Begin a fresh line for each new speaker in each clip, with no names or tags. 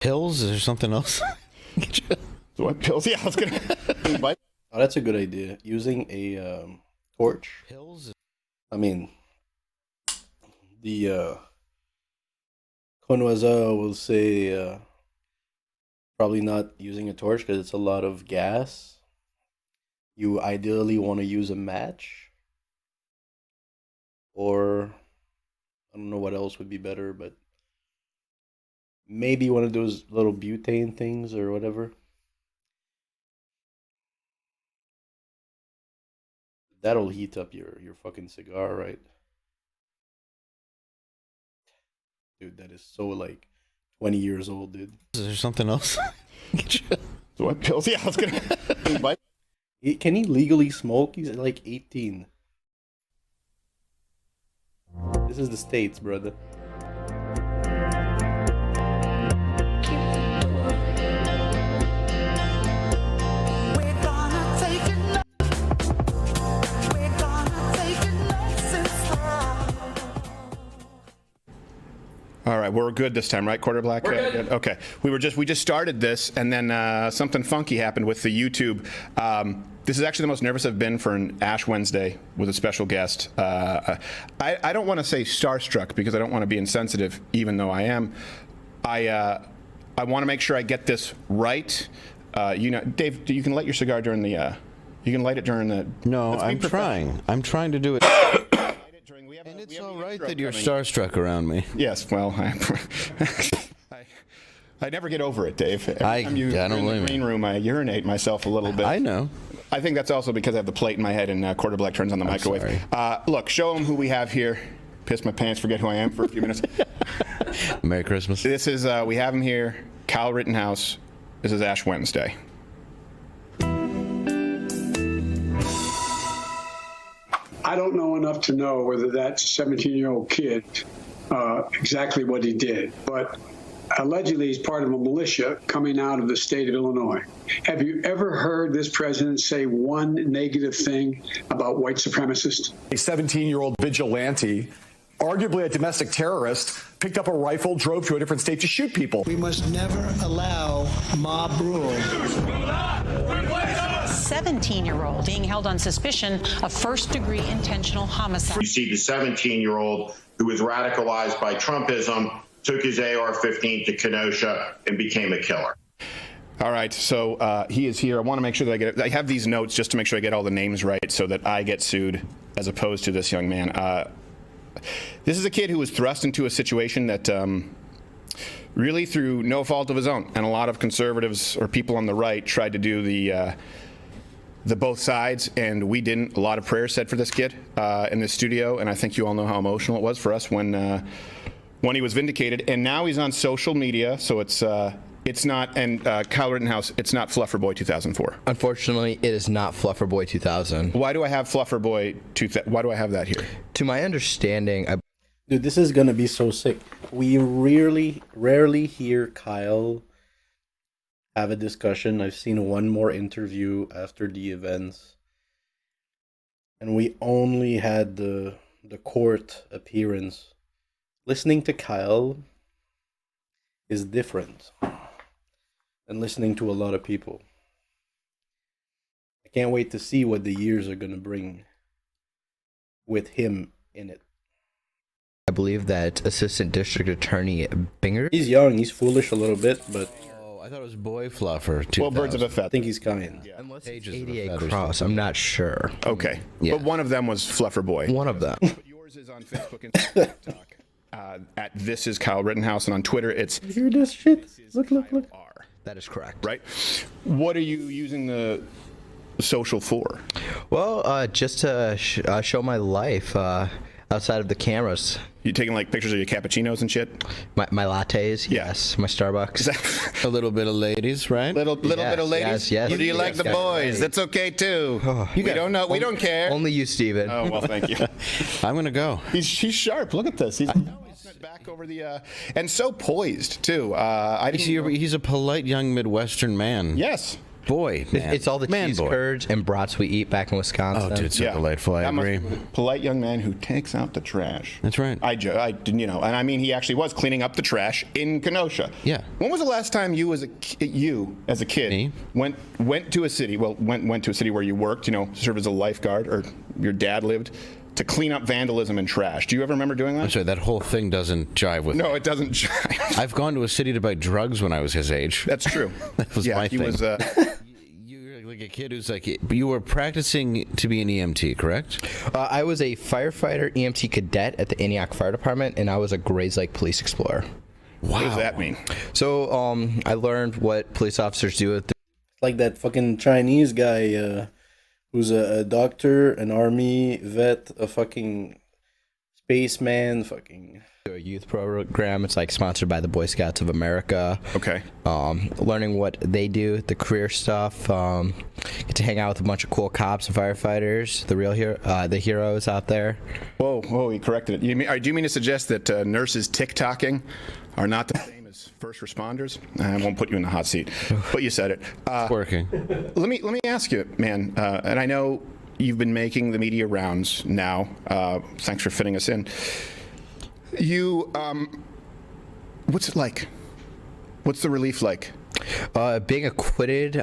Pills? Is there something else?
What pills? Yeah, I was gonna.
Oh, that's a good idea. Using a torch.
Pills?
I mean, the Connoisseur will say probably not using a torch because it's a lot of gas. You ideally want to use a match, or I don't know what else would be better, but maybe one of those little butane things or whatever. That'll heat up your fucking cigar, right? Dude, that is so like 20 years old, dude.
Is there something else?
What pills? Yeah, I was gonna.
Can he legally smoke? He's like 18. This is the States, brother.
All right, we're good this time, right, Quarter Black?
We're good.
Okay, we just started this, and then something funky happened with the YouTube. This is actually the most nervous I've been for an Ash Wednesday with a special guest. I don't want to say starstruck because I don't want to be insensitive, even though I am. I want to make sure I get this right. Dave, you can light your cigar during the. You can light it during the.
No, I'm trying. I'm trying to do it. And it's all right that you're starstruck around me.
Yes, well, I never get over it, Dave.
I don't
in the
blame
green
you.
room, I urinate myself a little bit.
I know.
I think that's also because I have the plate in my head and Quarter Black turns on the microwave. Look, show them who we have here. Piss my pants, forget who I am for a few minutes.
Merry Christmas.
This is, we have him here, Kyle Rittenhouse. This is Ash Wednesday.
I don't know enough to know whether that 17-year-old kid exactly what he did, but allegedly he's part of a militia coming out of the state of Illinois. Have you ever heard this president say one negative thing about white supremacists?
A 17-year-old vigilante, arguably a domestic terrorist, picked up a rifle, drove to a different state to shoot people.
We must never allow mob rule.
17-year-old being held on suspicion of first-degree intentional homicide.
You see the 17-year-old who was radicalized by Trumpism, took his AR-15 to Kenosha and became a killer.
All right, so he is here. I want to make sure that I have these notes just to make sure I get all the names right so that I get sued as opposed to this young man. This is a kid who was thrust into a situation that really through no fault of his own, and a lot of conservatives or people on the right tried to do the both sides, and we didn't. A lot of prayers said for this kid in this studio, and I think you all know how emotional it was for us when he was vindicated. And now he's on social media, so it's not. And Kyle Rittenhouse, it's not Fluffer Boy 2004.
Unfortunately, it is not Fluffer Boy 2000.
Why do I have Fluffer Boy 2000? Why do I have that here?
To my understanding,
Dude, this is gonna be so sick. We rarely hear Kyle have a discussion. I've seen one more interview after the events, and we only had the court appearance. Listening to Kyle is different than listening to a lot of people. I can't wait to see what the years are gonna bring with him in it.
I believe that Assistant District Attorney Binger.
He's young, he's foolish a little bit, but
I thought it was Boy Fluffer. 2000.
Well, birds of a
I
feather.
think he's kind.
Yeah.
Unless it's
Pages of
88
feathers.
Cross, I'm not sure.
Okay,
Yeah.
but one of them was Fluffer Boy.
One of them.
But yours is on Facebook and TikTok at This Is Kyle Rittenhouse, and on Twitter it's
You hear this shit? Look.
R.
That is correct.
Right? What are you using the social for?
Well, just to show my life outside of the cameras.
You taking like pictures of your cappuccinos and shit?
My lattes,
Yeah.
yes. My Starbucks.
A little bit of ladies, right?
Little bit of ladies.
yes.
Or do you like the
Yes,
boys? That's okay too. We don't know. We don't care.
Only you, Steven.
Oh well, thank you.
I'm gonna go.
He's sharp. Look at this. He's back over the and so poised too. I didn't.
He's a polite young Midwestern man.
Yes.
boy, man.
It's all the
man
cheese
boy.
curds and brats we eat back in Wisconsin.
Oh, dude, so delightful. I
That must
agree.
be a polite young man who takes out the trash.
That's right.
I didn't, and I mean, he actually was cleaning up the trash in Kenosha.
Yeah.
When was the last time you, as a kid,
Me?
went to a city? Well, went to a city where you worked, served as a lifeguard, or your dad lived, to clean up vandalism and trash. Do you ever remember doing that?
I'm sorry, that whole thing doesn't jive with
No,
me.
it doesn't jive.
I've gone to a city to buy drugs when I was his age.
That's true.
That was my
he
thing.
was.
You're like a kid who's like, you were practicing to be an EMT, correct?
I was a firefighter EMT cadet at the Antioch Fire Department, and I was a Grays Lake Police Explorer.
Wow.
What does that mean?
So I learned what police officers do at
Like that fucking Chinese guy who's a doctor, an army vet, a fucking spaceman, fucking...
a youth program. It's like sponsored by the Boy Scouts of America.
Okay.
Learning what they do, the career stuff. Get to hang out with a bunch of cool cops and firefighters, the heroes out there.
Whoa, he corrected it. Do you mean to suggest that nurses TikToking are not the same as first responders? I won't put you in the hot seat, but you said it.
It's working.
Let me ask you, man, and I know you've been making the media rounds now. Thanks for fitting us in. You, what's it like? What's the relief like?
Being acquitted.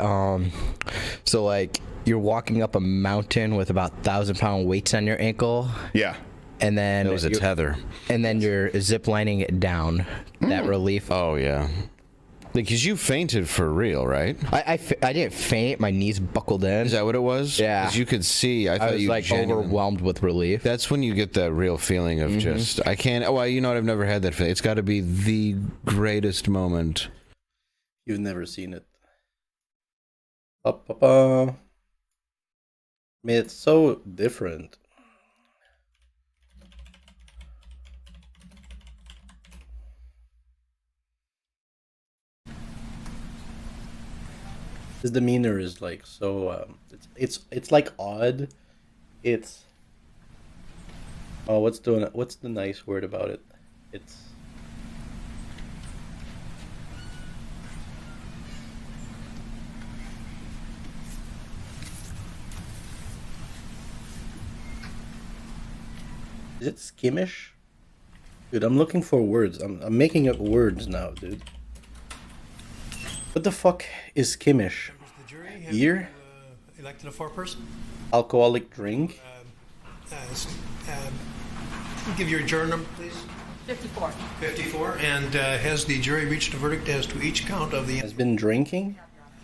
So like you're walking up a mountain with about 1,000-pound weights on your ankle.
Yeah.
And then
That was a tether.
And then you're zip lining it down. That relief.
Oh, yeah. Because you fainted for real, right?
I didn't faint. My knees buckled in.
Is that what it was?
Yeah.
Because you could see. I thought
was
you
like
genuinely-
overwhelmed with relief.
That's when you get that real feeling of just, I can't, well, you know what, I've never had that feeling. It's got to be the greatest moment.
You've never seen it. I mean, it's so different. His demeanor is like so. It's like odd. It's. Oh, what's the nice word about it? It's. Is it skimmish? Dude, I'm looking for words. I'm making up words now, dude. What the fuck is skimmish?
The jury
Beer?
elected a foreperson.
Alcoholic drink?
Give your juror number, please.
54.
54. And has the jury reached a verdict as to each count of the
Has been drinking?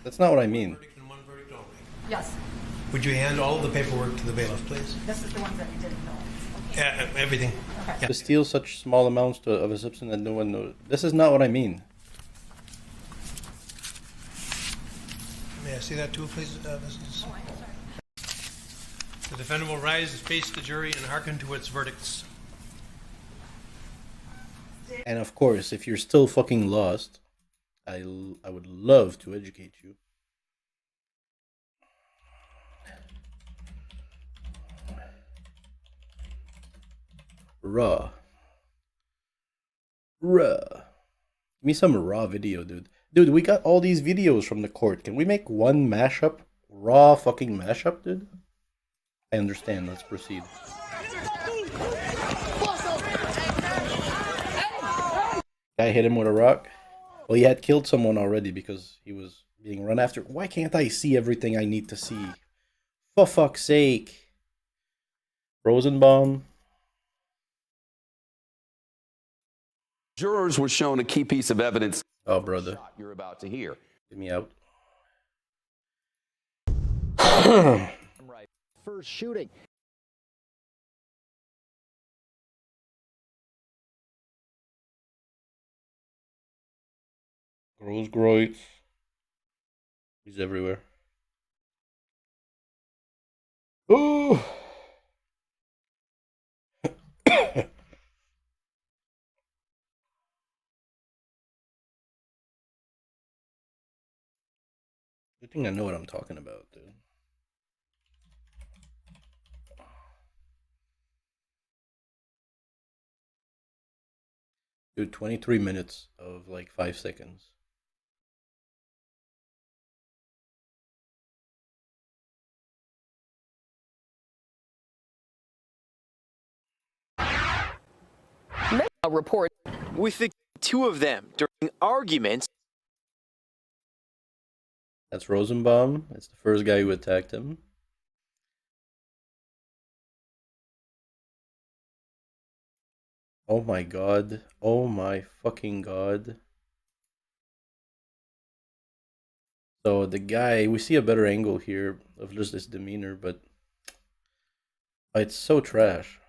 That's not what I mean.
verdict and one verdict only?
Yes.
Would you hand all of the paperwork to the bailiff, please?
This is the ones that you didn't know.
Everything.
To steal such small amounts of a substance that no one knows. This is not what I mean.
May I see that too, please, Mrs. The defendant will rise, face the jury, and hearken to its verdicts.
And of course, if you're still fucking lost, I would love to educate you. Raw. Give me some raw video, dude. Dude, we got all these videos from the court. Can we make one mashup? Raw fucking mashup, dude? I understand. Let's proceed. Guy hit him with a rock. Well, he had killed someone already because he was being run after. Why can't I see everything I need to see? For fuck's sake. Rosenbaum.
Jurors were shown a key piece of evidence.
Oh, brother.
You're about to hear.
Get me out.
First shooting.
Gross. He's everywhere. Oh. I think I know what I'm talking about, dude. Dude, 23 minutes of like 5 seconds.
report with the two of them during arguments.
That's Rosenbaum. That's the first guy who attacked him. Oh my god. Oh my fucking god. So the guy, we see a better angle here of just his demeanor, but it's so trash.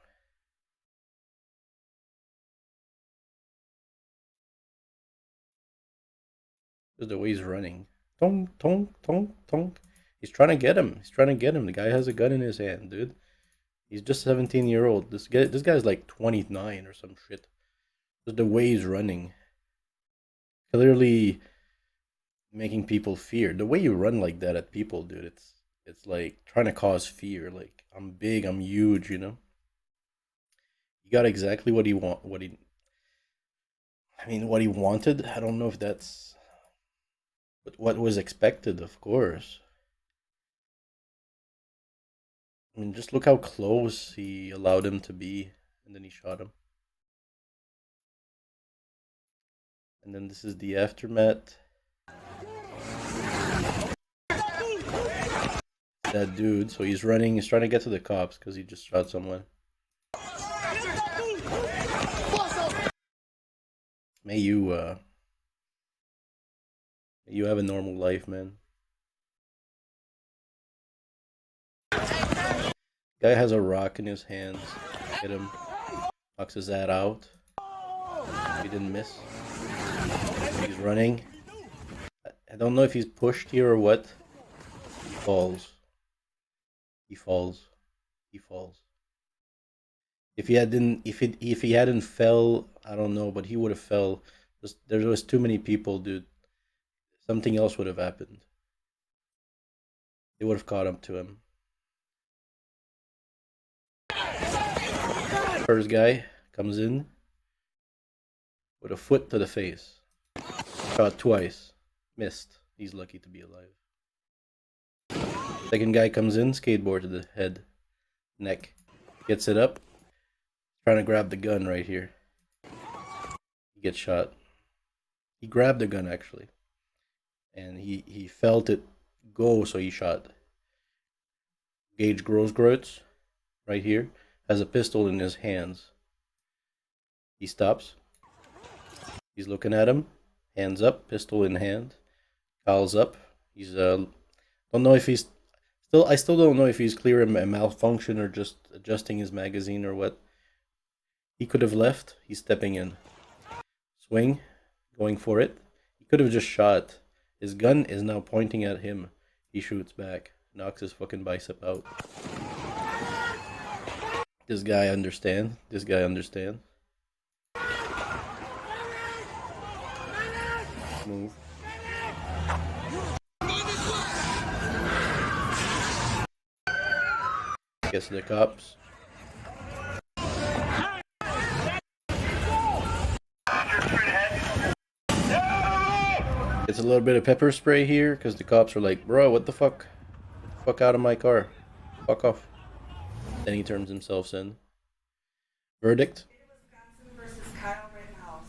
Just the way he's running. Tonk, tonk, tonk, tonk. He's trying to get him. He's trying to get him. The guy has a gun in his hand, dude. He's just 17-year-old. This guy's like 29 or some shit. Just the way he's running. Clearly making people fear. The way you run like that at people, dude, it's like trying to cause fear. Like, I'm big, I'm huge, you know? He got exactly what he wanted. I don't know if that's what was expected, of course. I mean, just look how close he allowed him to be, and then he shot him. And then this is the aftermath. That dude, so he's running, he's trying to get to the cops because he just shot someone. May you have a normal life, man. Guy has a rock in his hands. Hit him. Knocks his head out. He didn't miss. He's running. I don't know if he's pushed here or what. He falls. He falls. He falls. If he hadn't fell, I don't know, but he would have fell. There was too many people, dude. Something else would have happened. They would have caught up to him. First guy comes in with a foot to the face. Shot twice. Missed. He's lucky to be alive. Second guy comes in, skateboard to the head. Neck. Gets it up. Trying to grab the gun right here. He gets shot. He grabbed the gun actually. And he felt it go, so he shot. Gage Grosgrotz, right here, has a pistol in his hands. He stops. He's looking at him. Hands up, pistol in hand. Kyle's up. He's don't know if he's I still don't know if he's clearing a malfunction or just adjusting his magazine or what. He could have left. He's stepping in. Swing. Going for it. He could have just shot. His gun is now pointing at him. He shoots back. Knocks his fucking bicep out. This guy understands. This guy understands. Move. Gets the cops. Gets a little bit of pepper spray here because the cops are like, bro, what the fuck? Get the fuck out of my car. Fuck off. Then he turns himself in. Verdict.
Wisconsin versus Kyle Rittenhouse.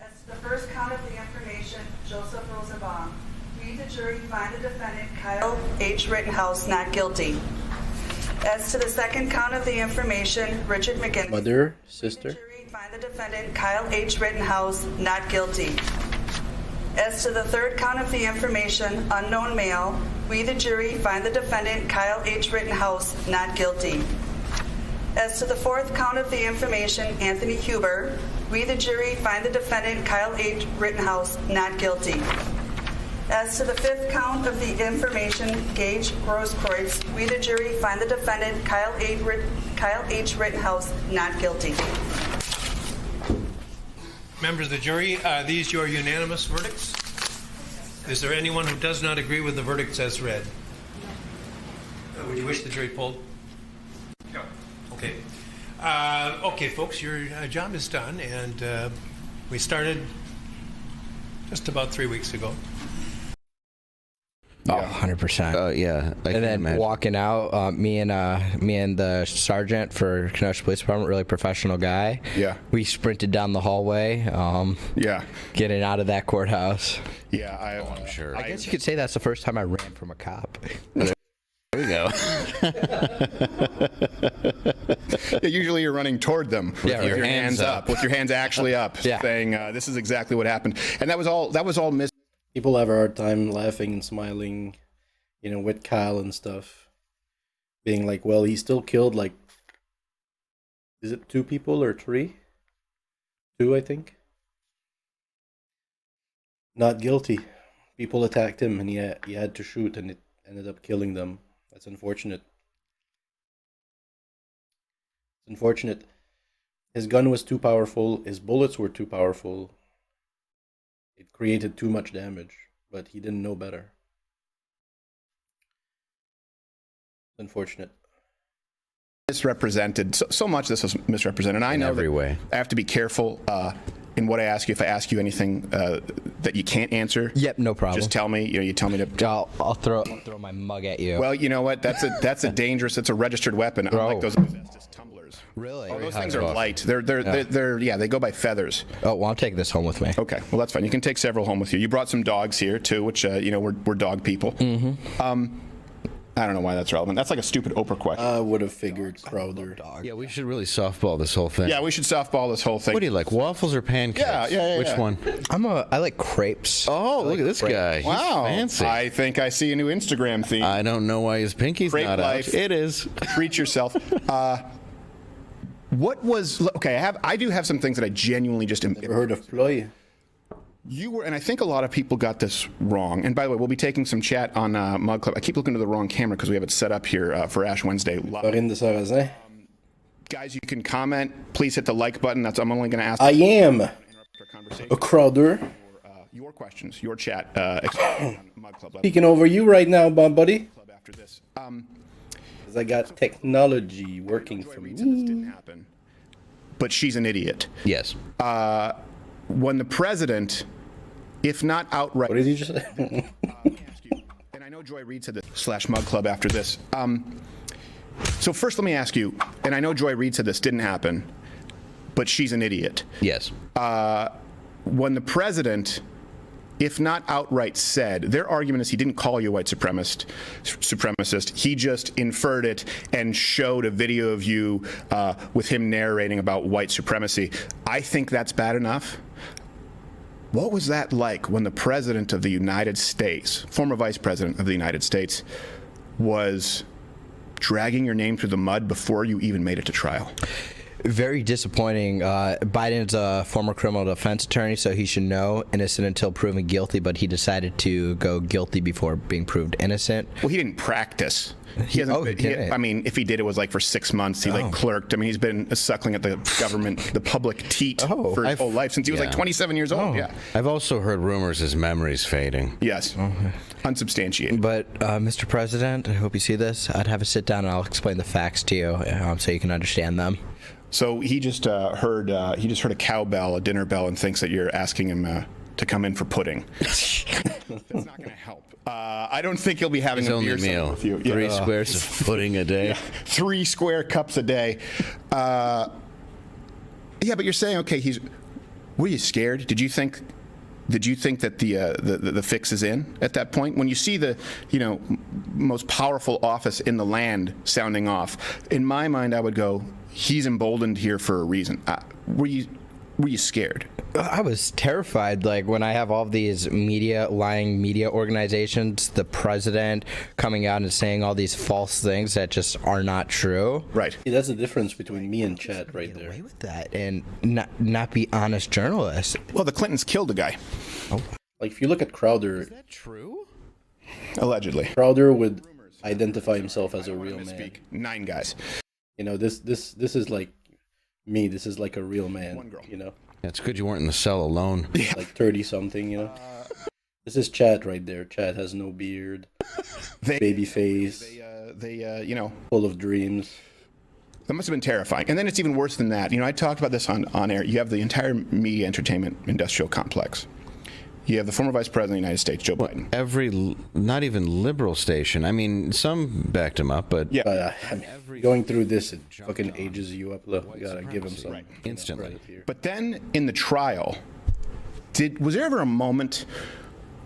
As to the first count of the information, Joseph Rosenbaum. We, the jury, find the defendant Kyle H. Rittenhouse not guilty. As to the second count of the information, Richard McGinnis.
Mother, sister.
We, the jury, find the defendant Kyle H. Rittenhouse not guilty. As to the third count of the information, unknown male, we, the jury, find the defendant Kyle H. Rittenhouse not guilty. As to the fourth count of the information, Anthony Huber, we, the jury, find the defendant Kyle H. Rittenhouse not guilty. As to the fifth count of the information, Gage Grosskreutz, we, the jury, find the defendant Kyle H. Rittenhouse not guilty.
Members of the jury, are these your unanimous verdicts? Is there anyone who does not agree with the verdicts as read? Would you wish the jury polled? No. Okay. Okay, folks, your job is done, and we started just about 3 weeks ago.
Oh, 100%.
Yeah.
And then walking out, me and the sergeant for Kenosha Police Department, really professional guy.
Yeah.
We sprinted down the hallway. Getting out of that courthouse.
Yeah,
I'm sure.
I guess you could say that's the first time I ran from a cop.
There we go.
Usually you're running toward them with your hands up, with your hands actually up,
Yeah.
saying, "This is exactly what happened." And that was all mis.
People have a hard time laughing and smiling, with Kyle and stuff. Being like, well, he still killed, like, is it 2 people or 3? 2, I think. Not guilty. People attacked him and he had to shoot and it ended up killing them. That's unfortunate. It's unfortunate. His gun was too powerful. His bullets were too powerful. It created too much damage, but he didn't know better. It's unfortunate.
Misrepresented. So much this was misrepresented. And I know
every way.
I have to be careful in what I ask you. If I ask you anything that you can't answer,
Yep, no problem.
just tell me. You tell me to.
I'll throw my mug at you.
Well, you know what? That's a dangerous. It's a registered weapon. Unlike those asbestos tumblers.
Really?
Oh, those things are light. They're they go by feathers.
Oh, well, I'm taking this home with me.
Okay, well that's fine. You can take several home with you. You brought some dogs here too, which we're dog people.
Mm-hmm.
I don't know why that's relevant. That's like a stupid Oprah question.
I would have figured Crowder.
Yeah, we should really softball this whole thing.
Yeah, we should softball this whole thing.
What do you like, waffles or pancakes?
Yeah.
Which one?
I like crepes.
Oh, look at this guy.
Wow.
He's fancy.
I think I see a new Instagram theme.
I don't know why his pinky's
Crepe
not
life.
out. It is.
Treat yourself. What was okay? I do have some things that I genuinely just
Never heard of Ploy.
You were, and I think a lot of people got this wrong. And by the way, we'll be taking some chat on Mug Club. I keep looking to the wrong camera because we have it set up here for Ash Wednesday.
Corinne de Sarrazin.
Guys, you can comment. Please hit the like button. I'm only going to ask.
I am a Crowder.
Your questions, your chat. On Mug Club.
Speaking over you right now, buddy.
After this,
because I got technology working for me.
This didn't happen, but she's an idiot.
Yes.
When the president, if not outright,
what did you just say?
and I know Joy Reid said this / Mug Club after this. So first, let me ask you, and I know Joy Reid said this didn't happen, but she's an idiot.
Yes.
When the president, if not outright said, their argument is he didn't call you a white supremacist. He just inferred it and showed a video of you with him narrating about white supremacy. I think that's bad enough. What was that like when the president of the United States, former vice president of the United States, was dragging your name through the mud before you even made it to trial?
Very disappointing. Biden's a former criminal defense attorney, so he should know innocent until proven guilty, but he decided to go guilty before being proved innocent.
Well, he didn't practice.
He didn't.
I mean, if he did, it was like for 6 months. He clerked. I mean, he's been suckling at the government, the public teat for his whole life since he was like 27 years old. Yeah.
I've also heard rumors his memory's fading.
Yes. Unsubstantiated.
But, Mr. President, I hope you see this. I'd have a sit down and I'll explain the facts to you so you can understand them.
So he just heard a cowbell, a dinner bell, and thinks that you're asking him to come in for pudding. That's not going to help. I don't think he'll be having
his
a
only
beer
meal.
With you.
3 squares of pudding a day.
3 square cups a day. But you're saying, okay, were you scared? Did you think that the fix is in at that point? When you see the most powerful office in the land sounding off, in my mind, I would go, he's emboldened here for a reason. Were you scared?
I was terrified. Like when I have all these lying media organizations, the president coming out and saying all these false things that just are not true.
Right.
See, that's the difference between me and Chad right there.
Away with that and not be honest journalists.
Well, the Clintons killed a guy.
Oh. Like if you look at Crowder. Is
that true?
Allegedly.
Crowder would identify himself as a real man.
9 guys.
This is like me. This is like a real man.
1 girl.
It's good you weren't in the cell alone.
Yeah. Like 30-something, This is Chad right there. Chad has no beard, baby face, full of dreams.
That must have been terrifying. And then it's even worse than that. I talked about this on air. You have the entire media entertainment industrial complex. You have the former Vice President of the United States, Joe Biden.
Not even liberal station. I mean, some backed him up, but
yeah.
Going through this, it fucking ages you up. Look, we gotta give him some
instantly.
But then in the trial, was there ever a moment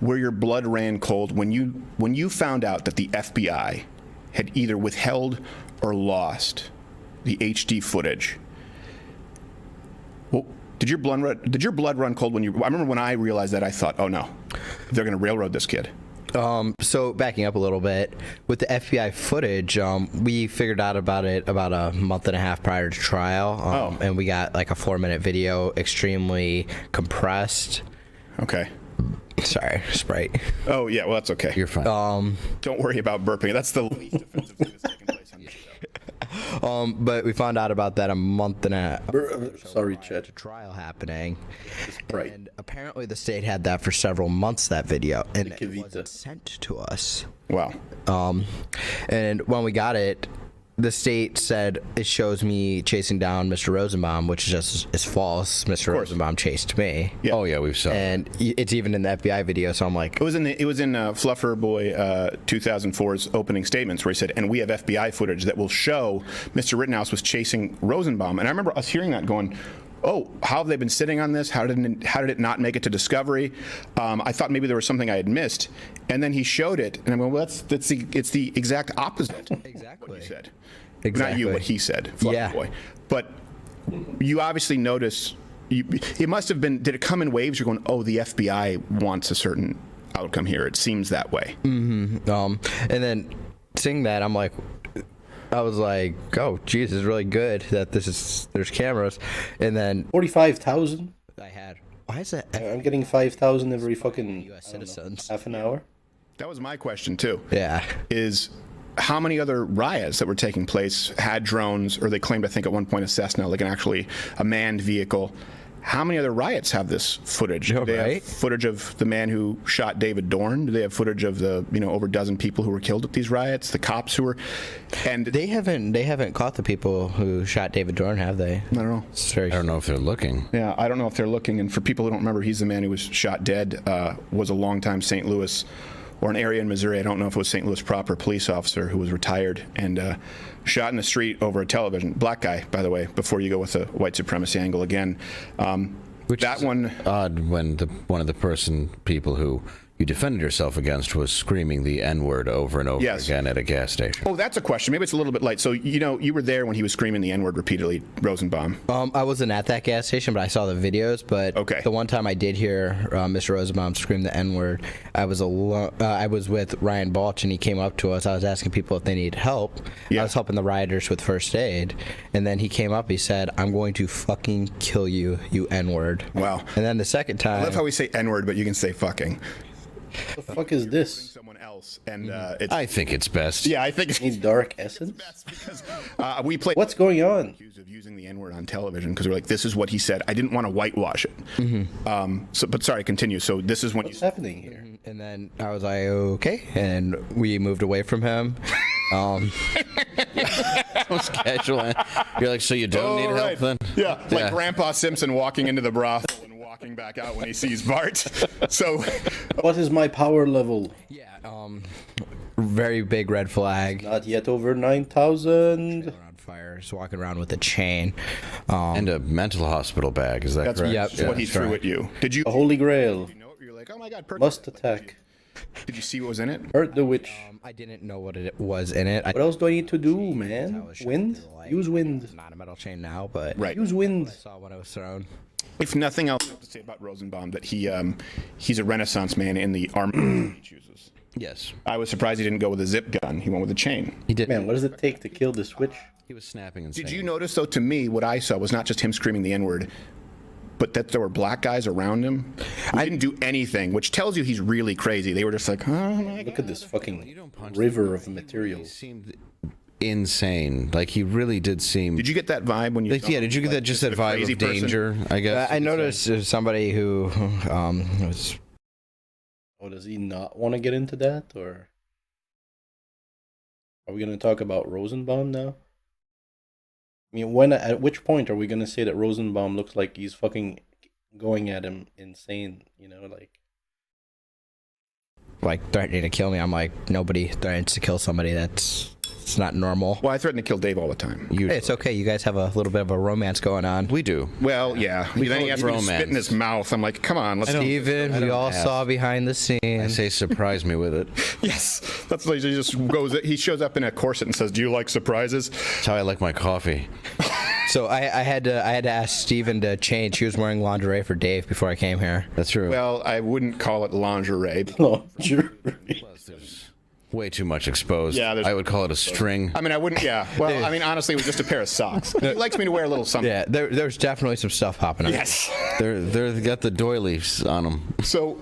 where your blood ran cold when you found out that the FBI had either withheld or lost the HD footage? Well, did your blood run cold when you? I remember when I realized that, I thought, oh no, they're going to railroad this kid.
So backing up a little bit, with the FBI footage, we figured out about it about a month and a half prior to trial, and we got like a 4-minute video, extremely compressed.
Okay.
Sorry, Sprite.
Oh yeah, well that's okay.
You're fine.
Don't worry about burping. That's the least offensive thing that's taken place on the show.
But we found out about that a month and a
sorry, Chet.
trial happening.
Right.
And apparently the state had that for several months, that video, and it wasn't sent to us.
Wow.
And when we got it, the state said it shows me chasing down Mr. Rosenbaum, which is false. Mr. Rosenbaum chased me.
Yeah.
Oh yeah, we've saw.
And it's even in the FBI video, so I'm like,
it was in Fluffer Boy 2004's opening statements where he said, and we have FBI footage that will show Mr. Rittenhouse was chasing Rosenbaum. And I remember us hearing that, going, oh, how have they been sitting on this? How did it not make it to discovery? I thought maybe there was something I had missed, and then he showed it, and I'm going, well, it's the exact opposite.
Exactly.
What you said.
Exactly.
Not you, what he said. Fluffy Boy. But you obviously notice. It must have been. Did it come in waves? You're going, oh, the FBI wants a certain outcome here. It seems that way.
Mm-hmm. And then seeing that, I'm like, I was like, oh, geez, it's really good that there's cameras. And then
45,000.
I had. Why is that?
I'm getting 5,000 every fucking
U.S. citizens.
half an hour.
That was my question too.
Yeah.
Is how many other riots that were taking place had drones, or they claimed, I think at one point, a Cessna, like a manned vehicle. How many other riots have this footage? Do they have footage of the man who shot David Dorn? Do they have footage of the over a dozen people who were killed at these riots? The cops who were, and
they haven't caught the people who shot David Dorn, have they?
I don't know.
I don't know if they're looking.
Yeah, I don't know if they're looking. And for people who don't remember, he's the man who was shot dead. Was a longtime St. Louis, or an area in Missouri, I don't know if it was St. Louis proper, police officer who was retired and shot in the street over a television. Black guy, by the way, before you go with the white supremacy angle again.
Which
that
is
one
odd when one of the people who you defended yourself against was screaming the N-word over and over again at a gas station.
Oh, that's a question. Maybe it's a little bit light. So, you were there when he was screaming the N-word repeatedly, Rosenbaum.
I wasn't at that gas station, but I saw the videos. But the one time I did hear Mr. Rosenbaum scream the N-word, I was with Ryan Balch, and he came up to us. I was asking people if they needed help. I was helping the rioters with first aid. And then he came up, he said, I'm going to fucking kill you, you N-word.
Wow.
And then the second time...
I love how we say N-word, but you can say fucking.
What the fuck is this?
Someone else, and
I think it's best.
Yeah, I think
it's dark essence.
Because we play.
What's going on?
Accused of using the N-word on television because we're like, this is what he said. I didn't want to whitewash it. But sorry, continue. So this is when
what's happening here.
And then I was like, okay, and we moved away from him.
Most casual. You're like, so you don't need help then?
Yeah, like Grandpa Simpson walking into the brothel and walking back out when he sees Bart. So,
what is my power level?
Yeah, very big red flag.
Not yet over 9,000.
On fire, just walking around with a chain,
and a mental hospital bag. Is that
that's
correct?
Yep, what he threw at you. Did you?
A holy grail.
You're like, oh my God,
must attack.
Did you see what was in it?
Hurt the witch.
I didn't know what it was in it.
What else do I need to do, man? Wind? Use wind.
Not a metal chain now, but
use wind.
I saw when I was thrown.
If nothing else, I have to say about Rosenbaum that he's a Renaissance man in the armor he chooses.
Yes.
I was surprised he didn't go with a zip gun. He went with a chain.
He did.
Man, what does it take to kill this witch?
He was snapping and
Did you notice, though, to me, what I saw was not just him screaming the N-word, but that there were black guys around him who didn't do anything, which tells you he's really crazy. They were just like,
look at this fucking river of material.
He seemed insane. Like, he really did seem...
Did you get that vibe when you saw him?
Did you get that, just that vibe of danger, I guess?
I noticed somebody who was...
Oh, does he not want to get into that, or... Are we going to talk about Rosenbaum now? I mean, at which point are we going to say that Rosenbaum looks like he's fucking going at him insane, like...
like threatening to kill me. I'm like, nobody threatens to kill somebody. It's not normal.
Well, I threaten to kill Dave all the time.
Hey, it's okay. You guys have a little bit of a romance going on.
We do.
Well, yeah. Then he has to spit in his mouth. I'm like, come on. Let's
Steven, we all saw behind the scenes.
I say surprise me with it.
Yes. That's like he just goes. He shows up in a corset and says, "Do you like surprises?"
That's how I like my coffee.
So I had to ask Steven to change. He was wearing lingerie for Dave before I came here.
That's true.
Well, I wouldn't call it lingerie.
Way too much exposed. Yeah, I would call it a string.
I mean, I wouldn't. Yeah. Well, I mean, honestly, it was just a pair of socks. He likes me to wear a little something.
Yeah, there's definitely some stuff popping up.
Yes.
They got the doilies on them.
So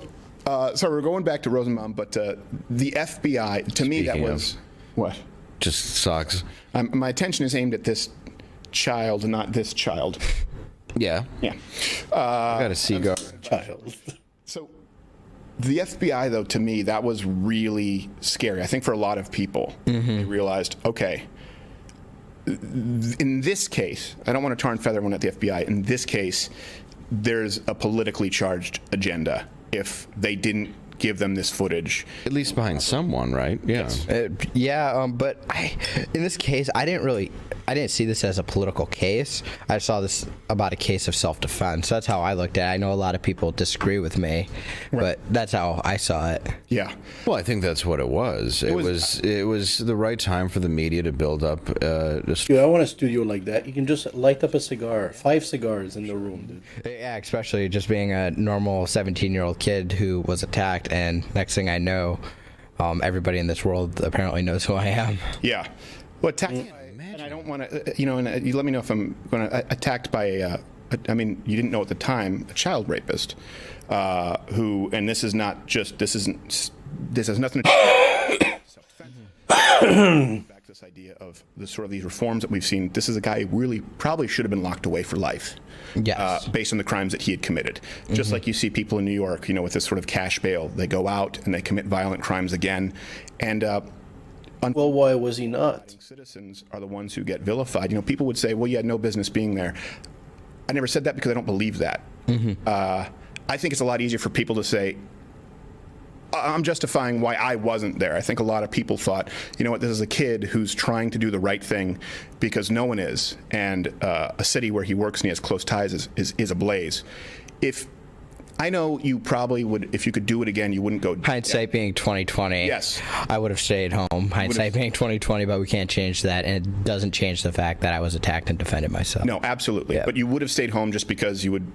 we're going back to Rosenbaum, but the FBI, to me, that was what?
Just socks.
My attention is aimed at this child, not this child.
Yeah.
Yeah.
I got a cigar.
Child.
So the FBI, though, to me, that was really scary. I think for a lot of people, they realized, okay, in this case, I don't want to tar and feather one at the FBI. In this case, there's a politically charged agenda if they didn't give them this footage.
At least behind someone, right? Yeah.
Yes. But in this case, I didn't see this as a political case. I saw this about a case of self-defense. That's how I looked at it. I know a lot of people disagree with me, but that's how I saw it.
Yeah.
Well, I think that's what it was. It was the right time for the media to build up.
Dude, I want a studio like that. You can just light up a cigar. 5 cigars in the room, dude.
Yeah, especially just being a normal 17-year-old kid who was attacked, and next thing I know, everybody in this world apparently knows who I am.
Yeah. Well, and I don't want to, and you let me know if I'm going to attacked by I mean, you didn't know at the time, a child rapist, who, and this is not just, this has nothing to do with back to this idea of the sort of these reforms that we've seen. This is a guy who really probably should have been locked away for life.
Yes.
Based on the crimes that he had committed. Just like you see people in New York, with this sort of cash bail, they go out and they commit violent crimes again. And
well, why was he not?
Citizens are the ones who get vilified. People would say, well, you had no business being there. I never said that because I don't believe that. I think it's a lot easier for people to say, I'm justifying why I wasn't there. I think a lot of people thought, this is a kid who's trying to do the right thing because no one is. And a city where he works and he has close ties is ablaze. I know you probably would, if you could do it again, you wouldn't go.
Hindsight being 2020.
Yes.
I would have stayed home. Hindsight being 2020, but we can't change that, and it doesn't change the fact that I was attacked and defended myself.
No, absolutely. Yeah. But you would have stayed home just because you would.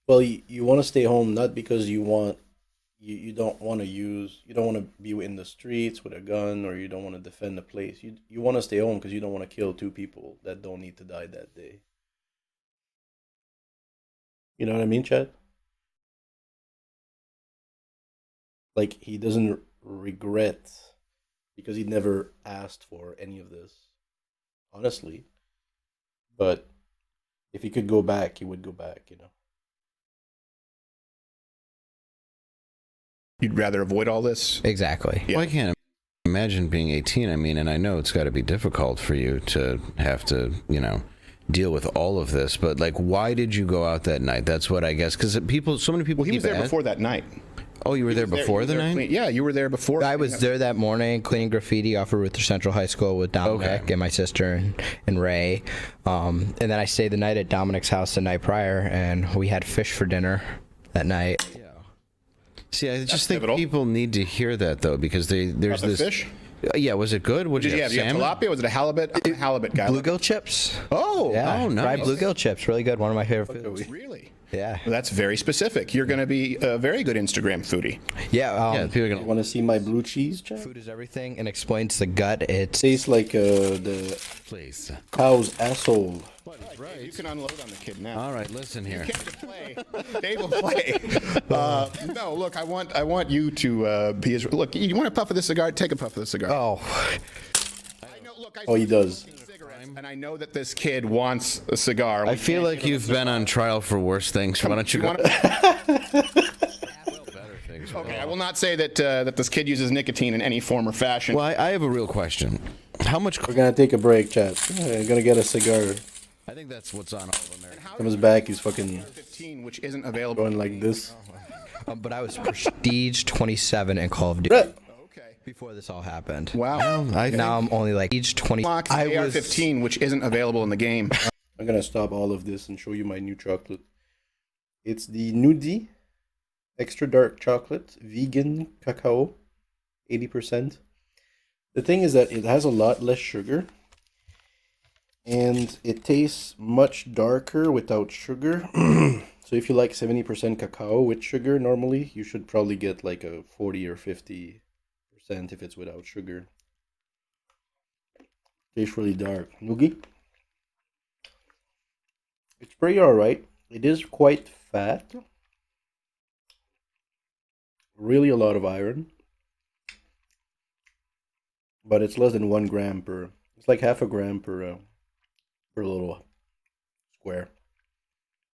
Well, you want to stay home not because you want, you don't want to be in the streets with a gun, or you don't want to defend the place. You want to stay home because you don't want to kill 2 people that don't need to die that day. You know what I mean, Chad? Like, he doesn't regret because he never asked for any of this, honestly. But if he could go back, he would go back,
You'd rather avoid all this?
Exactly.
Yeah. Well, I can't imagine being 18. I mean, and I know it's got to be difficult for you to have to, deal with all of this. But, like, why did you go out that night? That's what I guess. Because so many people.
Well, he was there before that night.
Oh, you were there before the night?
Yeah, you were there before.
I was there that morning cleaning graffiti off of Ruther Central High School with Dominic and my sister and Ray. And then I stayed the night at Dominic's house the night prior, and we had fish for dinner that night.
Yeah. See, I just think people need to hear that, though, because there's this
fish.
Yeah, was it good? What did you have? Salmon?
Tilapia? Was it a halibut? I'm a halibut guy.
Bluegill chips.
Oh,
yeah.
Oh, nice.
Fried bluegill chips, really good. One of my favorite foods.
Really?
Yeah.
Well, that's very specific. You're going to be a very good Instagram foodie.
Yeah.
People are gonna want to see my blue cheese, Jack?
Food is everything, and explains the gut. It
tastes like the cow's asshole.
Right. You can unload on the kid now.
All right, listen here.
You can't play. Dave will play. No, look, I want you to be as. Look, you want a puff of this cigar? Take a puff of the cigar.
Oh.
He does.
And I know that this kid wants a cigar.
I feel like you've been on trial for worse things. Why don't you go?
Okay, I will not say that this kid uses nicotine in any form or fashion.
Well, I have a real question. How much?
We're gonna take a break, chat. We're gonna get a cigar.
I think that's what's on all of America.
Comes back, he's fucking
15, which isn't available.
Going like this.
But I was Prestige 27 in Call of Duty. Before this all happened.
Wow.
Now I'm only like Prestige 20.
Unlocked the AR-15, which isn't available in the game.
I'm gonna stop all of this and show you my new chocolate. It's the Nudie extra dark chocolate, vegan cacao, 80%. The thing is that it has a lot less sugar, and it tastes much darker without sugar. So if you like 70% cacao with sugar, normally you should probably get like a 40 or 50% if it's without sugar. Tastes really dark. Noogie? It's pretty alright. It is quite fat. Really a lot of iron. But it's less than 1 gram per... It's like half a gram per little square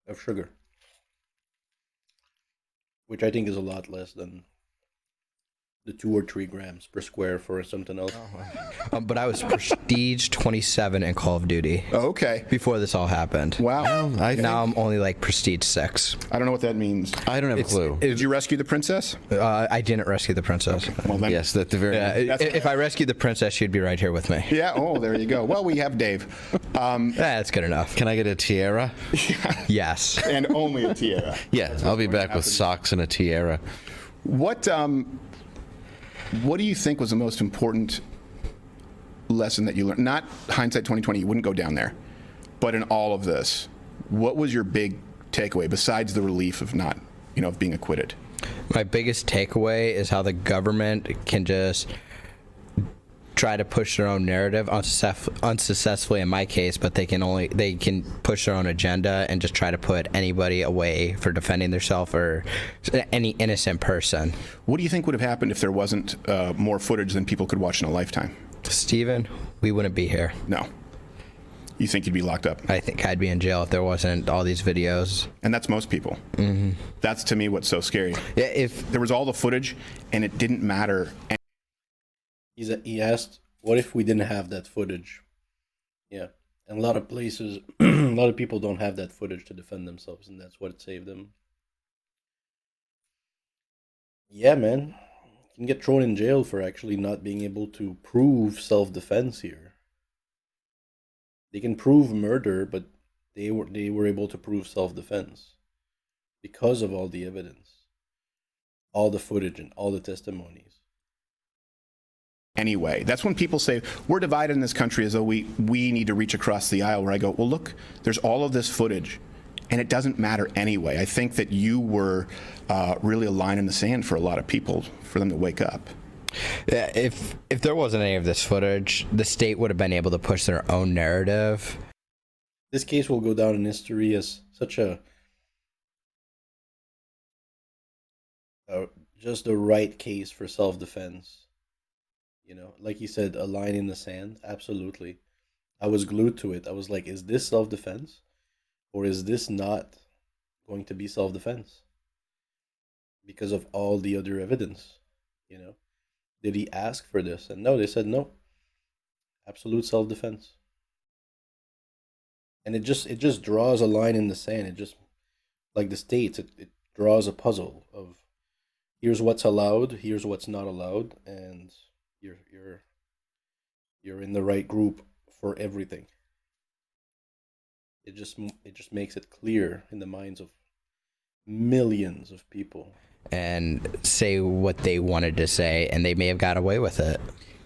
of sugar. Which I think is a lot less than the 2 or 3 grams per square for something else.
But I was Prestige 27 in Call of Duty.
Okay.
Before this all happened.
Wow.
Now I'm only like Prestige 6.
I don't know what that means.
I don't have a clue.
Did you rescue the princess?
I didn't rescue the princess.
Okay. Well, then,
yes, at the very
if I rescued the princess, she'd be right here with me.
Yeah, oh, there you go. Well, we have Dave.
That's good enough.
Can I get a tiara?
Yes.
And only a tiara.
Yeah, I'll be back with socks and a tiara.
What do you think was the most important lesson that you learned? Not hindsight 2020, you wouldn't go down there, but in all of this, what was your big takeaway besides the relief of not, of being acquitted?
My biggest takeaway is how the government can just try to push their own narrative unsuccessfully in my case, but they can push their own agenda and just try to put anybody away for defending themselves or any innocent person.
What do you think would have happened if there wasn't more footage than people could watch in a lifetime?
Steven, we wouldn't be here.
No. You think you'd be locked up?
I think I'd be in jail if there wasn't all these videos.
And that's most people.
Mm-hmm.
That's to me what's so scary.
Yeah, if
there was all the footage and it didn't matter.
He asked, what if we didn't have that footage? Yeah. And a lot of places, a lot of people don't have that footage to defend themselves, and that's what saved them. Yeah, man. You can get thrown in jail for actually not being able to prove self-defense here. They can prove murder, but they were able to prove self-defense because of all the evidence, all the footage, and all the testimonies.
Anyway, that's when people say we're divided in this country as though we need to reach across the aisle, where I go, well, look, there's all of this footage and it doesn't matter anyway. I think that you were really a line in the sand for a lot of people, for them to wake up.
Yeah, if there wasn't any of this footage, the state would have been able to push their own narrative.
This case will go down in history as such a just the right case for self-defense. Like you said, a line in the sand. Absolutely. I was glued to it. I was like, is this self-defense? Or is this not going to be self-defense? Because of all the other evidence, Did he ask for this? And no, they said no. Absolute self-defense. And it just draws a line in the sand. It just, like the states, it draws a puzzle of here's what's allowed, here's what's not allowed, and you're in the right group for everything. It just makes it clear in the minds of millions of people.
And say what they wanted to say, and they may have got away with it.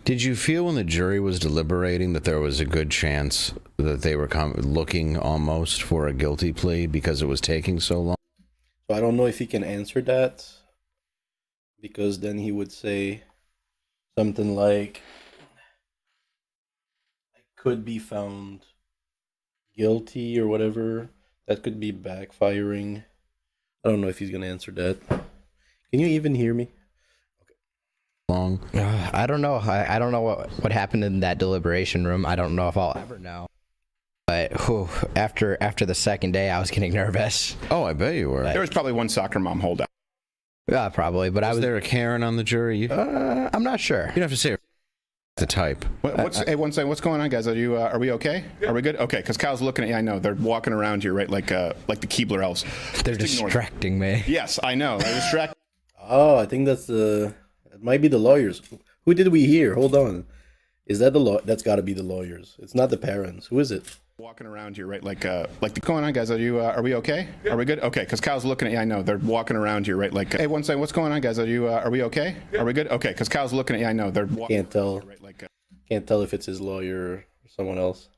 Did you feel when the jury was deliberating that there was a good chance that they were looking almost for a guilty plea because it was taking so long?
So I don't know if he can answer that, because then he would say something like, I could be found guilty or whatever. That could be backfiring. I don't know if he's going to answer that. Can you even hear me?
Long.
I don't know. I don't know what happened in that deliberation room. I don't know if I'll ever know. But after the second day, I was getting nervous.
Oh, I bet you were.
There was probably one soccer mom holdout.
Yeah, probably. But
was there a Karen on the jury?
I'm not sure.
You don't have to say the type.
Hey, one second. What's going on, guys? Are we okay? Yeah. Are we good? Okay, because Kyle's looking at you. I know they're walking around here, right? Like the Keebler elves.
They're distracting me.
Yes, I know. They're distracting.
Oh, I think that's the. It might be the lawyers. Who did we hear? Hold on. Is that the law? That's got to be the lawyers. It's not the parents. Who is it?
Walking around here, right? What's going on, guys? Are we okay? Are we good? Okay, because Kyle's looking at you. I know they're walking around here, right? Hey, one second. What's going on, guys? Are we okay? Are we good? Okay, because Kyle's looking at you. I know they're walking.
Can't tell. Right? Can't tell if it's his lawyer or someone else.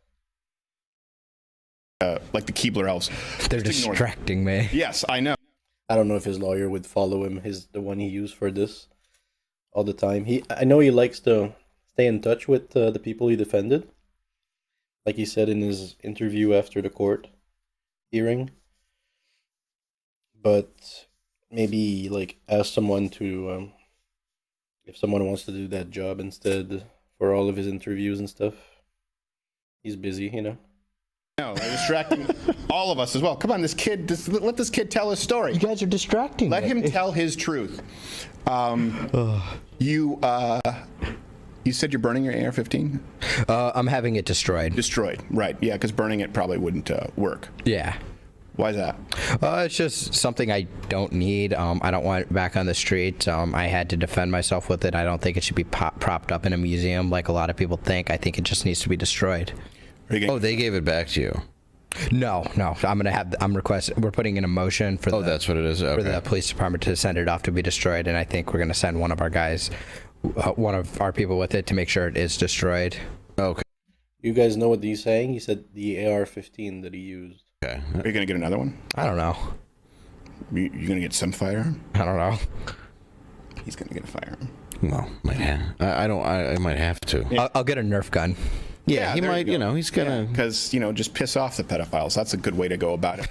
Like the Keebler elves.
They're distracting me.
Yes, I know.
I don't know if his lawyer would follow him. The one he used for this all the time. I know he likes to stay in touch with the people he defended, like he said in his interview after the court hearing. But maybe like ask someone to, if someone wants to do that job instead for all of his interviews and stuff. He's busy, you know.
No, they're distracting all of us as well. Come on, let this kid tell his story.
You guys are distracting.
Let him tell his truth. You said you're burning your AR-15?
I'm having it destroyed.
Destroyed, right? Yeah, because burning it probably wouldn't work.
Yeah.
Why is that?
It's just something I don't need. I don't want it back on the street. I had to defend myself with it. I don't think it should be propped up in a museum like a lot of people think. I think it just needs to be destroyed.
Oh, they gave it back to you.
No. I'm requesting. We're putting in a motion for.
Oh, that's what it is. Okay.
For the police department to send it off to be destroyed, and I think we're going to send one of our guys, one of our people with it to make sure it is destroyed.
Okay.
You guys know what he's saying? He said the AR-15 that he used.
Okay. Are you going to get another one?
I don't know.
You going to get some firearm?
I don't know.
He's going to get a firearm.
Well, I might have to.
Yeah. I'll get a Nerf gun.
Yeah, he might, he's gonna...
Because, just piss off the pedophiles. That's a good way to go about it.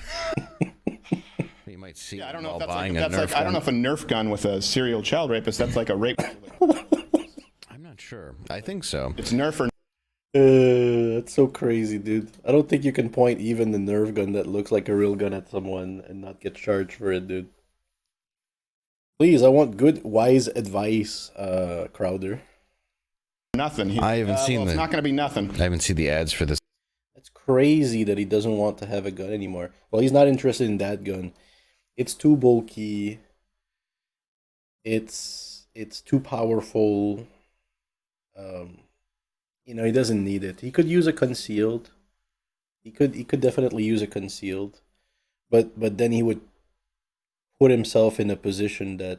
You might see
I don't know
while
if
buying
that's
a Nerf
like, I don't know if a Nerf gun with a serial child rapist, that's like a rape.
I'm not sure. I think so.
It's Nerf or...
That's so crazy, dude. I don't think you can point even the Nerf gun that looks like a real gun at someone and not get charged for it, dude. Please, I want good, wise advice, Crowder.
Nothing.
I haven't seen
it's not going to be nothing.
I haven't seen the ads for this.
It's crazy that he doesn't want to have a gun anymore. Well, he's not interested in that gun. It's too bulky. It's too powerful. He doesn't need it. He could use a concealed. He could definitely use a concealed, but then he would put himself in a position that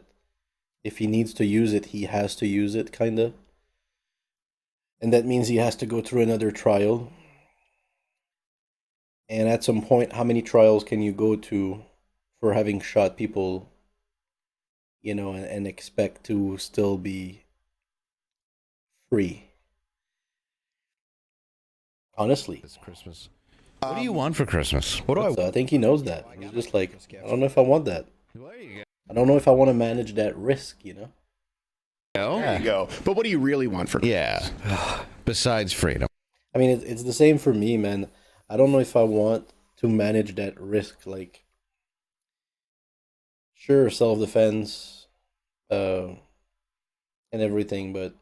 if he needs to use it, he has to use it, kinda. And that means he has to go through another trial. And at some point, how many trials can you go to for having shot people, and expect to still be free? Honestly.
It's Christmas. What do you want for Christmas?
What do I want? I think he knows that. He's just like, I don't know if I want that. I don't know if I want to manage that risk,
There you go. But what do you really want for Christmas?
Yeah. Besides freedom.
I mean, it's the same for me, man. I don't know if I want to manage that risk. Like, sure, self-defense, and everything, but...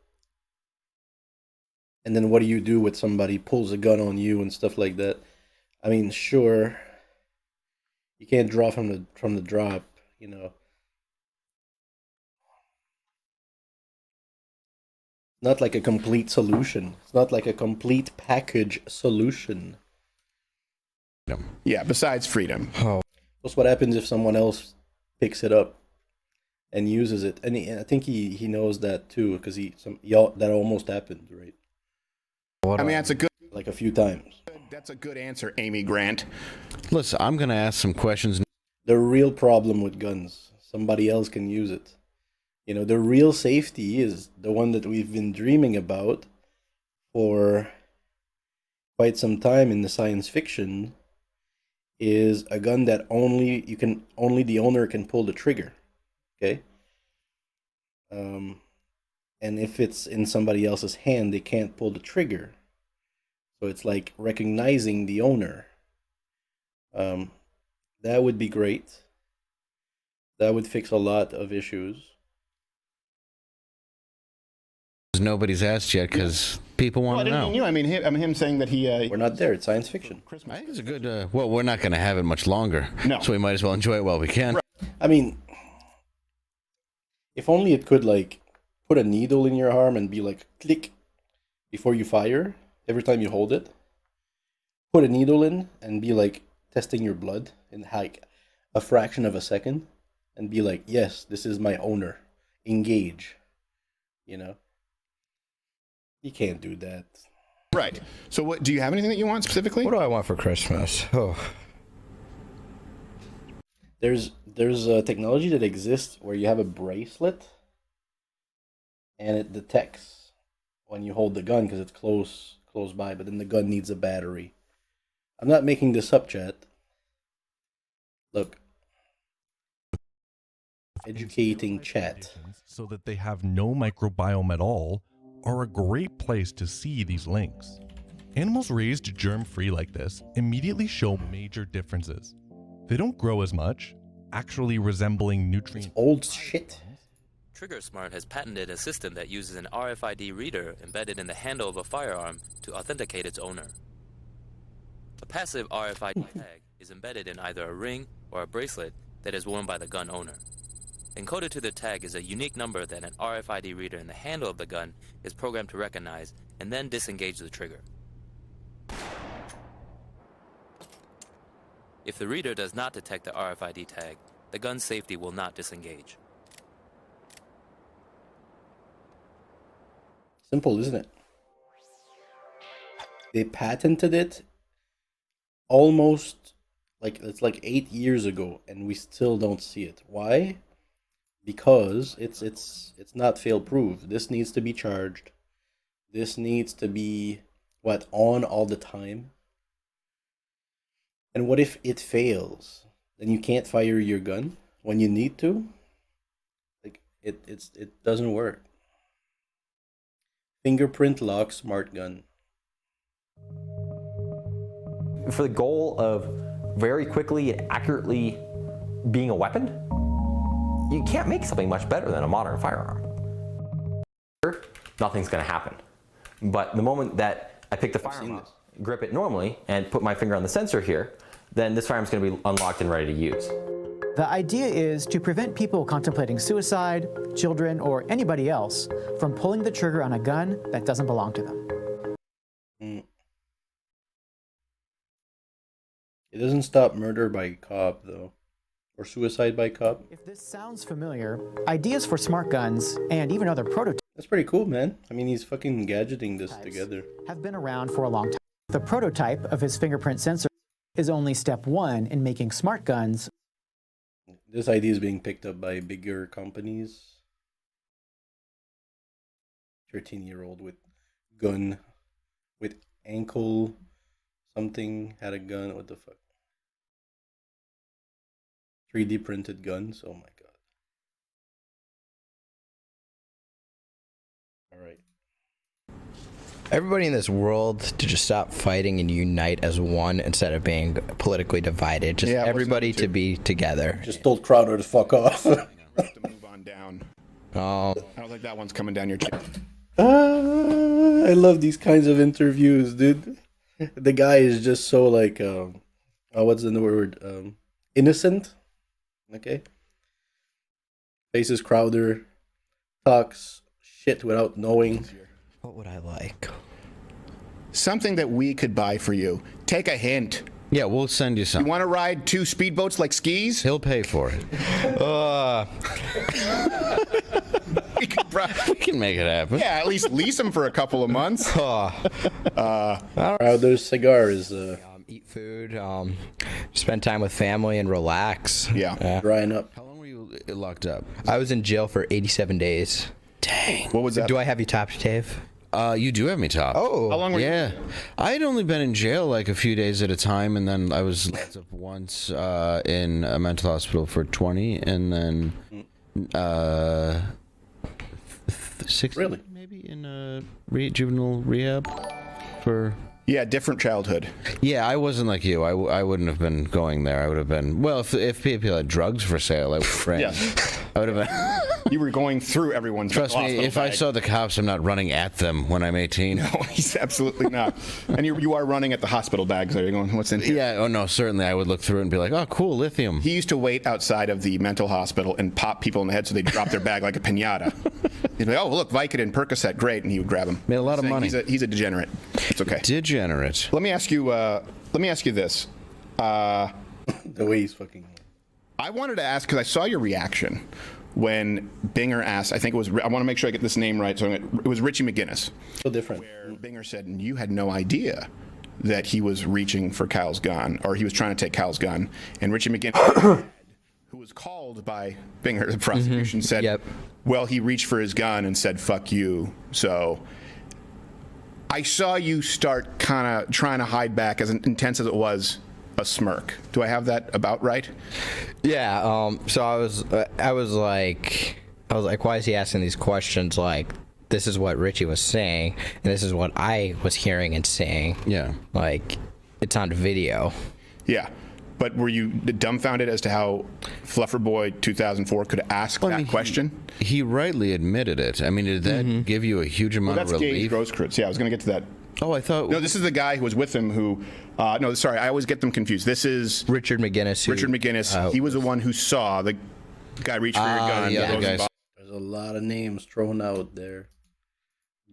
And then what do you do with somebody pulls a gun on you and stuff like that? I mean, sure, you can't draw from the drop, Not like a complete solution. It's not like a complete package solution.
Yeah, besides freedom.
Oh.
What's what happens if someone else picks it up and uses it? And I think he knows that too, because that almost happened, right?
That's a good...
Like a few times.
That's a good answer, Amy Grant.
Listen, I'm going to ask some questions.
The real problem with guns, somebody else can use it. The real safety is the one that we've been dreaming about for quite some time in the science fiction, is a gun that only the owner can pull the trigger. Okay? And if it's in somebody else's hand, they can't pull the trigger. So it's like recognizing the owner. That would be great. That would fix a lot of issues.
Nobody's asked yet because people want to know.
I mean, him saying that he...
We're not there. It's science fiction.
I think it's a good... well, we're not going to have it much longer.
No.
So we might as well enjoy it while we can.
I mean, If only it could like put a needle in your arm and be like click before you fire every time you hold it. Put a needle in and be like testing your blood in like a fraction of a second and be like, yes, this is my owner. Engage. You know? You can't do that.
Right. So what do you have anything that you want specifically?
What do I want for Christmas? Oh.
There's a technology that exists where you have a bracelet and it detects when you hold the gun because it's close by, but then the gun needs a battery. I'm not making this up, chat. Look. Educating chat.
So that they have no microbiome at all are a great place to see these links. Animals raised germ-free like this immediately show major differences. They don't grow as much, actually resembling nutrient.
Old shit.
TriggerSmart has patented a system that uses an RFID reader embedded in the handle of a firearm to authenticate its owner. A passive RFID tag is embedded in either a ring or a bracelet that is worn by the gun owner. Encoded to the tag is a unique number that an RFID reader in the handle of the gun is programmed to recognize and then disengage the trigger. If the reader does not detect the RFID tag, the gun's safety will not disengage.
Simple, isn't it? They patented it almost it's like 8 years ago, and we still don't see it. Why? Because it's not fail-proof. This needs to be charged. This needs to be on all the time. And what if it fails? Then you can't fire your gun when you need to. Like it doesn't work. Fingerprint lock smart gun.
For the goal of very quickly and accurately being a weapon, you can't make something much better than a modern firearm. Nothing's going to happen. But the moment that I pick the firearm up, grip it normally, and put my finger on the sensor here, then this firearm's going to be unlocked and ready to use.
The idea is to prevent people contemplating suicide, children, or anybody else from pulling the trigger on a gun that doesn't belong to them.
It doesn't stop murder by cop, though. Or suicide by cop.
If this sounds familiar, ideas for smart guns and even other prototypes.
That's pretty cool, man. I mean, he's fucking gadgeting this together.
Have been around for a long time. The prototype of his fingerprint sensor is only step one in making smart guns.
This idea is being picked up by bigger companies. 13-year-old with gun, with ankle something, had a gun. What the fuck? 3D printed guns. Oh my god. All right.
Everybody in this world to just stop fighting and unite as one instead of being politically divided. Just everybody to be together.
Just told Crowder to fuck off.
We have to move on down.
Oh.
I don't think that one's coming down your chin.
I love these kinds of interviews, dude. The guy is just so like, what's the word? Innocent. Okay. Faces Crowder, talks shit without knowing.
What would I like?
Something that we could buy for you. Take a hint.
Yeah, we'll send you some.
You want to ride 2 speedboats like skis?
He'll pay for it. We can make it happen.
Yeah, at least lease them for a couple of months.
Crowder's cigar is
eat food, spend time with family, and relax.
Yeah.
Drying up.
How long were you locked up?
I was in jail for 87 days.
Dang.
What was that?
Do I have you topped, Dave?
You do have me topped.
Oh.
How long were you?
Yeah. I had only been in jail like a few days at a time, and then I was locked up once in a mental hospital for 20, and then 60
really?
maybe in juvenile rehab for...
Yeah, different childhood.
Yeah, I wasn't like you. I wouldn't have been going there. I would have been... Well, if people had drugs for sale, I would have been...
Yeah.
I would have been...
You were going through everyone's
Trust me,
hospital
if I
bag.
saw the cops, I'm not running at them when I'm 18.
No, he's absolutely not. And you are running at the hospital bags. Are you going, what's in here?
Yeah, oh no, certainly I would look through it and be like, oh, cool, lithium.
He used to wait outside of the mental hospital and pop people in the head so they'd drop their bag like a piñata. He'd be like, oh, look, Vicodin, Percocet, great, and he would grab them.
Made a lot of money.
He's a degenerate. It's okay.
Degenerate.
Let me ask you this.
The way he's fucking...
I wanted to ask, because I saw your reaction when Binger asked, I think it was, I want to make sure I get this name right, so it was Richie McGinnis.
So different.
Where Binger said, you had no idea that he was reaching for Kyle's gun, or he was trying to take Kyle's gun. And Richie McGinnis, who was called by Binger, the prosecution, said, well, he reached for his gun and said, fuck you. So I saw you start kind of trying to hide back, as intense as it was, a smirk. Do I have that about right?
Yeah. So I was like, why is he asking these questions? Like, this is what Richie was saying, and this is what I was hearing and saying.
Yeah.
Like, it's on video.
Yeah. But were you dumbfounded as to how Fluffer Boy 2004 could ask that question?
He rightly admitted it. I mean, did that give you a huge amount of relief?
That's Gage Grosskreutz. Yeah, I was going to get to that.
Oh, I thought...
No, this is the guy who was with him who... no, sorry, I always get them confused. This is...
Richard McGinnis.
Richard McGinnis. He was the one who saw the guy reach for your gun.
Yeah,
there's a lot of names thrown out there.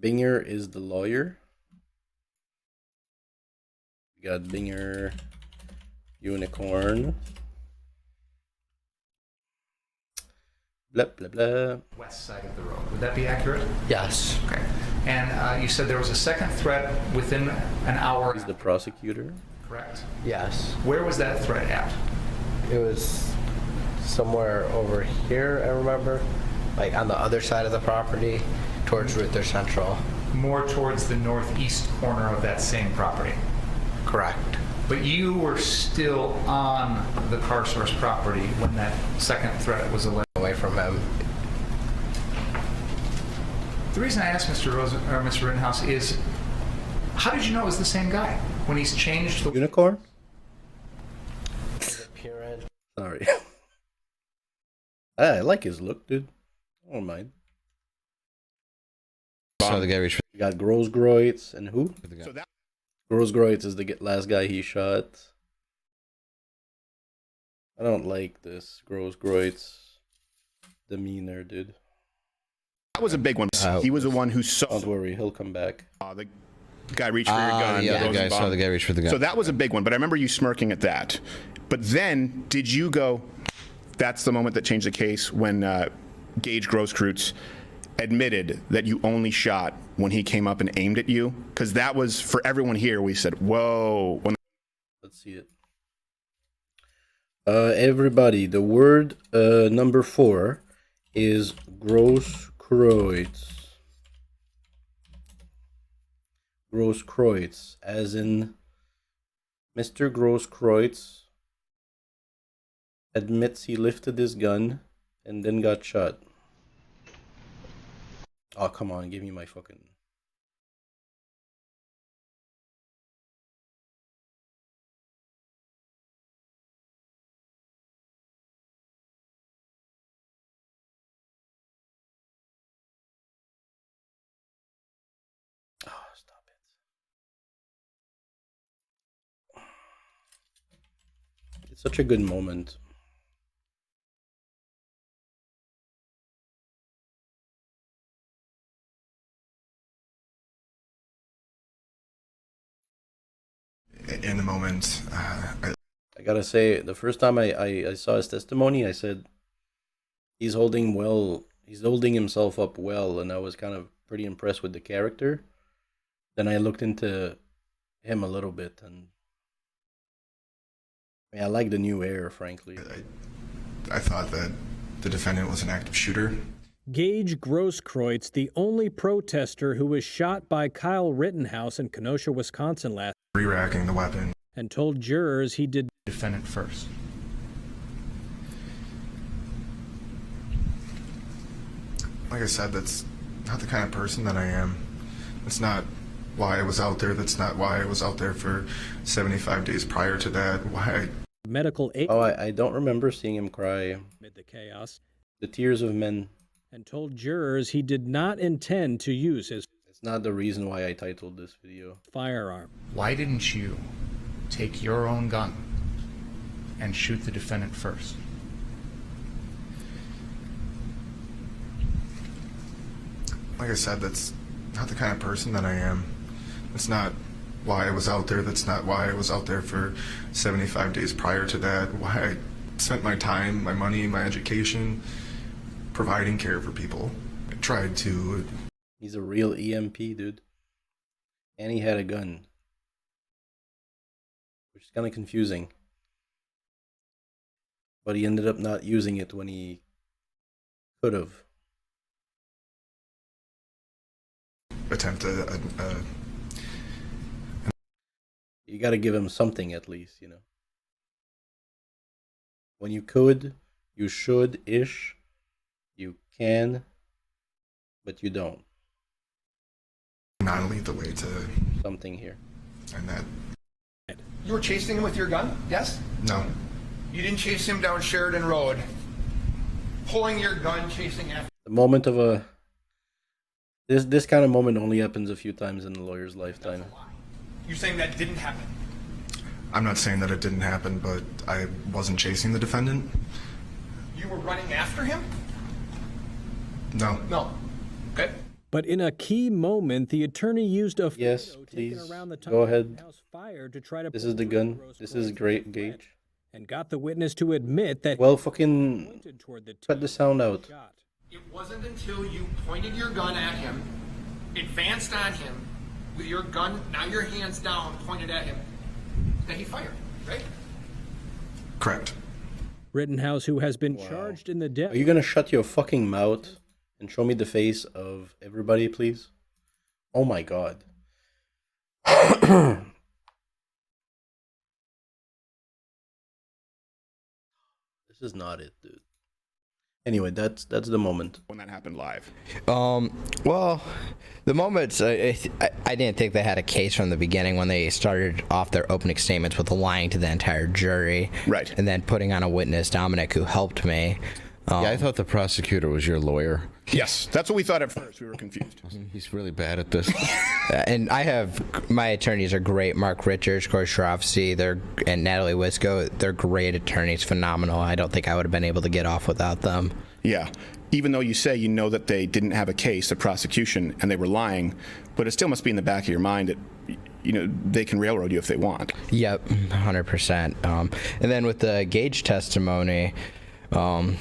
Binger is the lawyer. We got Binger, Unicorn. Blah, blah, blah.
West side of the road. Would that be accurate?
Yes.
Okay. And you said there was a second threat within an hour.
He's the prosecutor.
Correct.
Yes.
Where was that threat at?
It was somewhere over here, I remember. Like on the other side of the property, towards Ruther Central.
More towards the northeast corner of that same property.
Correct.
But you were still on the Car Source property when that second threat was alleged.
Away from him.
The reason I asked Mr. Rittenhouse is, how did you know it was the same guy when he's changed the
Unicorn?
Appearance.
Sorry. I like his look, dude. I don't mind.
So the guy reached for...
You got Grosskreutz and who?
So that...
Grosskreutz is the last guy he shot. I don't like this Grosskreutz demeanor, dude.
That was a big one. He was the one who saw...
Don't worry, he'll come back.
The guy reached for your gun.
Yeah, the guy saw the guy reach for the gun.
So that was a big one, but I remember you smirking at that. But then, did you go, that's the moment that changed the case, when Gage Grosskreutz admitted that you only shot when he came up and aimed at you? Because that was, for everyone here, we said, whoa.
Let's see it. Everybody, the word number 4 is Grosskreutz. Grosskreutz, as in Mr. Grosskreutz admits he lifted his gun and then got shot. Oh, come on, give me my fucking... Oh, stop it. It's such a good moment.
In the moment,
I gotta say, the first time I saw his testimony, I said he's holding himself up well, and I was kind of pretty impressed with the character. Then I looked into him a little bit, and I mean, I like the new air, frankly.
I thought that the defendant was an active shooter.
Gage Grosskreutz, the only protester who was shot by Kyle Rittenhouse in Kenosha, Wisconsin last,
Re-racking the weapon,
and told jurors he did
defendant first.
Like I said, that's not the kind of person that I am. That's not why I was out there. That's not why I was out there for 75 days prior to that. Why
medical aid.
Oh, I don't remember seeing him cry.
Amid the chaos.
The tears of men.
and told jurors he did not intend to use his
It's not the reason why I titled this video.
firearm.
Why didn't you take your own gun and shoot the defendant first?
Like I said, that's not the kind of person that I am. That's not why I was out there. That's not why I was out there for 75 days prior to that. Why I spent my time, my money, my education providing care for people. I tried to.
He's a real EMP, dude. And he had a gun. Which is kind of confusing. But he ended up not using it when he could have.
Attempt
You gotta give him something at least, you know. When you could, you should-ish, you can, but you don't.
not lead the way to
something here.
And that.
You were chasing him with your gun? Yes?
No.
You didn't chase him down Sheridan Road, pulling your gun, chasing after.
The moment of a this kind of moment only happens a few times in a lawyer's lifetime.
You're saying that didn't happen?
I'm not saying that it didn't happen, but I wasn't chasing the defendant.
You were running after him?
No.
No. Okay.
But in a key moment, the attorney used a
yes, please go ahead.
Fire to try to
this is the gun. This is great gauge.
And got the witness to admit that.
Well, fucking cut the sound out.
It wasn't until you pointed your gun at him, advanced on him, with your gun, now your hands down, pointed at him, that he fired, right?
Correct.
Rittenhouse, who has been charged in the death.
Are you gonna shut your fucking mouth and show me the face of everybody, please? Oh my god. This is not it, dude. Anyway, that's the moment
when that happened live.
Well, the moments I didn't think they had a case from the beginning when they started off their opening statements with lying to the entire jury,
right?
And then putting on a witness, Dominic, who helped me.
Yeah, I thought the prosecutor was your lawyer.
Yes, that's what we thought at first. We were confused.
He's really bad at this.
And I have, my attorneys are great. Mark Richards, Corey Shravsky, and Natalie Wisco. They're great attorneys, phenomenal. I don't think I would have been able to get off without them.
Yeah. Even though you say you know that they didn't have a case, the prosecution, and they were lying, but it still must be in the back of your mind that, you know, they can railroad you if they want.
Yep, 100%. And then with the Gage testimony, Attorney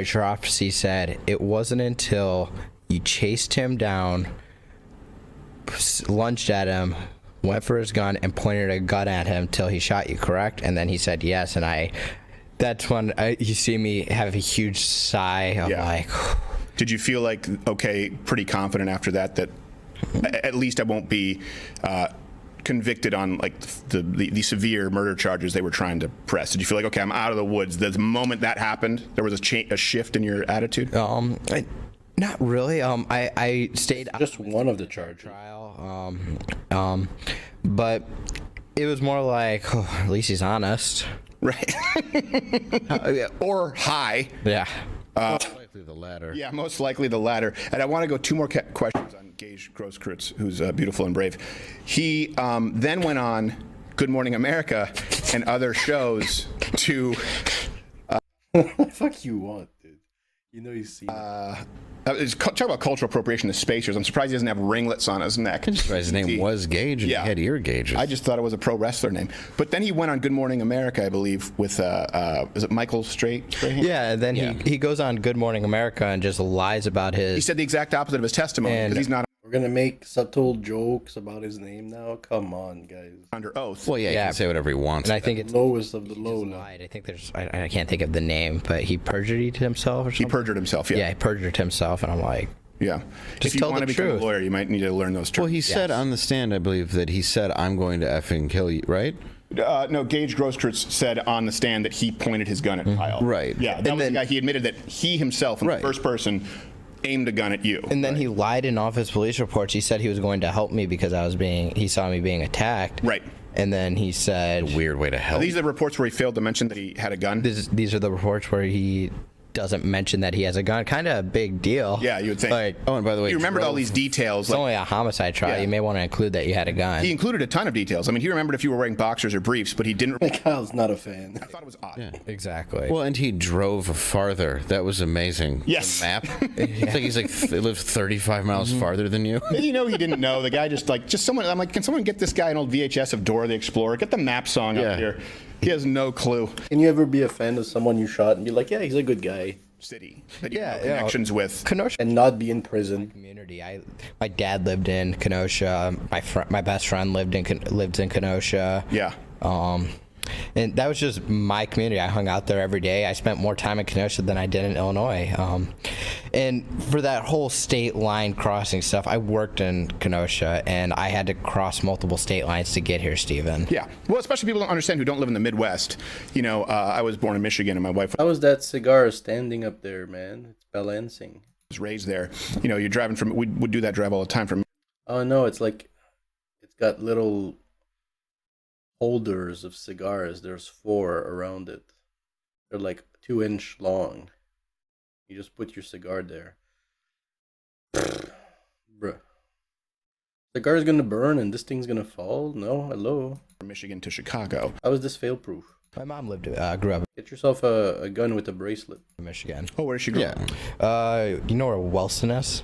Shravsky said it wasn't until you chased him down, lunged at him, went for his gun, and pointed a gun at him till he shot you, correct? And then he said yes, and that's when you see me have a huge sigh of like.
Did you feel like, okay, pretty confident after that at least I won't be convicted on like the severe murder charges they were trying to press? Did you feel like, okay, I'm out of the woods? The moment that happened, there was a shift in your attitude?
Not really. I stayed
just one of the charges.
Trial. But it was more like, at least he's honest.
Right. Or high.
Yeah.
Most likely the latter.
Yeah, most likely the latter. And I want to go two more questions on Gage Grosskreutz, who's beautiful and brave. He then went on Good Morning America and other shows to...
What the fuck you want, dude? You know he's seen
talk about cultural appropriation of spacers. I'm surprised he doesn't have ringlets on his neck.
His name was Gage, and he had ear gauges.
I just thought it was a pro wrestler name. But then he went on Good Morning America, I believe, with is it Michael Strahan?
Yeah, and then he goes on Good Morning America and just lies about his...
He said the exact opposite of his testimony, because he's not...
We're gonna make subtle jokes about his name now? Come on, guys.
Under oath.
Well, yeah, he can say whatever he wants.
And I think it's
lowest of the low now.
I think there's... I can't think of the name, but he perjured himself or something?
He perjured himself, yeah.
Yeah, he perjured himself, and I'm like...
Yeah.
Just
if you
tell
want
the
to become
truth.
a lawyer, you might need to learn those terms.
Well, he said on the stand, I believe, that he said, I'm going to effing kill you, right?
No, Gage Grosskreutz said on the stand that he pointed his gun at Kyle.
Right.
Yeah, that was the guy. He admitted that he himself, in the first person, aimed a gun at you.
And then he lied in office police reports. He said he was going to help me because he saw me being attacked.
Right.
And then he said...
A weird way to help.
Are these the reports where he failed to mention that he had a gun?
These are the reports where he doesn't mention that he has a gun. Kind of a big deal.
Yeah, you would think.
Like,
oh, and by the way,
he remembered all these details.
It's only a homicide trial.
Yeah.
You may want to include that you had a gun.
He included a ton of details. I mean, he remembered if you were wearing boxers or briefs, but he didn't.
Kyle's not a fan.
I thought it was odd.
Yeah.
Exactly.
Well, and he drove farther. That was amazing.
Yes.
The map. It's like he's like lives 35 miles farther than you.
You know, he didn't know. The guy just someone. I'm like, can someone get this guy an old VHS of Dora the Explorer? Get the map song up here. He has no clue.
Can you ever be a fan of someone you shot and be like, yeah, he's a good guy?
City that you have connections with.
Kenosha.
And not be in prison.
Community. My dad lived in Kenosha. My best friend lived in Kenosha.
Yeah.
And that was just my community. I hung out there every day. I spent more time in Kenosha than I did in Illinois. And for that whole state line crossing stuff, I worked in Kenosha, and I had to cross multiple state lines to get here, Stephen.
Yeah. Well, especially people don't understand who don't live in the Midwest. You know, I was born in Michigan, and my wife
How was that cigar standing up there, man? It's balancing.
was raised there. You know, you're driving from. We would do that drive all the time from.
Oh no, it's like it's got little holders of cigars. There's 4 around it. They're like 2-inch long. You just put your cigar there. Bruh. Cigar's gonna burn and this thing's gonna fall? No, hello.
From Michigan to Chicago.
How is this fail-proof?
My mom grew up
Get yourself a gun with a bracelet.
in Michigan.
Oh, where did she grow up?
You know where Wellston is?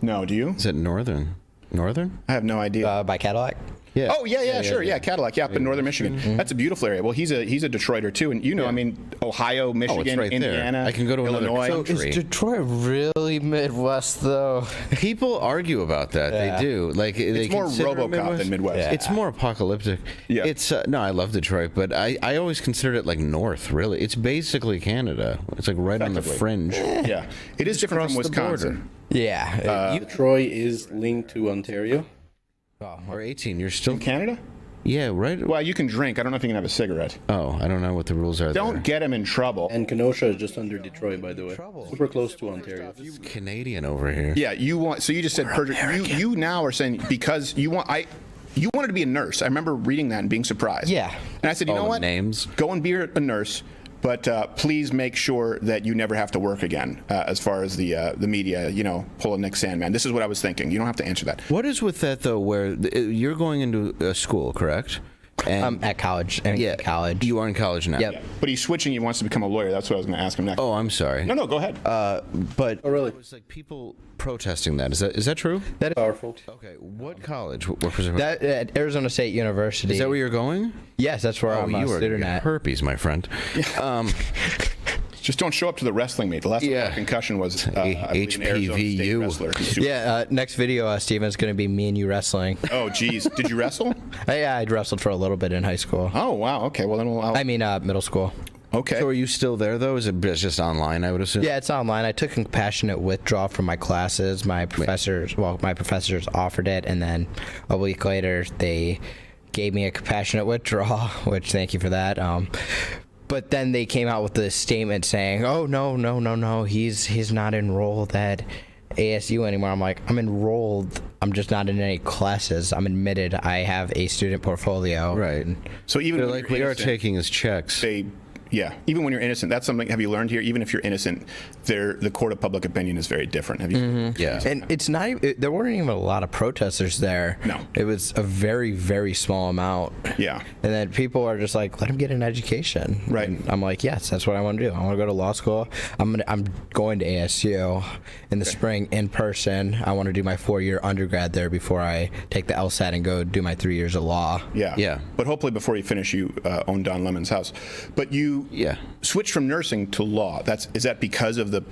No, do you?
Is it northern? Northern?
I have no idea.
By Cadillac?
Yeah.
Oh yeah, sure, Cadillac, yeah, up in northern Michigan.
Mm-hmm.
That's a beautiful area. Well, he's a Detroiter too, and you know, I mean, Ohio, Michigan,
right there.
Indiana,
I can go to another
Illinois.
country.
Is Detroit really Midwest, though?
People argue about that.
Yeah.
They do. Like
It's more RoboCop than Midwest.
Yeah.
It's more apocalyptic.
Yeah.
It's no, I love Detroit, but I always considered it like north. Really, it's basically Canada. It's like right on the fringe.
Yeah, it is different from
Across the border.
Wisconsin.
Yeah.
Detroit is linked to Ontario.
Or 18. You're still
In Canada?
Yeah, right.
Well, you can drink. I don't know if you can have a cigarette.
Oh, I don't know what the rules are.
Don't
there.
get him in trouble.
And Kenosha is just under Detroit, by the way. Super close to Ontario.
Canadian over here.
Yeah, you want. So you just said perjury. You now are saying because you want. You wanted to be a nurse. I remember reading that and being surprised.
Yeah.
And I said, you know what?
Names.
Go and be a nurse, but please make sure that you never have to work again. As far as the media, you know, pull a Nick Sandman. This is what I was thinking. You don't have to answer that.
What is with that though? Where you're going into a school, correct?
And at college. College.
You are in college now.
Yep.
Yeah. But he's switching. He wants to become a lawyer. That's what I was going to ask him next.
Oh, I'm sorry.
No, go ahead.
But
Oh, really?
it's like people protesting that. Is that true?
That is
Powerful.
Okay. What college? What
that at Arizona State University.
is that where you're going?
Yes, that's where I'm a
you are
student
gonna get
at.
herpes, my friend.
Just don't show up to the wrestling meet. The last concussion was I believe, an Arizona State
HPVU.
wrestler.
Yeah, next video, Steven's going to be me and you wrestling.
Oh, geez. Did you wrestle?
Yeah, I'd wrestled for a little bit in high school.
Oh, wow. Okay. Well, then
I mean, middle school.
Okay.
So are you still there though? Is it just online? I would assume.
Yeah, it's online. I took compassionate withdrawal from my classes. My professors offered it, and then a week later they gave me a compassionate withdrawal, which thank you for that. But then they came out with this statement saying, "Oh no, he's not enrolled at ASU anymore." I'm like, I'm enrolled. I'm just not in any classes. I'm admitted. I have a student portfolio.
Right.
So even
They're
when
like
you're
we are
innocent,
taking his checks.
Even when you're innocent, that's something. Have you learned here? Even if you're innocent, the court of public opinion is very different. Have you?
Yeah.
And it's not. There weren't even a lot of protesters there.
No.
It was a very, very small amount.
Yeah.
And then people are just like, let him get an education.
Right.
And I'm like, yes, that's what I want to do. I want to go to law school. I'm going to ASU in the spring in person. I want to do my 4-year undergrad there before I take the LSAT and go do my 3 years of law.
Yeah. But hopefully before you finish, you own Don Lemon's house. But you switched from nursing to law. Is that because of the?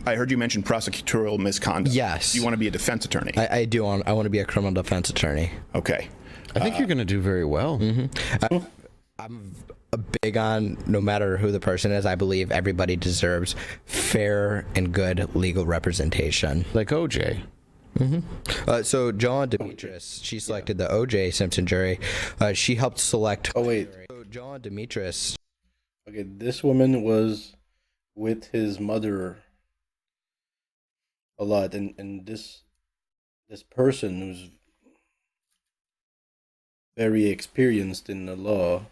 I heard you mention prosecutorial misconduct.
Yes.
You want to be a defense attorney.
I do. I want to be a criminal defense attorney.
Okay.
I think you're going to do very well.
I'm big on no matter who the person is. I believe everybody deserves fair and good legal representation.
Like OJ.
So Joan Demetris, she selected the O.J. Simpson jury. She helped select.
Oh wait.
So Joan Demetris.
Okay, this woman was with his mother a lot, and this person who's very experienced in the law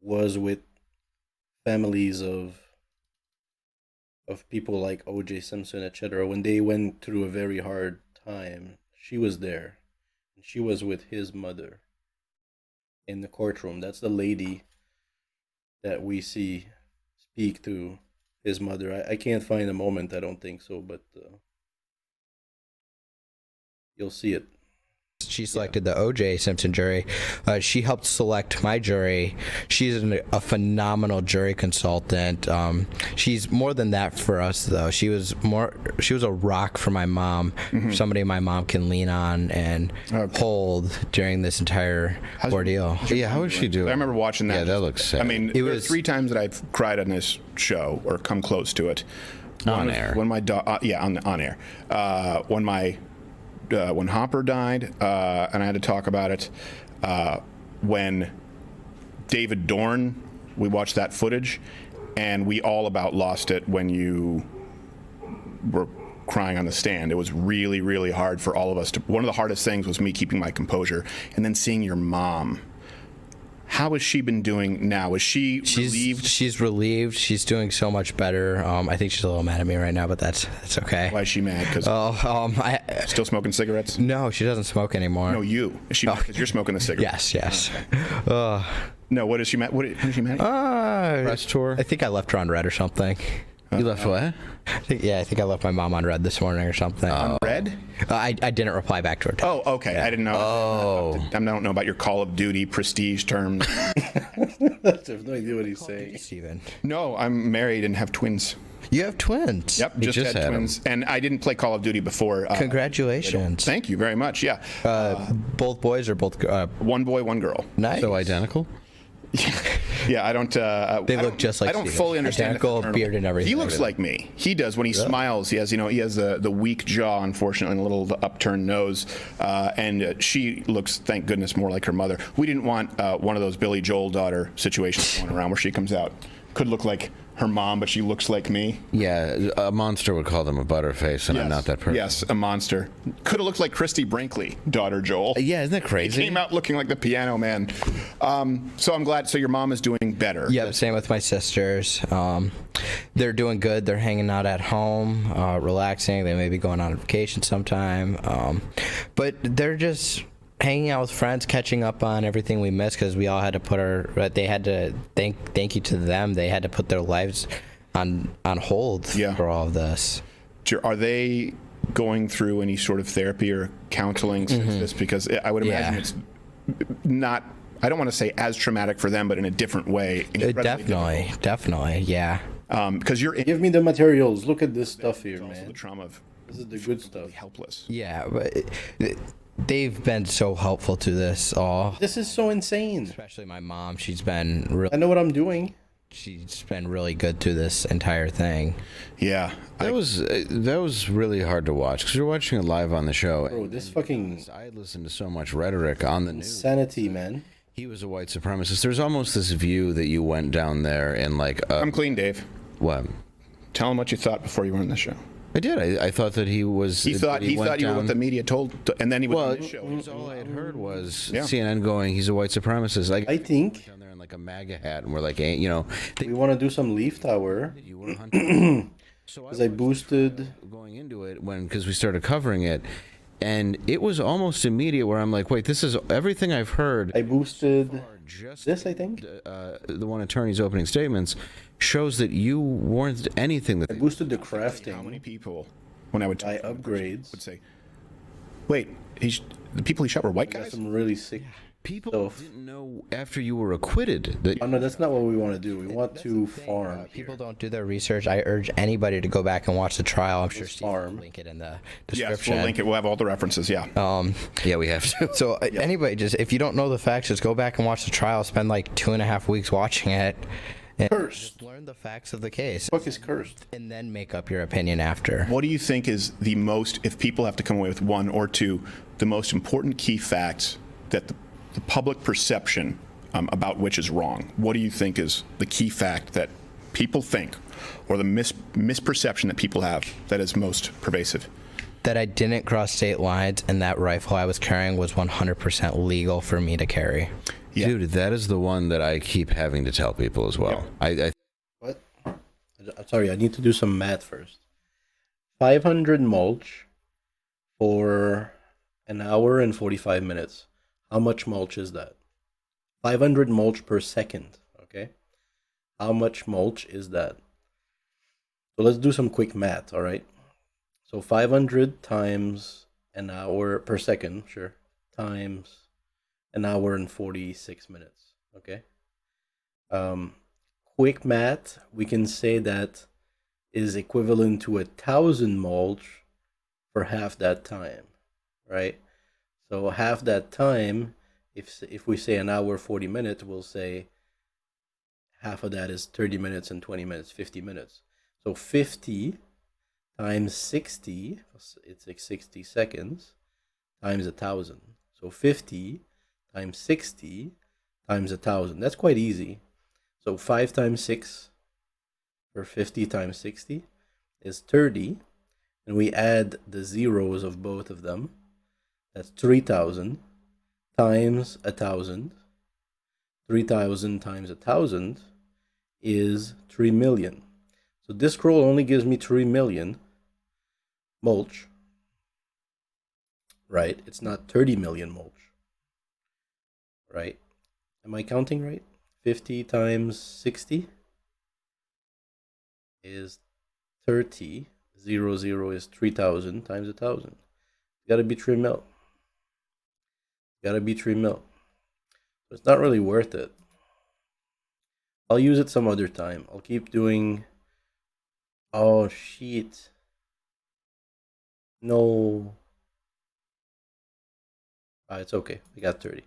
was with families of of people like O.J. Simpson, etc., when they went through a very hard time, she was there. She was with his mother in the courtroom. That's the lady that we see speak to his mother. I can't find a moment, I don't think so, but you'll see it.
She selected the OJ Simpson jury. She helped select my jury. She's a phenomenal jury consultant. She's more than that for us, though. She was a rock for my mom, somebody my mom can lean on and hold during this entire ordeal.
Yeah, how is she doing?
I remember watching that.
Yeah, that looks sad.
I mean, there were 3 times that I've cried on this show or come close to it.
On air.
When my on air. When Hopper died, and I had to talk about it. When David Dorn, we watched that footage, and we all about lost it when you were crying on the stand. It was really, really hard for all of us. One of the hardest things was me keeping my composure, and then seeing your mom. How has she been doing now? Is she relieved?
She's relieved. She's doing so much better. I think she's a little mad at me right now, but that's okay.
Why is she mad? Because still smoking cigarettes?
No, she doesn't smoke anymore.
No, you. Is she mad because you're smoking the cigarettes?
Yes.
Okay. No, what is she mad? What is she mad at?
Press tour. I think I left her on red or something.
You left what?
I think I left my mom on red this morning or something.
On red?
I didn't reply back to her.
Oh, okay. Yeah. I didn't know. I don't know about your Call of Duty prestige terms.
I have no idea what he's saying.
Steven.
No, I'm married and have twins.
You have twins?
Yep, just had twins. And I didn't play Call of Duty before.
Congratulations.
Thank you very much. Yeah.
Both boys or both?
One boy, one girl.
Nice.
So identical?
Yeah, I don't.
They look just like.
I don't
Steven.
fully understand.
Identical beard and everything.
He looks like me. He does when he smiles. He has, the weak jaw, unfortunately, and a little upturned nose. And she looks, thank goodness, more like her mother. We didn't want one of those Billy Joel daughter situations going around where she comes out. Could look like her mom, but she looks like me.
Yeah, a monster would call them a butterface, and I'm not that person.
Yes, a monster. Could have looked like Christy Brinkley, daughter Joel.
Yeah, isn't that crazy?
He came out looking like the Piano Man. So I'm glad. So your mom is doing better.
Yeah, same with my sisters. They're doing good. They're hanging out at home, relaxing. They may be going on vacation sometime. But they're just hanging out with friends, catching up on everything we missed because we all had to put they had to thank you to them. They had to put their lives on hold for all of this.
Are they going through any sort of therapy or counseling since this? Because I would imagine it's not, I don't want to say as traumatic for them, but in a different way.
Definitely, yeah.
Because
give me the materials. Look at this stuff here, man.
The trauma of
this is the good stuff.
Helpless.
Yeah, but they've been so helpful to this all.
This is so insane.
Especially my mom. She's been really.
I know what I'm doing.
She's been really good through this entire thing.
Yeah,
that was really hard to watch because you're watching it live on the show.
Bro, this fucking.
I listened to so much rhetoric on the news.
Insanity, man.
He was a white supremacist. There's almost this view that you went down there and like.
I'm clean, Dave.
What?
Tell him what you thought before you were on the show.
I did. I thought that he was.
He thought you were what the media told, and then he was on the show.
All I had heard was CNN going, "He's a white supremacist." Like,
I think
down there in like a MAGA hat, and we're like,
we want to do some Leaf Tower.
You were hunting.
Because I boosted
going into it because we started covering it, and it was almost immediate where I'm like, wait, this is everything I've heard.
I boosted this, I think.
The one attorney's opening statements shows that you weren't anything that
I boosted the crafting.
How many people, when I would
buy upgrades,
would say, "Wait, the people he shot were white guys."
Some really sick
people didn't know after you were acquitted that.
Oh no, that's not what we want to do. We want to farm.
People don't do their research. I urge anybody to go back and watch the trial. I'm sure Steve will link it in the description.
Yes, we'll link it. We'll have all the references. Yeah.
Yeah, we have to.
So anybody, just if you don't know the facts, just go back and watch the trial. Spend like 2.5 weeks watching it. And
cursed.
Learn the facts of the case.
Book is cursed.
And then make up your opinion after.
What do you think is the most, if people have to come away with one or two, the most important key facts that the public perception about which is wrong? What do you think is the key fact that people think, or the misperception that people have that is most pervasive?
That I didn't cross state lines, and that rifle I was carrying was 100% legal for me to carry.
Yeah. Dude, that is the one that I keep having to tell people as well.
Yeah.
What? I Sorry, I need to do some math first. 500 mulch for an hour and 45 minutes. How much mulch is that? 500 mulch per second, okay? How much mulch is that? So let's do some quick math, all right? So 500 times an hour per second, sure, times an hour and 46 minutes, okay? Quick math, we can say that is equivalent to 1,000 mulch for half that time, right? So half that time, if we say an hour 40 minutes, we'll say half of that is 30 minutes and 20 minutes, 50 minutes. So 50 times 60, it's like 60 seconds, times 1,000. So 50 times 60 times 1,000. That's quite easy. So 5 times 6 or 50 times 60 is 30. And we add the zeros of both of them. That's 3,000 times 1,000. 3,000 times 1,000 is 3 million. So this scroll only gives me 3 million mulch, right? It's not 30 million mulch, right? Am I counting right? 50 times 60 is 30. 0 is 3,000 times 1,000. Gotta be 3 mil. Gotta be 3 mil. So it's not really worth it. I'll use it some other time. I'll keep doing... Oh, shit. No. It's okay. We got 30.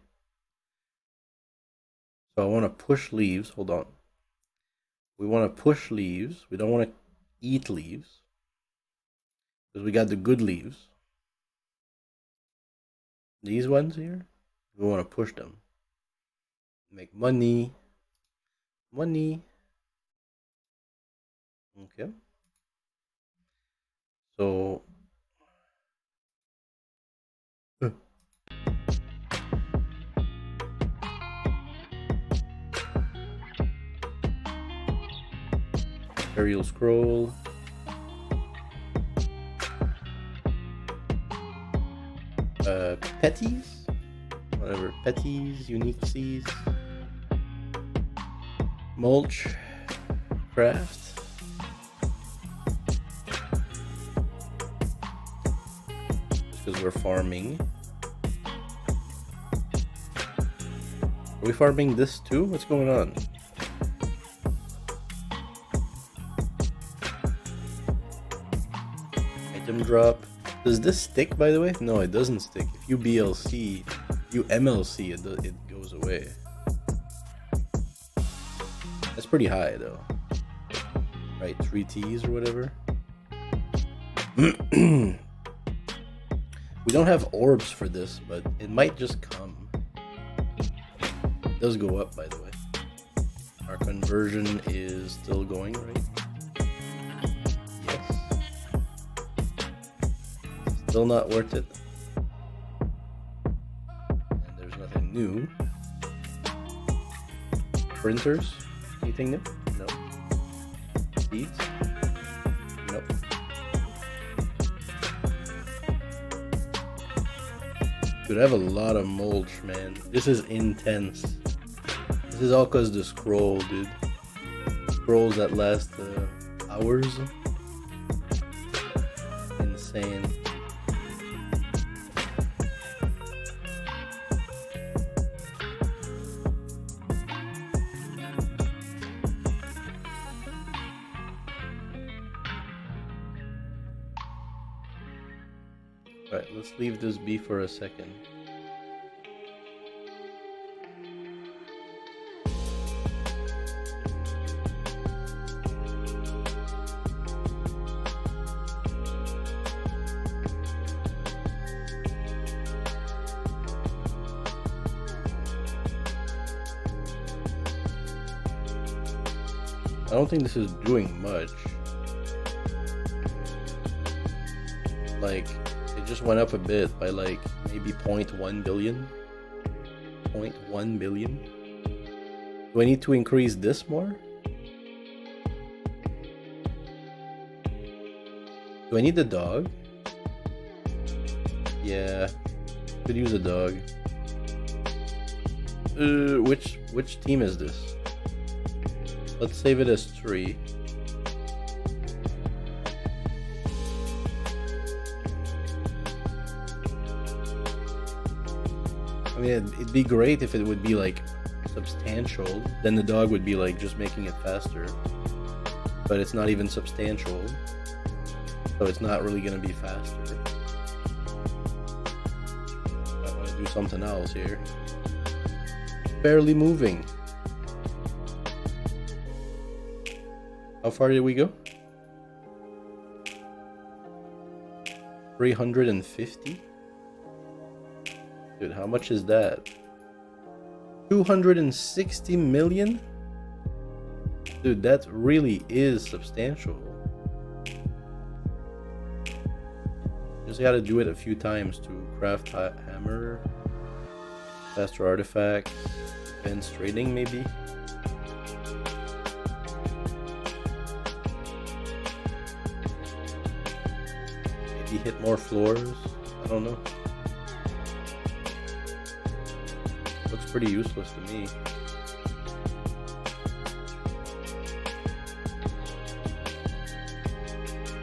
So I want to push leaves. Hold on. We want to push leaves. We don't want to eat leaves. Because we got the good leaves. These ones here. We want to push them. Make money. Money. Okay. So... aerial scroll. Petties? Whatever. Petties, unique seeds. Mulch. Craft. Just because we're farming. Are we farming this too? What's going on? Item drop. Does this stick, by the way? No, it doesn't stick. If you BLC, you MLC, it goes away. That's pretty high, though. Right, 3 Ts or whatever. We don't have orbs for this, but it might just come. It does go up, by the way. Our conversion is still going, right? Yes. Still not worth it. And there's nothing new. Printers? Anything new? No. Seeds? Nope. Dude, I have a lot of mulch, man. This is intense. This is all because the scroll, dude. Scrolls that last hours. Insane. Alright, let's leave this be for a second. I don't think this is doing much. Like, it just went up a bit by like maybe 0.1 billion. 0.1 billion. Do I need to increase this more? Do I need the dog? Yeah, could use a dog. Which team is this? Let's save it as 3. I mean, it'd be great if it would be like substantial. Then the dog would be like just making it faster. But it's not even substantial. So it's not really gonna be faster. I want to do something else here. Barely moving. How far did we go? 350? Dude, how much is that? 260 million? Dude, that really is substantial. Just gotta do it a few times to craft hammer, faster artifacts, advanced trading maybe. Maybe hit more floors. I don't know. Looks pretty useless to me.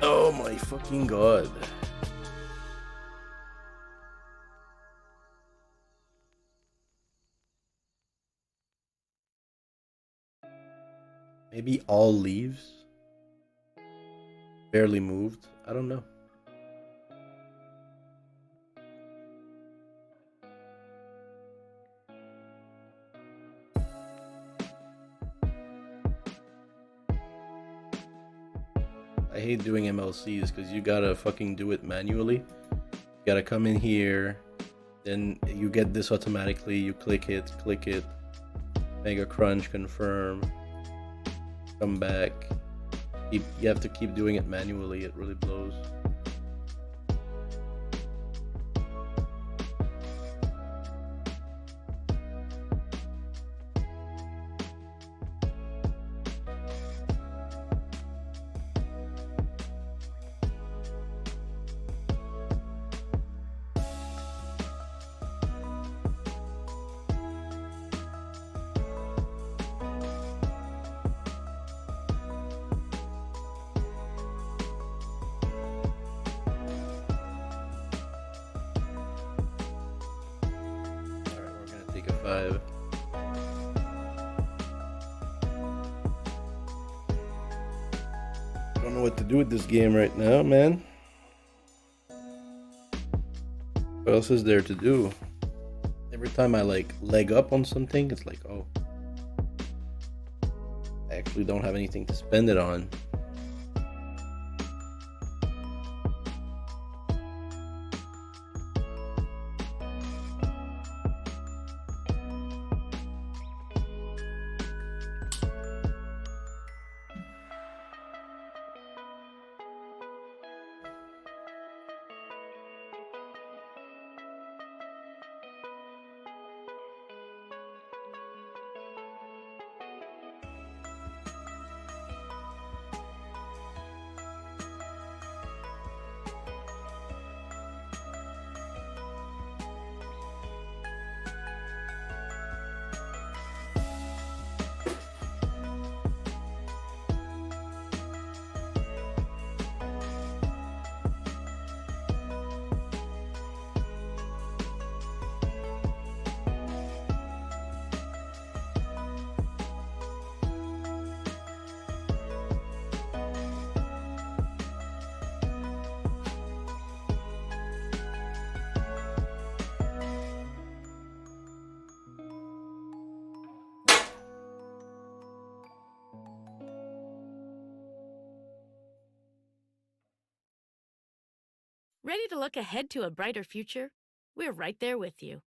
Oh my fucking god. Maybe all leaves? Barely moved? I don't know. I hate doing MLCs because you gotta fucking do it manually. You gotta come in here, then you get this automatically, you click it, mega crunch, confirm, come back. You have to keep doing it manually, it really blows. Take a 5. Don't know what to do with this game right now, man. What else is there to do? Every time I like leg up on something, it's like, oh, I actually don't have anything to spend it on.
Ready to look ahead to a brighter future? We're right there with you.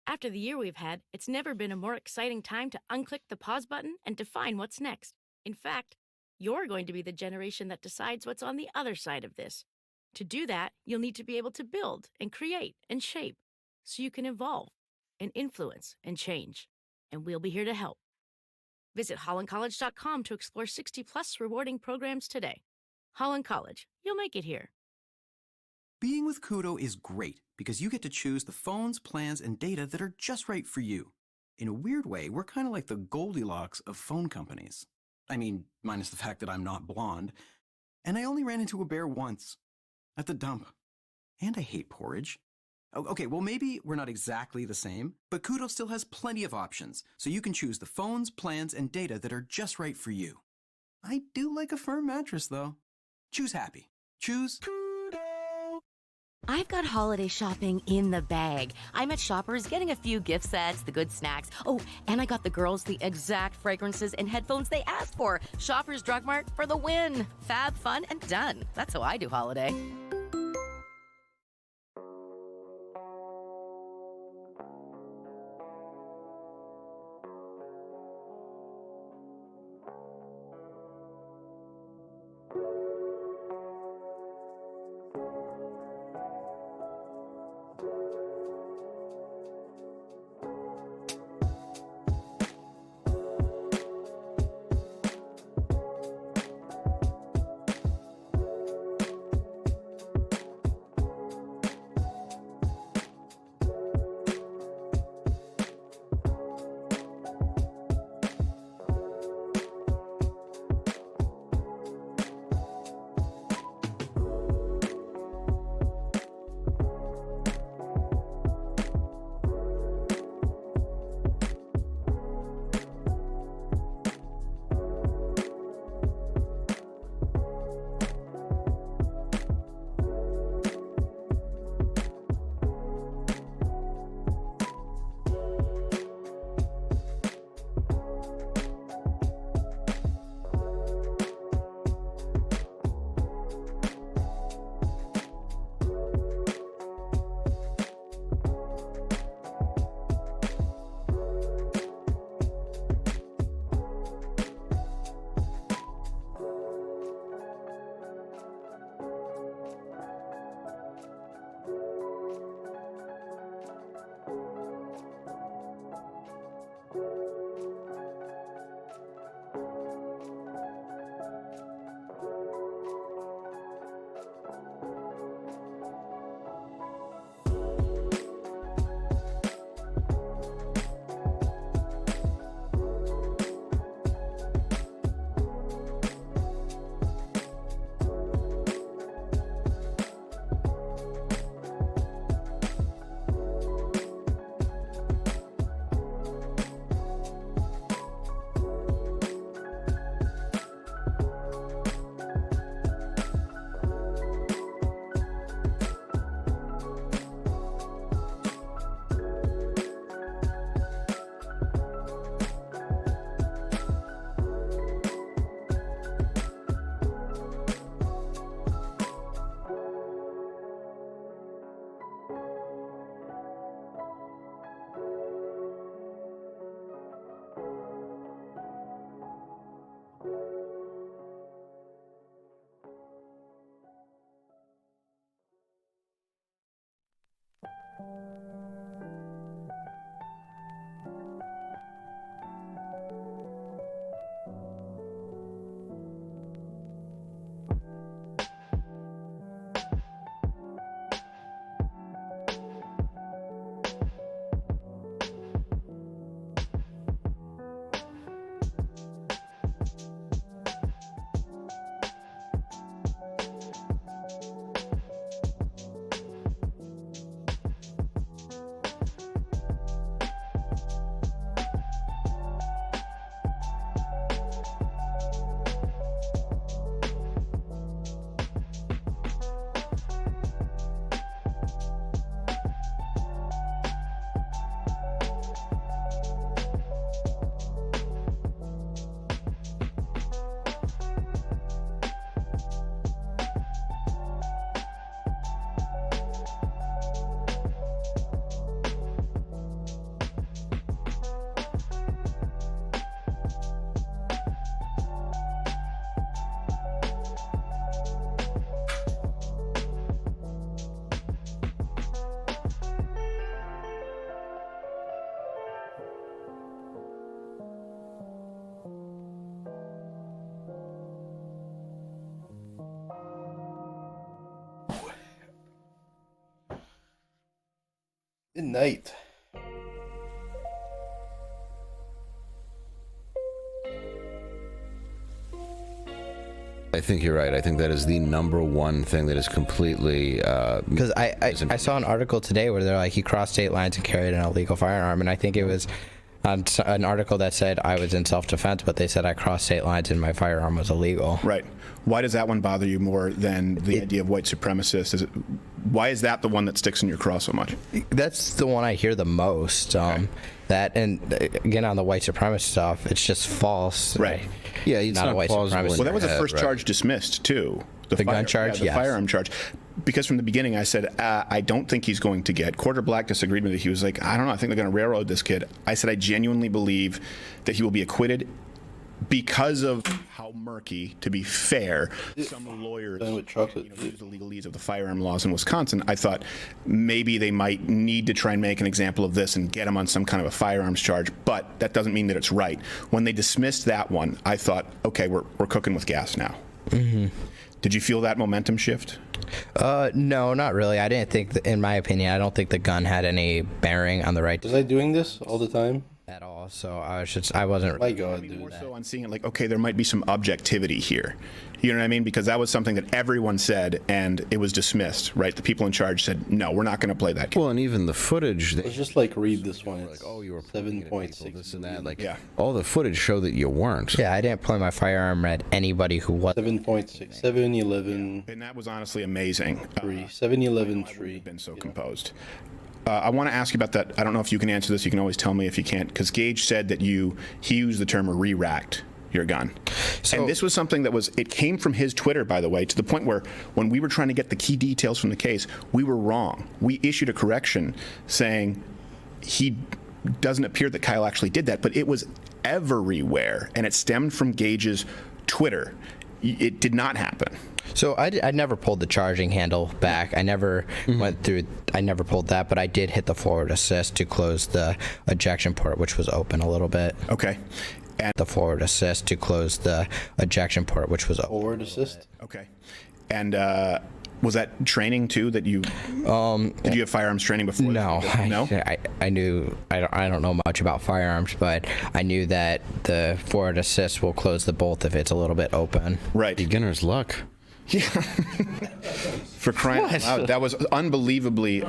After the year we've had, it's never been a more exciting time to unclick the pause button and define what's next. In fact, you're going to be the generation that decides what's on the other side of this. To do that, you'll need to be able to build and create and shape so you can evolve and influence and change. And we'll be here to help. Visit hollandcollege.com to explore 60+ rewarding programs today. Holland College. You'll make it here.
Being with Kudo is great because you get to choose the phones, plans, and data that are just right for you. In a weird way, we're kind of like the Goldilocks of phone companies. I mean, minus the fact that I'm not blonde. And I only ran into a bear once. At the dump. And I hate porridge. Okay, well maybe we're not exactly the same, but Kudo still has plenty of options, so you can choose the phones, plans, and data that are just right for you. I do like a firm mattress, though. Choose happy. Choose Kudo.
I've got holiday shopping in the bag. I'm at Shoppers getting a few gift sets, the good snacks. Oh, and I got the girls the exact fragrances and headphones they asked for. Shoppers Drug Mart for the win. Fab, fun, and done. That's how I do holiday.
Midnight.
I think you're right. I think that is the number one thing that is completely...
Because I saw an article today where they're like, he crossed state lines and carried an illegal firearm, and I think it was an article that said I was in self-defense, but they said I crossed state lines and my firearm was illegal.
Right. Why does that one bother you more than the idea of white supremacists? Why is that the one that sticks in your craw so much?
That's the one I hear the most. That, and again, on the white supremacist stuff, it's just false.
Right.
Yeah, it's not
a white
plausible.
supremacist.
Well, that was the first charge dismissed, too.
The gun charge?
The
Yes.
firearm charge. Because from the beginning, I said, I don't think he's going to get. Quarter Black disagreed with me. He was like, I don't know, I think they're going to railroad this kid. I said, I genuinely believe that he will be acquitted because of how murky, to be fair, some lawyers use the legalese of the firearm laws in Wisconsin. I thought maybe they might need to try and make an example of this and get him on some kind of a firearms charge, but that doesn't mean that it's right. When they dismissed that one, I thought, okay, we're cooking with gas now.
Mm-hmm.
Did you feel that momentum shift?
No, not really. I didn't think, in my opinion, I don't think the gun had any bearing on the right.
Was I doing this all the time?
At all, so I wasn't.
My God,
dude. More so on seeing it like, okay, there might be some objectivity here. You know what I mean? Because that was something that everyone said, and it was dismissed, right? The people in charge said, no, we're not going to play that game.
Well, and even the footage.
Let's just like read this one. It's
like, oh, you were
7.6.
This and that. Like,
yeah.
All the footage show that you weren't.
Yeah, I didn't point my firearm at anybody who was.
7.6, 7-11.
And that was honestly amazing.
3, 7-11, 3.
Been so composed. I want to ask you about that. I don't know if you can answer this. You can always tell me if you can't. Because Gage said that he used the term re-racked your gun. And this was something that it came from his Twitter, by the way, to the point where when we were trying to get the key details from the case, we were wrong. We issued a correction saying he doesn't appear that Kyle actually did that, but it was everywhere. And it stemmed from Gage's Twitter. It did not happen.
So I never pulled the charging handle back. I never went through. I never pulled that, but I did hit the forward assist to close the ejection port, which was open a little bit.
Okay.
And the forward assist to close the ejection port, which was open.
Forward assist.
Okay. And was that training too that you? Did you have firearms training before?
No.
No.
I knew. I don't know much about firearms, but I knew that the forward assist will close the bolt if it's a little bit open.
Right.
Beginner's luck.
Yeah. For crying out loud, that was unbelievably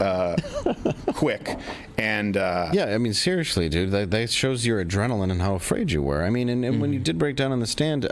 quick. And
yeah, I mean, seriously, dude, that shows your adrenaline and how afraid you were. I mean, and when you did break down on the stand,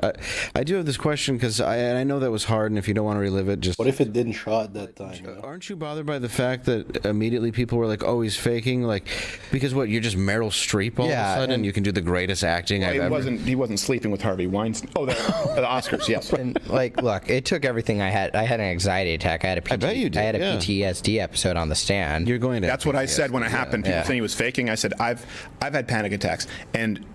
I do have this question because I know that was hard, and if you don't want to relive it, just...
What if it didn't shot at that time? You know?
Aren't you bothered by the fact that immediately people were like, oh, he's faking? Like, because what, you're just Meryl Streep all of a sudden, and you can do the greatest acting I've ever...
He wasn't sleeping with Harvey Weinstein. Oh, the Oscars, yes.
And, like, look, it took everything I had. I had an anxiety attack. I bet you did. I had a PTSD episode on the stand.
You're going to...
That's what I said when it happened. People saying he was faking. I said, I've had panic attacks. And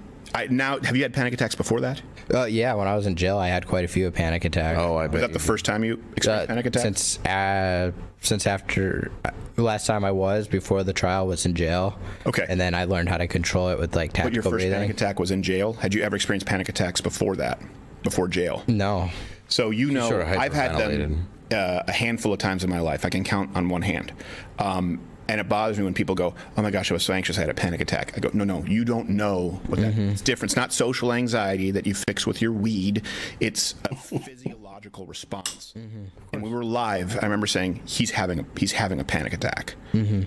now, have you had panic attacks before that?
Yeah, when I was in jail, I had quite a few panic attacks.
Oh, I bet.
Was that the first time you experienced panic attacks?
Since after the last time I was before the trial was in jail.
Okay.
And then I learned how to control it with like tactical breathing.
But your first panic attack was in jail. Had you ever experienced panic attacks before that? Before jail?
No.
So you know,
sort of
I've had them a handful of times in my life. I can count on one hand. And it bothers me when people go, oh my gosh, I was so anxious I had a panic attack. I go, no, you don't know what that is. It's different. It's not social anxiety that you fix with your weed. It's a physiological response. And we were live. I remember saying, he's having a panic attack.
And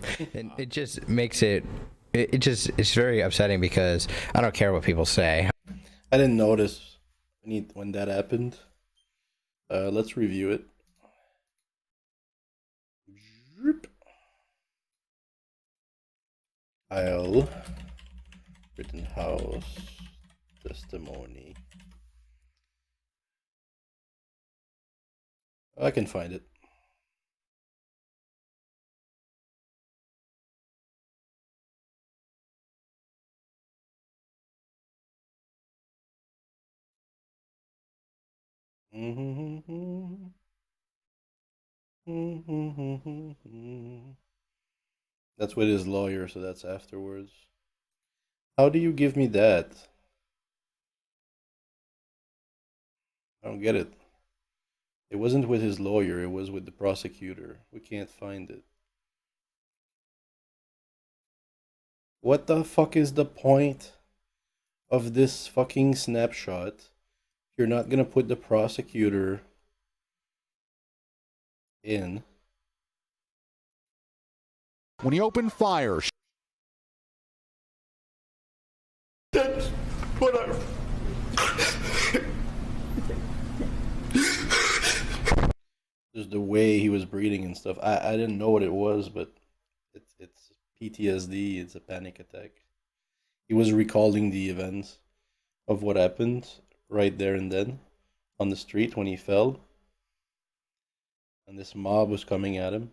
it just makes it's very upsetting because I don't care what people say.
I didn't notice when that happened. Let's review it. Kyle Rittenhouse testimony. I can find it. That's with his lawyer, so that's afterwards. How do you give me that? I don't get it. It wasn't with his lawyer, it was with the prosecutor. We can't find it. What the fuck is the point of this fucking snapshot? You're not gonna put the prosecutor in.
When he opened fire.
That's what I...
Just the way he was breathing and stuff. I didn't know what it was, but it's PTSD. It's a panic attack. He was recalling the events of what happened right there and then on the street when he fell, and this mob was coming at him.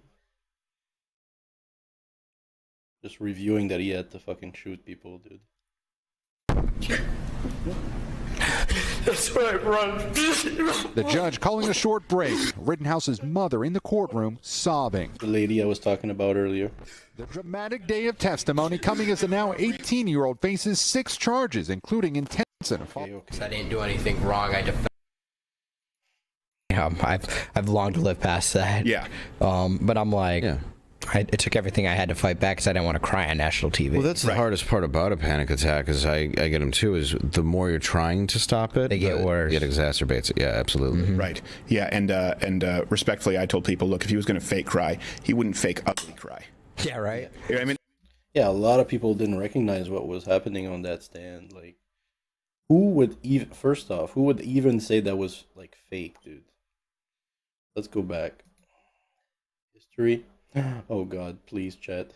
Just reviewing that he had to fucking shoot people, dude.
That's right, run.
The judge calling a short break. Rittenhouse's mother in the courtroom sobbing.
The lady I was talking about earlier.
The dramatic day of testimony coming as the now 18-year-old faces 6 charges, including intense and
I didn't do anything wrong. I've long to live past that.
Yeah.
But I'm like, it took everything I had to fight back because I didn't want to cry on national TV.
Well, that's the hardest part about a panic attack, is I get them too, is the more you're trying to stop it,
they get worse.
It exacerbates it. Yeah, absolutely.
Right. Yeah, and respectfully, I told people, look, if he was going to fake cry, he wouldn't fake ugly cry.
Yeah, right.
You know what I mean?
Yeah, a lot of people didn't recognize what was happening on that stand. Like, who would even, first off, who would even say that was like fake, dude? Let's go back. History. Oh God, please, chat.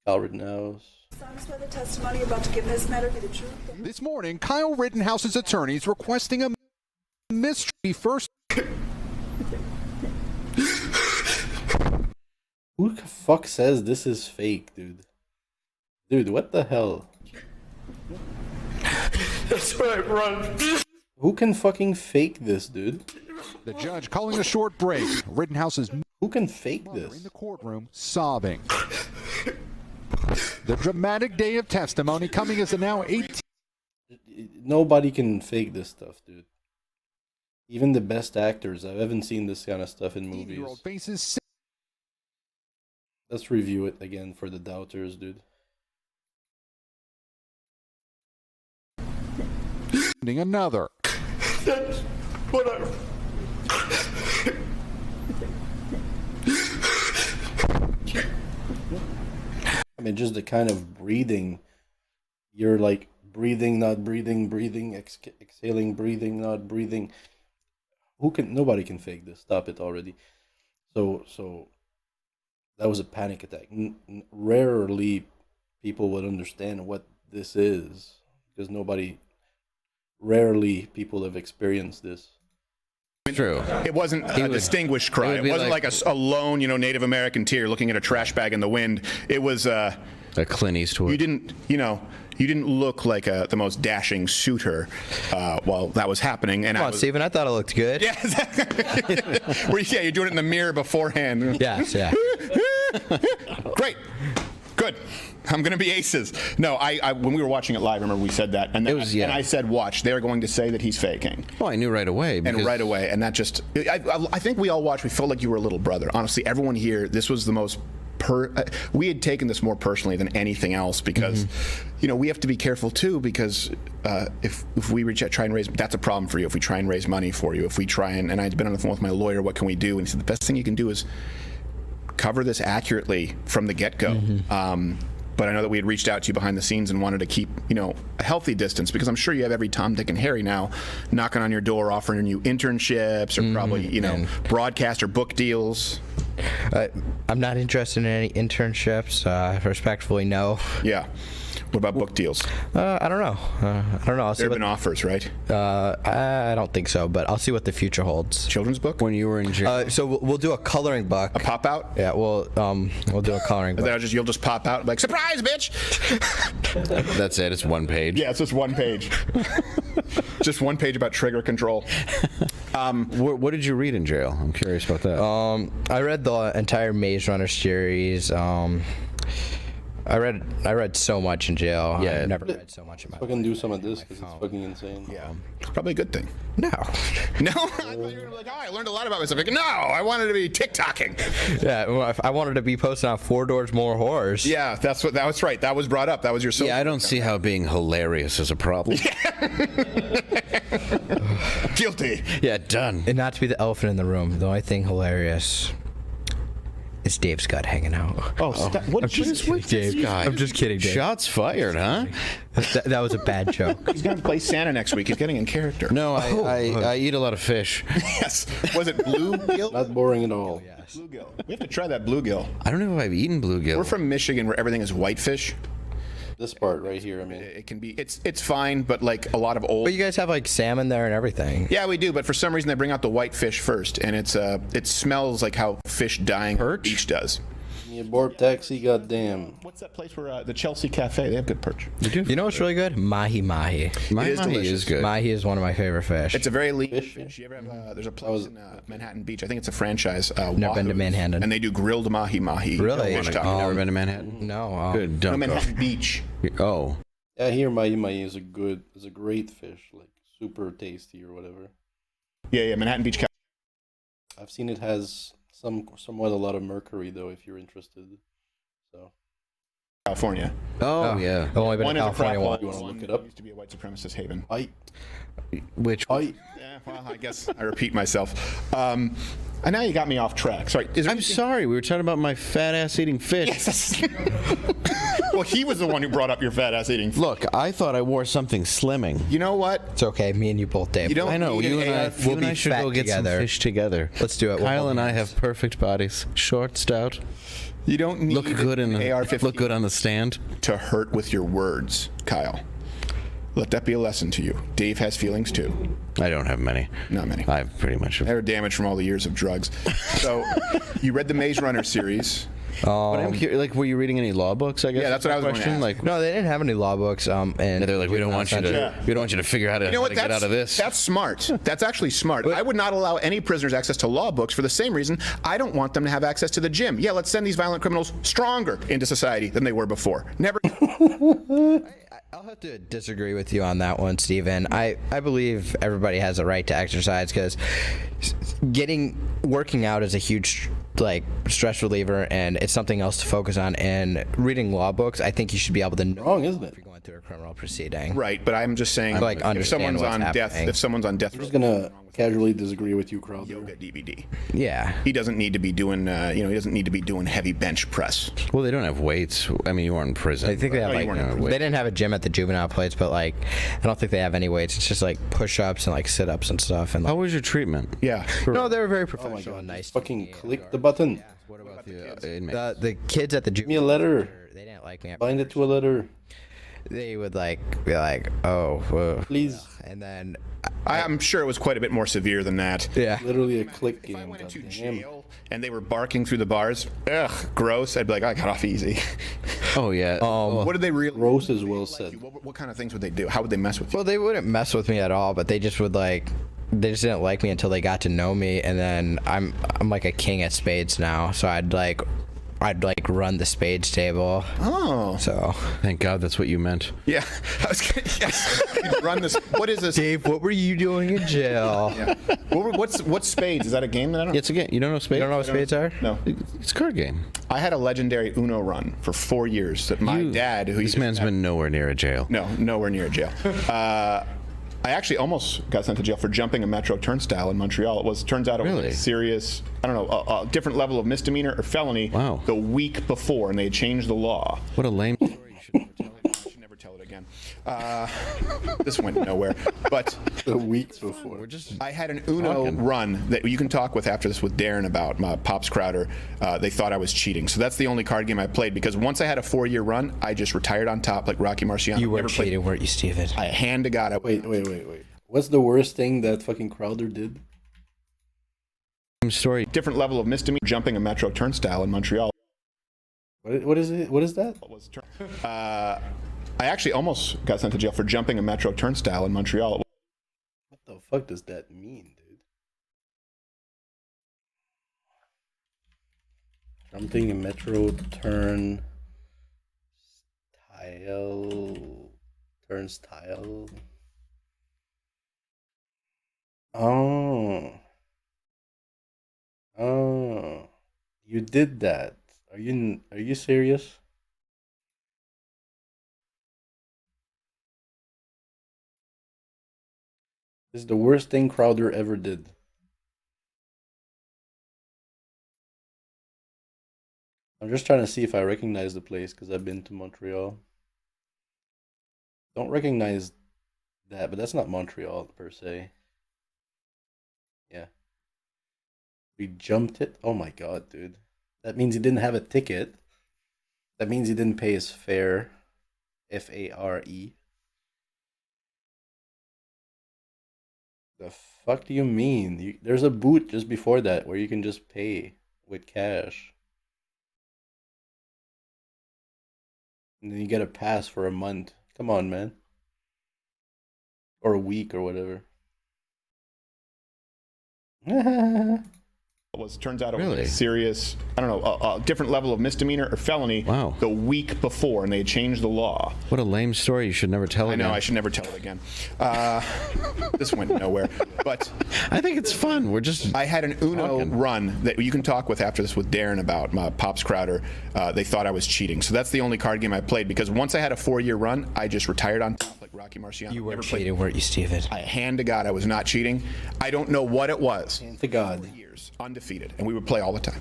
Kyle Rittenhouse.
Satisfy the testimony about to give in this matter be the truth.
This morning, Kyle Rittenhouse's attorneys requesting a mystery first.
Who the fuck says this is fake, dude? Dude, what the hell?
That's right, run.
Who can fucking fake this, dude?
The judge calling a short break. Rittenhouse's
who can fake this?
In the courtroom, sobbing. The dramatic day of testimony coming as the now 18.
Nobody can fake this stuff, dude. Even the best actors. I haven't seen this kind of stuff in movies.
Faces.
Let's review it again for the doubters, dude.
Another.
That's what I...
I mean, just the kind of breathing. You're like breathing, not breathing, breathing, exhaling, breathing, not breathing. Nobody can fake this. Stop it already. So that was a panic attack. Rarely people would understand what this is, because rarely people have experienced this.
True. It wasn't a distinguished cry. It wasn't like a lone, Native American tear looking at a trash bag in the wind. It was a
Clint Eastwood.
You didn't look like the most dashing suitor while that was happening. And
Come on, Steven, I thought it looked good.
Yeah, you're doing it in the mirror beforehand.
Yes, yeah.
Great. Good. I'm going to be aces. No, I when we were watching it live, remember we said that, and and I said, watch, they're going to say that he's faking.
Well, I knew right away.
And right away, and that just, I think we all watched. We felt like you were a little brother. Honestly, everyone here, this was the most. We had taken this more personally than anything else because, we have to be careful too, because if we try and raise, that's a problem for you. If we try and raise money for you, if we try and I'd been on the phone with my lawyer, what can we do? And he said the best thing you can do is cover this accurately from the get-go. But I know that we had reached out to you behind the scenes and wanted to keep, a healthy distance, because I'm sure you have every Tom, Dick, and Harry now knocking on your door, offering you internships or probably, broadcast or book deals.
I'm not interested in any internships. Respectfully, no.
Yeah. What about book deals?
I don't know. There
have been offers, right?
I don't think so, but I'll see what the future holds.
Children's book?
When you were in jail?
So we'll do a coloring book.
A pop out?
Yeah, we'll do a coloring book.
You'll just pop out like, surprise, bitch!
That's it. It's one page.
Yeah, it's just one page. Just one page about trigger control.
What did you read in jail? I'm curious about that.
I read the entire Maze Runner series. I read so much in jail.
Yeah.
I've never read so much in my life.
Fucking do some of this because it's fucking insane.
Yeah, it's probably a good thing.
No.
No? I thought you were gonna be like, oh, I learned a lot about myself. Like, no, I wanted to be TikToking.
Yeah, well, I wanted to be posting on 4 Doors More Horrors.
Yeah, that was right. That was brought up. That was your social.
Yeah, I don't see how being hilarious is a problem.
Guilty.
Yeah, done.
And not to be the elephant in the room, the only thing hilarious is Dave's gut hanging out.
Oh, what
I'm just kidding, Dave. I'm just kidding, Dave.
Shots fired, huh?
That was a bad joke.
He's going to play Santa next week. He's getting in character.
No, I eat a lot of fish.
Yes. Was it bluegill?
Not boring at all.
Yes. Bluegill. We have to try that bluegill.
I don't know if I've eaten bluegill.
We're from Michigan, where everything is whitefish.
This part right here, I mean,
It can be. It's fine, but like a lot of old.
But you guys have like salmon there and everything.
Yeah, we do. But for some reason, they bring out the white fish first, and it smells like how fish dying on the beach does.
you abort taxi, goddamn.
What's that place where the Chelsea Cafe? They have good perch.
You know what's really good? Mahi mahi.
Mahi is good.
Mahi is one of my favorite fish.
It's a very lean fish. You ever have, there's a place in Manhattan Beach. I think it's a franchise.
Never been to Manhattan.
And they do grilled mahi mahi.
Really?
Fish
You've never been to Manhattan?
No.
Good.
No,
Don't go.
Manhattan Beach.
Oh.
Yeah, I hear mahi is a great fish, like super tasty or whatever.
Yeah, Manhattan Beach.
I've seen it has somewhat a lot of mercury though, if you're interested. So.
California.
Oh yeah.
I've only been
One
to
is a
California
crap
once.
You want to look it up?
Used to be a white supremacist haven.
Which?
Yeah, well, I guess I repeat myself. And now you got me off track. Sorry.
I'm sorry. We were talking about my fat ass eating fish.
Yes. Well, he was the one who brought up your fat ass eating fish.
Look, I thought I wore something slimming.
You know what?
It's okay. Me and you both, Dave.
You don't
I know.
need
You
an
and I,
AR.
you and I should
fat
go get
together.
some fish together.
Let's do it. We'll
Kyle
hold
and I
hands.
have perfect bodies. Short, stout.
You don't need
Look good in the
AR-15
look good on the stand.
to hurt with your words, Kyle. Let that be a lesson to you. Dave has feelings too.
I don't have many.
Not many.
I have pretty much.
They're damaged from all the years of drugs. So, you read the Maze Runner series.
But I'm curious, like, were you reading any law books? I guess.
Yeah, that's what I was going to ask.
Like,
No, they didn't have any law books. And
they're like, we don't want you to. We don't want you to figure out how to get out of this.
That's smart. That's actually smart. I would not allow any prisoners access to law books for the same reason I don't want them to have access to the gym. Yeah, let's send these violent criminals stronger into society than they were before. Never.
I'll have to disagree with you on that one, Steven. I believe everybody has a right to exercise because working out is a huge stress reliever, and it's something else to focus on. And reading law books, I think you should be able to know
wrong, isn't it?
If you're going through a criminal proceeding.
Right, but I'm just saying, if someone's on death,
happening.
if someone's on death,
I'm just gonna casually disagree with you, Crowder.
yoga DVD.
Yeah.
He doesn't need to be doing, he doesn't need to be doing heavy bench press.
Well, they don't have weights. I mean, you are in prison.
I think they have they didn't have a gym at the juvenile place, but I don't think they have any weights. It's just push-ups and sit-ups and stuff. And
how was your treatment?
Yeah.
No, they were very
Oh my
professional
god,
and nice.
fucking click the button.
What about the inmates?
The kids at the
Give me a letter.
They didn't like me.
Bind it to a letter.
They would be like, oh, whoa.
Please.
And then
I'm sure it was quite a bit more severe than that.
Yeah.
Literally a click game.
If I went into jail and they were barking through the bars, ugh, gross. I'd be like, I got off easy.
Oh yeah.
What did they really?
Gross is well said.
What kind of things would they do? How would they mess with you?
Well, they wouldn't mess with me at all, but they just would they just didn't like me until they got to know me, and then I'm like a king at spades now, so I'd run the spades table.
Oh.
So
thank God that's what you meant.
Yeah. I was gonna, yes. You'd run this. What is this?
Dave, what were you doing in jail?
Yeah. What's spades? Is that a game that I don't?
It's a game. You don't know spades?
You don't know what spades are?
No.
It's a card game.
I had a legendary Uno run for 4 years that my dad, who
This man's been nowhere near a jail.
No, nowhere near a jail. I actually almost got sent to jail for jumping a metro turnstile in Montreal. Turns out it was a serious, I don't know, a different level of misdemeanor or felony the week before, and they had changed the law.
What a lame story.
You should never tell it again. This went nowhere. But
the weeks before.
I had an Uno run that you can talk with after this with Darren about, Pops Crowder. They thought I was cheating. So that's the only card game I played, because once I had a 4-year run, I just retired on top like Rocky Marciano.
You were cheating, weren't you, Steven?
I hand to God.
Wait. What's the worst thing that fucking Crowder did?
Story.
Different level of misdemeanor, jumping a metro turnstile in Montreal.
What is it? What is that?
I actually almost got sent to jail for jumping a metro turnstile in Montreal.
What the fuck does that mean, dude? Jumping a metro turn Tile turns tile. Oh. Oh. You did that. Are you serious? This is the worst thing Crowder ever did. I'm just trying to see if I recognize the place because I've been to Montreal. Don't recognize that, but that's not Montreal per se. Yeah. We jumped it. Oh my god, dude. That means he didn't have a ticket. That means he didn't pay his fare. Fare. The fuck do you mean? There's a booth just before that where you can just pay with cash. And then you get a pass for a month. Come on, man. Or a week or whatever.
Turns out it was a serious, I don't know, a different level of misdemeanor or felony the week before, and they had changed the law.
What a lame story. You should never tell it again.
I know, I should never tell it again. This went nowhere. But
I think it's fun.
I had an Uno run that you can talk with after this with Darren about Pops Crowder. They thought I was cheating. So that's the only card game I played, because once I had a 4-year run, I just retired on top like Rocky Marciano.
You were cheating, weren't you, Steven?
Hand to God, I was not cheating. I don't know what it was.
Hand to God.
Undefeated, and we would play all the time.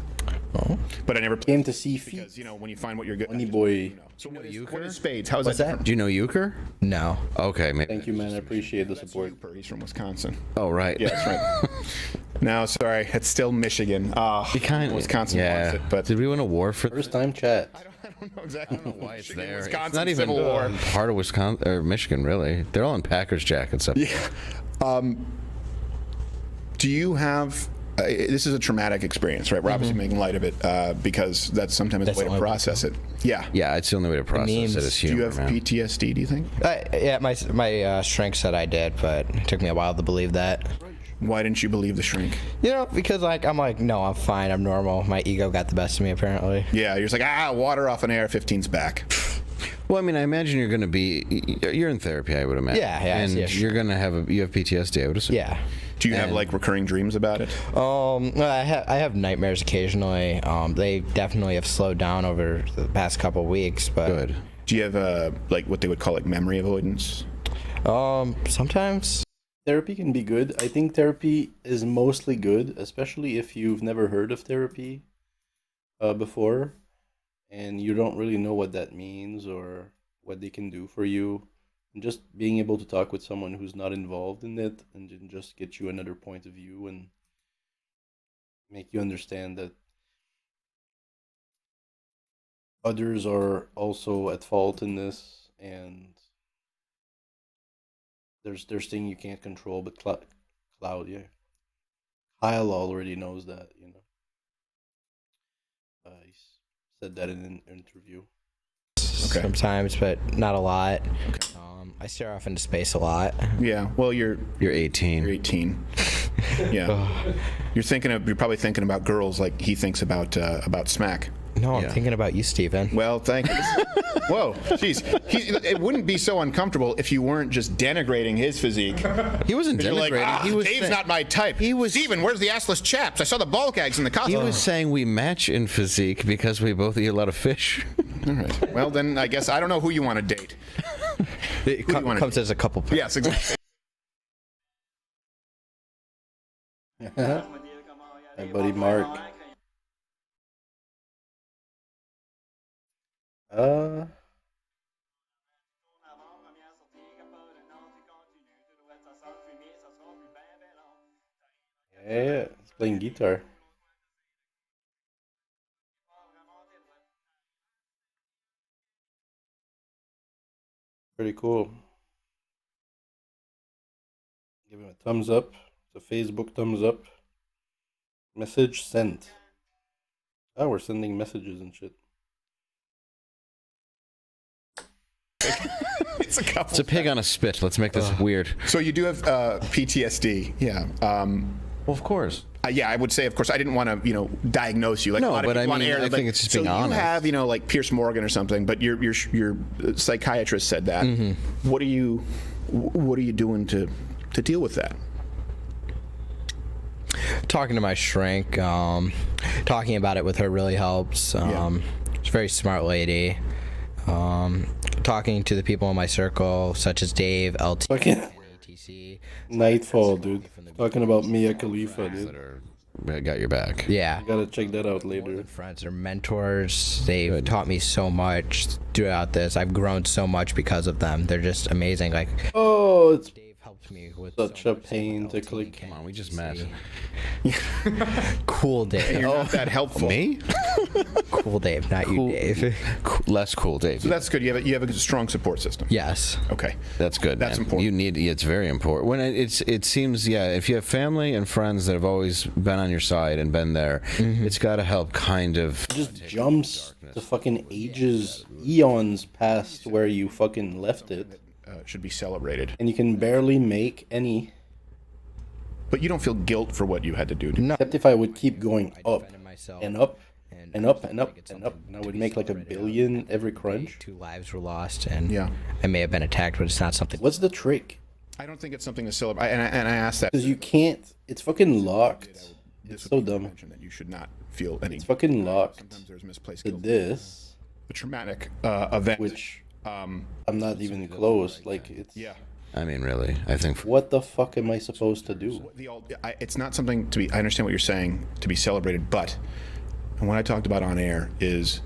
But I never
came to see feet.
Because when you find what you're good.
Funny boy.
So what is spades? How is
What's
that?
Do you know euchre?
No.
Okay, maybe.
Thank you, man. I appreciate the support.
He's from Wisconsin.
Oh, right.
Yeah, that's right. No, sorry, it's still Michigan. Wisconsin wants it, but
did we win a war for
first time chat?
I don't know exactly.
I don't know why it's there.
Wisconsin
It's not even
Civil War.
part of Wisconsin or Michigan, really. They're all in Packers jackets up.
Yeah. Do you have? This is a traumatic experience, right? We're obviously making light of it because that's sometimes the way to process it. Yeah.
Yeah, it's the only way to process it is humor.
Do you have PTSD, do you think?
Yeah, my shrink said I did, but it took me a while to believe that.
Why didn't you believe the shrink?
Because I'm like, no, I'm fine, I'm normal. My ego got the best of me, apparently.
Yeah, you're just like, water off an AR-15's back.
Well, I mean, I imagine you're going to be, you're in therapy, I would imagine.
Yeah,
and you're going to have, you have PTSD, I would assume.
Yeah.
Do you have like recurring dreams about it?
I have nightmares occasionally. They definitely have slowed down over the past couple weeks, but
good.
Do you have like what they would call like memory avoidance?
Sometimes.
Therapy can be good. I think therapy is mostly good, especially if you've never heard of therapy before, and you don't really know what that means or what they can do for you. And just being able to talk with someone who's not involved in it and just get you another point of view and make you understand that others are also at fault in this, and there's things you can't control, but Kyle already knows that, you know. He said that in an interview.
Okay.
Sometimes, but not a lot. Okay. I stare off into space a lot.
Yeah. Well, you're
18.
You're 18. Yeah. You're probably thinking about girls like he thinks about smack.
No, I'm thinking about you, Steven.
Well, thank you. Whoa, jeez. It wouldn't be so uncomfortable if you weren't just denigrating his physique.
He wasn't denigrating.
Like,
he was
Dave's not my type. Steven, where's the assless chaps? I saw the ball gags in the costume.
He was saying we match in physique because we both eat a lot of fish.
All right. Well, then I guess I don't know who you want to date.
It comes as a couple.
Yes, exactly.
My buddy Mark. Yeah, he's playing guitar. Pretty cool. Give him a thumbs up. It's a Facebook thumbs up. Message sent. Oh, we're sending messages and shit.
It's a pig on a spit. Let's make this weird.
So you do have PTSD, yeah.
Well, of course.
Yeah, I would say, of course, I didn't want to, diagnose you. Like
No,
a lot of
but
people
I
on
mean,
air,
I
like,
think it's just being
so
honest.
you have, like Pierce Morgan or something, but your psychiatrist said that. What are you doing to deal with that?
Talking to my shrink, talking about it with her really helps. She's a very smart lady. Talking to the people in my circle, such as Dave, LT, ATC.
Nightfall, dude. Talking about Mia Khalifa, dude.
Got your back.
Yeah.
You gotta check that out later.
Friends are mentors. They've taught me so much throughout this. I've grown so much because of them. They're just amazing. Like,
oh, it's
Dave helped me with
such a pain to click.
Come on, we just met.
Cool Dave.
You're not that helpful.
Me?
Cool Dave, not you, Dave.
Less cool Dave.
So that's good. You have a strong support system.
Yes.
Okay.
That's good.
That's
man.
important.
You need. It's very important. When it seems, if you have family and friends that have always been on your side and been there, it's got to help kind of.
It just jumps to fucking ages, eons past where you fucking left it.
Should be celebrated.
And you can barely make any.
But you don't feel guilt for what you had to do.
No. Except if I would keep going up and up and up and up and up, and I would make like $1 billion every crunch.
2 lives were lost, and
Yeah.
I may have been attacked, but it's not something.
What's the trick?
I don't think it's something to celebrate. And I asked that
Because you can't. It's fucking locked. It's so dumb.
that you should not feel any.
It's fucking locked.
Sometimes there's misplaced
To
guilt.
this,
A traumatic event.
which I'm not even close. Like it's.
Yeah.
I mean, really, I think.
What the fuck am I supposed to do?
It's not something to be. I understand what you're saying to be celebrated, but and what I talked about on air is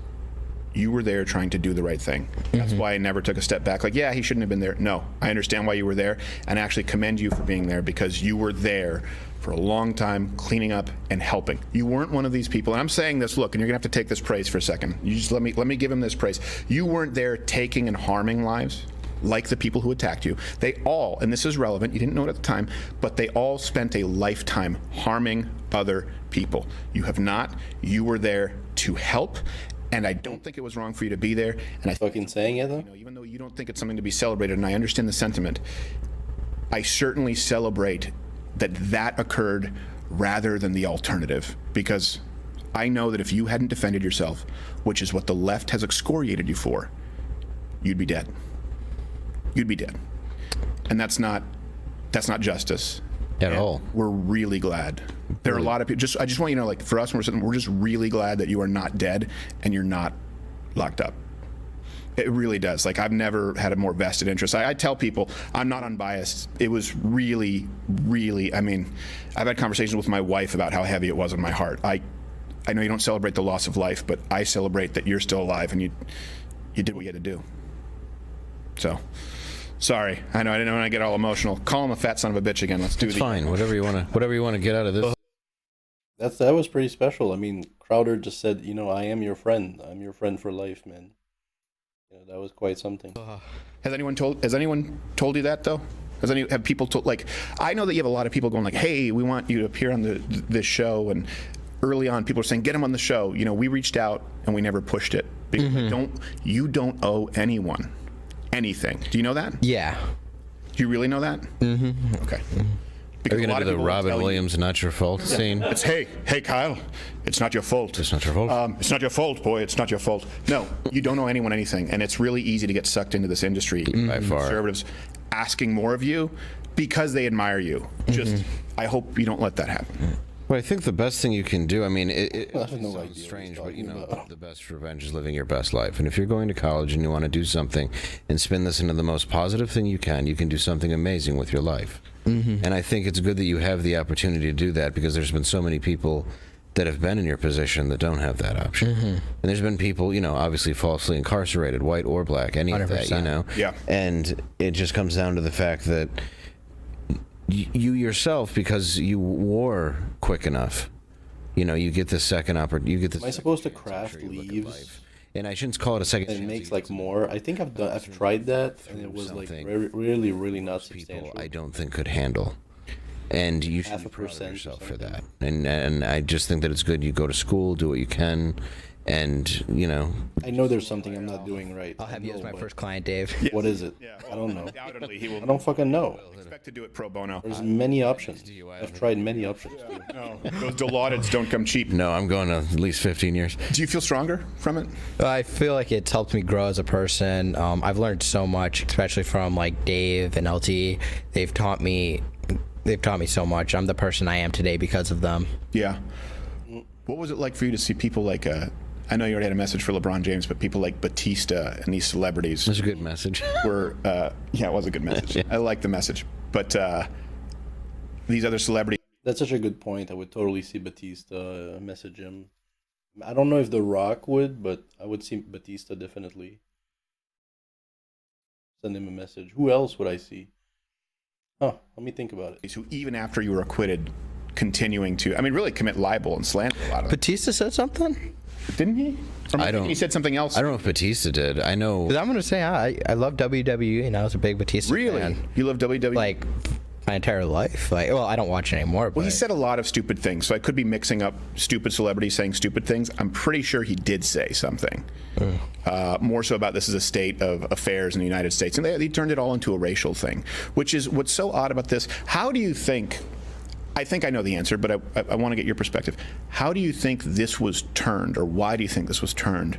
you were there trying to do the right thing. That's why I never took a step back. Like, yeah, he shouldn't have been there. No, I understand why you were there, and I actually commend you for being there because you were there for a long time, cleaning up and helping. You weren't one of these people, and I'm saying this. Look, and you're gonna have to take this praise for a second. You just let me give him this praise. You weren't there taking and harming lives. Like the people who attacked you. They all, and this is relevant, you didn't know it at the time, but they all spent a lifetime harming other people. You have not. You were there to help, and I don't think it was wrong for you to be there. And I
fucking saying it though?
Even though you don't think it's something to be celebrated, and I understand the sentiment, I certainly celebrate that occurred rather than the alternative, because I know that if you hadn't defended yourself, which is what the left has excoriated you for, you'd be dead. You'd be dead, and that's not justice
at all.
We're really glad. There are a lot of people. I just want you to know, like for us, when we're just really glad that you are not dead and you're not locked up. It really does. Like I've never had a more vested interest. I tell people I'm not unbiased. It was really, really. I mean, I've had conversations with my wife about how heavy it was on my heart. I know you don't celebrate the loss of life, but I celebrate that you're still alive and you did what you had to do. So. Sorry, I know I didn't want to get all emotional. Call him a fat son of a bitch again. Let's do
It's fine. Whatever you want to get out of this.
That was pretty special. I mean, Crowder just said, I am your friend. I'm your friend for life, man. That was quite something.
Has anyone told you that though? Have people told, like, I know that you have a lot of people going like, hey, we want you to appear on this show, and early on people are saying get him on the show. We reached out and we never pushed it because you don't owe anyone anything. Do you know that?
Yeah.
Do you really know that?
Mm-hmm.
Okay.
Are you going to do the Robin Williams not your fault scene?
It's hey Kyle, it's not your fault.
It's not your fault.
It's not your fault, boy. It's not your fault. No, you don't owe anyone anything, and it's really easy to get sucked into this industry.
By far.
Conservatives asking more of you because they admire you. Just, I hope you don't let that happen.
Well, I think the best thing you can do, I mean, it
no
sounds strange, but the best revenge is living your best life. And if you're going to college and you want to do something and spin this into the most positive thing you can do something amazing with your life. And I think it's good that you have the opportunity to do that, because there's been so many people that have been in your position that don't have that option. And there's been people, obviously falsely incarcerated, white or black, any of that,
Yeah.
And it just comes down to the fact that you yourself, because you were quick enough, you get this second opportunity. You get this.
Am I supposed to craft leaves?
And I shouldn't call it a second.
And it makes like more. I think I've tried that, and it was like really, really not substantial.
I don't think could handle. And you should be proud of yourself for that. And I just think that it's good you go to school, do what you can, and
I know there's something I'm not doing right.
I'll have you as my first client, Dave.
What is it?
Yeah,
I don't know.
Undoubtedly, he will.
I don't fucking know.
Expect to do it pro bono.
There's many options. I've tried many options.
No, those dilaudits don't come cheap.
No, I'm going to at least 15 years.
Do you feel stronger from it?
I feel like it's helped me grow as a person. I've learned so much, especially from like Dave and LT. They've taught me so much. I'm the person I am today because of them.
Yeah. What was it like for you to see people like, I know you already had a message for LeBron James, but people like Batista and these celebrities.
That's a good message.
Were, yeah, it was a good message. Yeah. I like the message. But these other celebrities.
That's such a good point. I would totally see Batista message him. I don't know if The Rock would, but I would see Batista definitely. Send him a message. Who else would I see? Huh, let me think about it.
Who, even after you were acquitted, continuing to, really commit libel and slander a lot of them.
Batista said something?
Didn't he?
I don't.
He said something else.
I don't know if Batista did. I know.
Because I'm going to say, I love WWE, and I was a big Batista fan.
Really? You love WWE?
Like, my entire life. Like, well, I don't watch it anymore. But
well, he said a lot of stupid things, so I could be mixing up stupid celebrities saying stupid things. I'm pretty sure he did say something. More so about this is a state of affairs in the United States. And they turned it all into a racial thing, which is what's so odd about this. How do you think, I think I know the answer, but I want to get your perspective. How do you think this was turned, or why do you think this was turned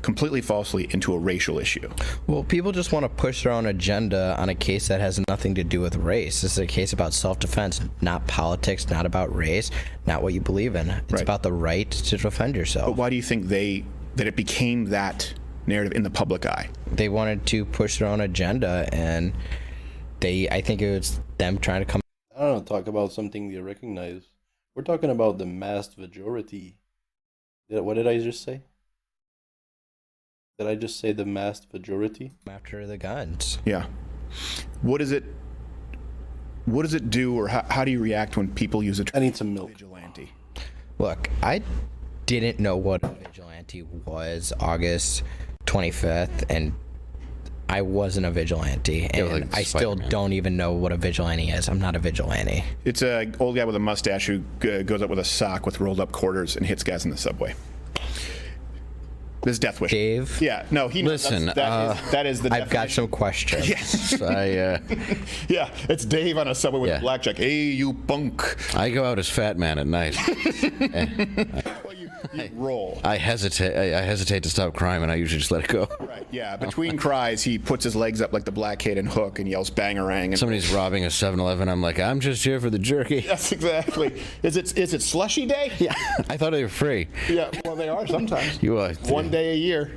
completely falsely into a racial issue?
Well, people just want to push their own agenda on a case that has nothing to do with race. This is a case about self-defense, not politics, not about race, not what you believe in. It's about the right to defend yourself.
But why do you think that it became that narrative in the public eye?
They wanted to push their own agenda, and I think it was them trying to come.
I don't know, talk about something they recognize. We're talking about the masked majority. What did I just say? Did I just say the masked majority?
After the guns.
Yeah. What does it do, or how do you react when people use
I need some milk.
Vigilante?
Look, I didn't know what a vigilante was August 25th, and I wasn't a vigilante, and
like
I still don't even know what a vigilante is. I'm not a vigilante.
It's an old guy with a mustache who goes up with a sock with rolled up quarters and hits guys in the subway. This is Death Wish.
Dave?
Yeah, no, he knows.
Listen,
that is the definition.
I've got some questions.
Yes.
Yeah,
it's Dave on a subway with a blackjack. Hey, you punk.
I go out as fat man at night.
Well, you roll.
I hesitate. I hesitate to stop crime, and I usually just let it go.
Right. Yeah. Between cries, he puts his legs up like the Black Kid and Hook and yells "bangarang." And
somebody's robbing a 7-Eleven. I'm like, I'm just here for the jerky.
Yes, exactly. Is it slushy day?
Yeah. I thought they were free.
Yeah. Well, they are sometimes.
You are.
One day a year.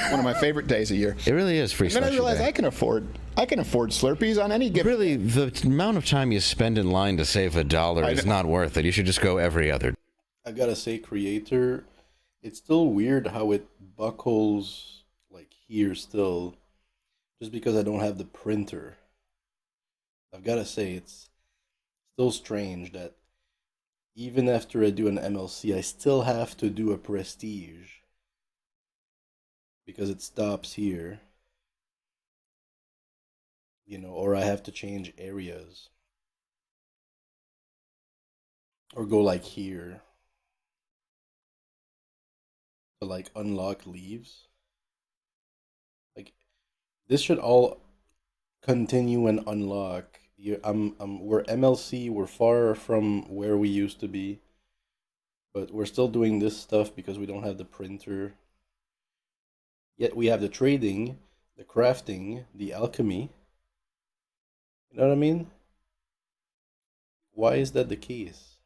One of my favorite days a year.
It really is free.
And then I realized
day.
I can afford Slurpees on any given.
Really, the amount of time you spend in line to save $1 is not worth it. You should just go every other.
I gotta say, Creator, it's still weird how it buckles like here still, just because I don't have the printer. I've gotta say, it's still strange that even after I do an MLC, I still have to do a Prestige because it stops here, or I have to change areas or go like here to like unlock leaves. Like this should all continue and unlock. We're MLC, we're far from where we used to be, but we're still doing this stuff because we don't have the printer. Yet we have the trading, the crafting, the alchemy. You know what I mean? Why is that the case?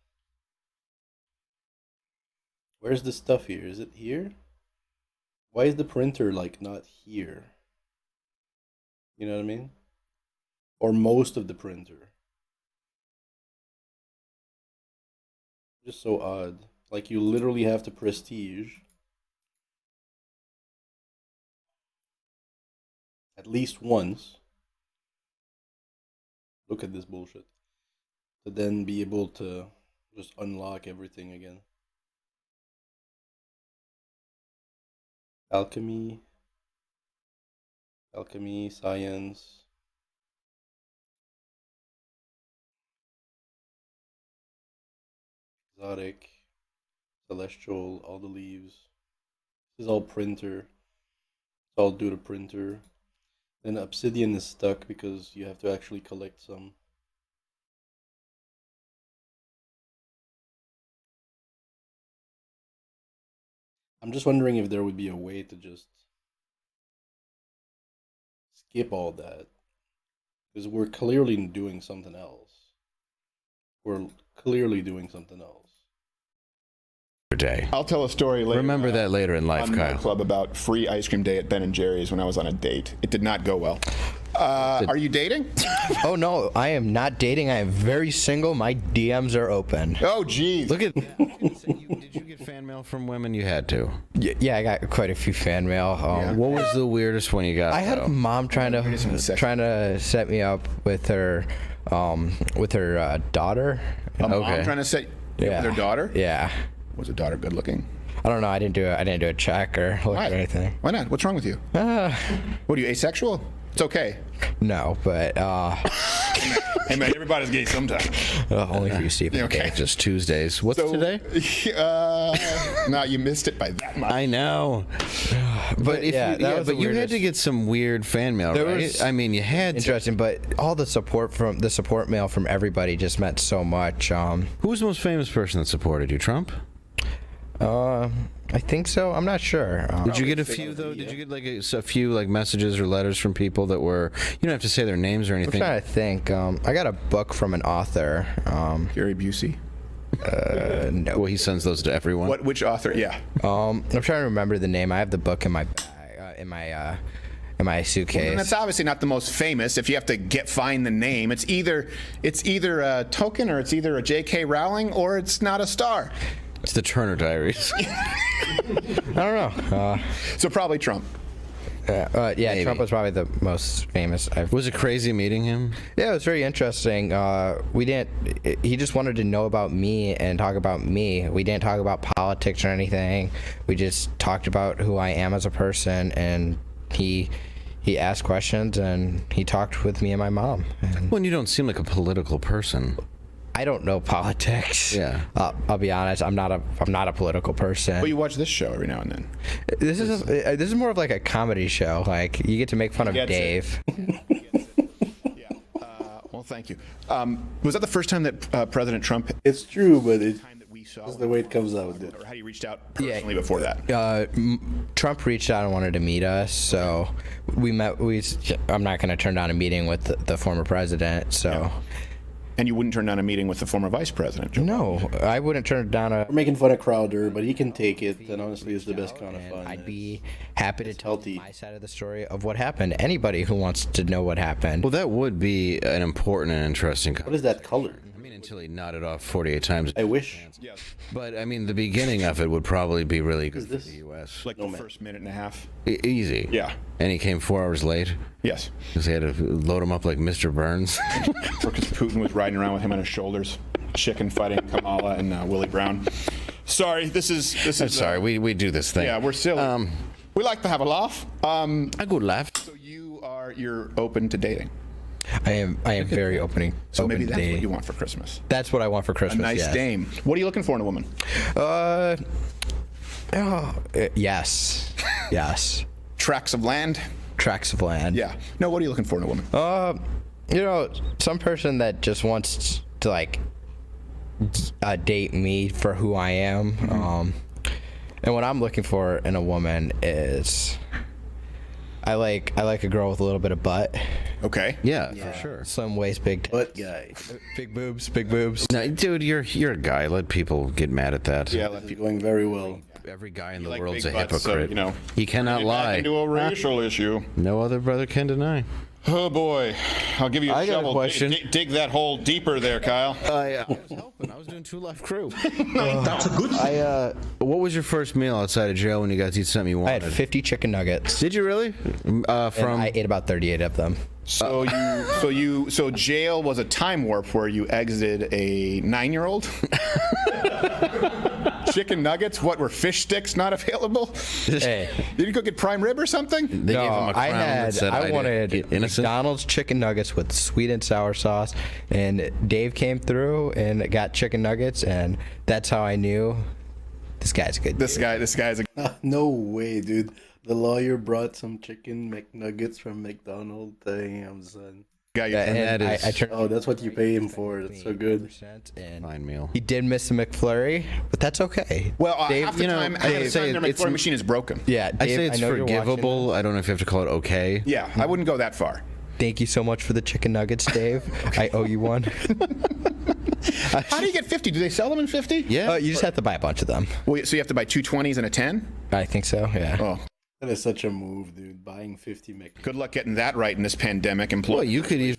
Where's the stuff here? Is it here? Why is the printer like not here? You know what I mean? Or most of the printer. Just so odd. Like you literally have to Prestige at least once. Look at this bullshit. To then be able to just unlock everything again. Alchemy, science. Exotic, celestial, all the leaves. This is all printer. It's all due to printer. Then Obsidian is stuck because you have to actually collect some. I'm just wondering if there would be a way to just skip all that. Because we're clearly doing something else. We're clearly doing something else.
Day.
I'll tell a story later.
Remember that later in life,
on
Kyle.
Club about free ice cream day at Ben and Jerry's when I was on a date. It did not go well. Are you dating?
Oh no, I am not dating. I am very single. My DMs are open.
Oh geez.
Look at. Did you get fan mail from women? You had to.
Yeah, I got quite a few fan mail.
What was the weirdest one you got?
I had a mom trying to set me up with her daughter.
A mom trying to set you up with her daughter?
Yeah.
Was the daughter good looking?
I don't know. I didn't do a check or look or anything.
Why not? What's wrong with you? What are you, asexual? It's okay.
No, but
hey man, everybody's gay sometimes.
Only for you, Stephen.
Okay, just Tuesdays. What's today?
No, you missed it by that much.
I know. But if you had to get some weird fan mail, right? I mean, you had
interesting, but all the support mail from everybody just meant so much.
Who was the most famous person that supported you? Trump?
I think so. I'm not sure.
Did you get a few though? Did you get like a few like messages or letters from people that were? You don't have to say their names or anything.
I'm trying to think. I got a book from an author.
Gary Busey.
No.
Well, he sends those to everyone.
Which author? Yeah.
I'm trying to remember the name. I have the book in my bag, in my suitcase.
Well, that's obviously not the most famous. If you have to find the name, it's either a token or it's either a J.K. Rowling or it's not a star.
It's the Turner Diaries.
I don't know.
So probably Trump.
Yeah,
Maybe.
Trump was probably the most famous.
Was it crazy meeting him?
Yeah, it was very interesting. He just wanted to know about me and talk about me. We didn't talk about politics or anything. We just talked about who I am as a person, and he asked questions, and he talked with me and my mom.
Well, you don't seem like a political person.
I don't know politics.
Yeah.
I'll be honest. I'm not a political person.
But you watch this show every now and then.
This is more of like a comedy show. Like you get to make fun of Dave.
Well, thank you. Was that the first time that President Trump?
It's true, but it's the way it comes out.
Or had he reached out personally before that?
Trump reached out and wanted to meet us, so we met. I'm not going to turn down a meeting with the former president. So.
Yeah. And you wouldn't turn down a meeting with the former vice president, Joe
Biden. I wouldn't turn down a...
We're making fun of Crowder, but he can take it, and honestly, it's the best kind of fun.
I'd be happy to tell my side of the story of what happened. Anybody who wants to know what happened.
Well, that would be an important and interesting...
What is that color?
I mean, until he nodded off 48 times.
I wish.
Yes.
But, I mean, the beginning of it would probably be really good for the U.S.
Like the first minute and a half?
Easy.
Yeah.
And he came 4 hours late?
Yes.
Because they had to load him up like Mr. Burns.
Because Putin was riding around with him on his shoulders, chicken fighting Kamala and Willie Brown. Sorry, this is.
I'm sorry, we do this thing.
Yeah, we're silly. We like to have a laugh.
A good laugh.
So you're open to dating?
I am very open.
So maybe that's
dating.
what you want for Christmas.
That's what I want for Christmas.
A nice dame. What are you looking for in a woman?
Yes. Yes.
Tracts of land?
Tracts of land.
Yeah. No, what are you looking for in a woman?
Some person that just wants to like date me for who I am.
Mm-hmm.
And what I'm looking for in a woman is I like a girl with a little bit of butt.
Okay.
Yeah, for sure.
Slim waist, big
butt guy.
Big boobs, big boobs.
No, dude, you're a guy. Let people get mad at that.
Yeah,
It's going very well.
Every guy in the
like
world's
big
a
butts,
hypocrite.
so,
he cannot lie.
Into a racial issue.
No other brother can deny.
Oh boy, I'll give you a
I got
shovel.
a question.
Dig that hole deeper there, Kyle.
I was helping. I was doing Two Left Crew.
That's a good.
What was your first meal outside of jail when you got to eat something you wanted?
I had 50 chicken nuggets.
Did you really?
And I ate about 38 of them.
So so jail was a time warp where you exited a 9-year-old. Chicken nuggets? What, were fish sticks not available?
Hey.
Did you go get prime rib or something?
They gave him a crown that said,
I wanted McDonald's chicken nuggets with sweet and sour sauce, and Dave came through and got chicken nuggets, and that's how I knew this guy's a good.
This guy's a.
No way, dude. The lawyer brought some chicken McNuggets from McDonald's. Damn, son.
And that is.
Oh, that's what you pay him for. That's so good.
Fine meal.
He did miss the McFlurry, but that's okay.
Well,
Dave,
half the time, their McFlurry machine is broken.
Yeah,
I
Dave,
say it's
know you're watching
forgivable. I don't know if you have to call it okay.
Yeah, I wouldn't go that far.
Thank you so much for the chicken nuggets, Dave. I owe you one.
How do you get 50? Do they sell them in 50?
Yeah.
You just have to buy a bunch of them.
Well, so you have to buy 2 20s and a 10?
I think so, yeah.
Oh.
That is such a move, dude. Buying 50 McNuggets.
Good luck getting that right in this pandemic employee.
Well, you could even,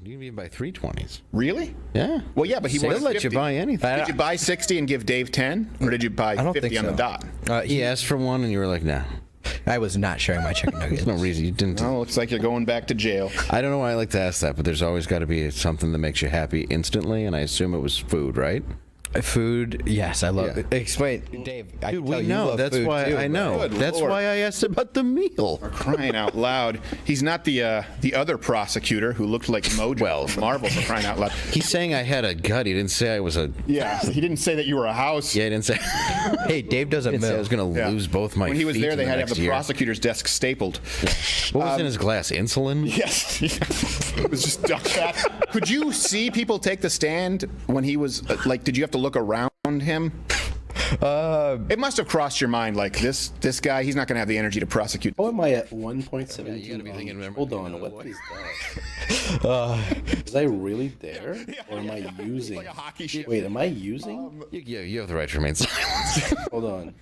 you can even buy 3 20s.
Really?
Yeah.
Well, yeah, but he
They'll
wants
let
50.
you buy anything.
Did you buy 60 and give Dave 10? Or did you buy 50 on the dot?
He asked for one, and you were like, "No."
I was not sharing my chicken nuggets.
There's no reason you didn't.
Oh, looks like you're going back to jail.
I don't know why I like to ask that, but there's always got to be something that makes you happy instantly, and I assume it was food, right?
Food, yes, I love it. Explain, Dave. I
Dude,
can tell
we
you
know.
love
That's
food
why
too,
I know.
Good
That's
Lord.
why I asked about the meal.
For crying out loud. He's not the other prosecutor who looked like Mojo from Marvel, for crying out loud.
He's saying I had a gut. He didn't say I was a.
Yeah, he didn't say that you were a house.
Yeah, he didn't say.
Hey, Dave doesn't
Didn't say I
move.
was going to lose both my
When he was
feet
there,
in
they had to have
next
the
year.
prosecutor's desk stapled.
What was in his glass? Insulin?
Yes. It was just duck fat. Could you see people take the stand when he was, did you have to look around him? It must have crossed your mind, like, this guy, he's not going to have the energy to prosecute.
How am I at 1.17? Hold on, what is that? Is I really there? Or am I using?
Like a hockey ship.
Wait, am I using?
You have the right to remain silent.
Hold on.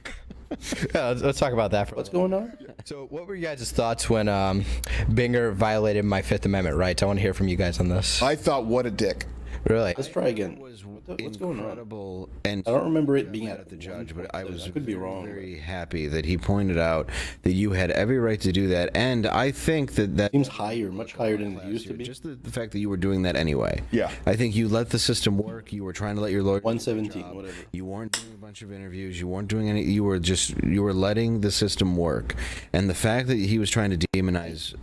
Let's talk about that.
What's going on?
So, what were you guys' thoughts when Binger violated my Fifth Amendment rights? I want to hear from you guys on this.
I thought, what a dick.
Really?
Let's try again. What's going on?
And
I don't remember it being at
the judge, but I was
could be wrong.
Very happy that he pointed out that you had every right to do that, and I think that
seems higher, much higher than it used to be.
Just the fact that you were doing that anyway.
Yeah.
I think you let the system work. You were trying to let your lawyer.
117, whatever.
You weren't doing a bunch of interviews. You weren't doing any. You were letting the system work, and the fact that he was trying to demonize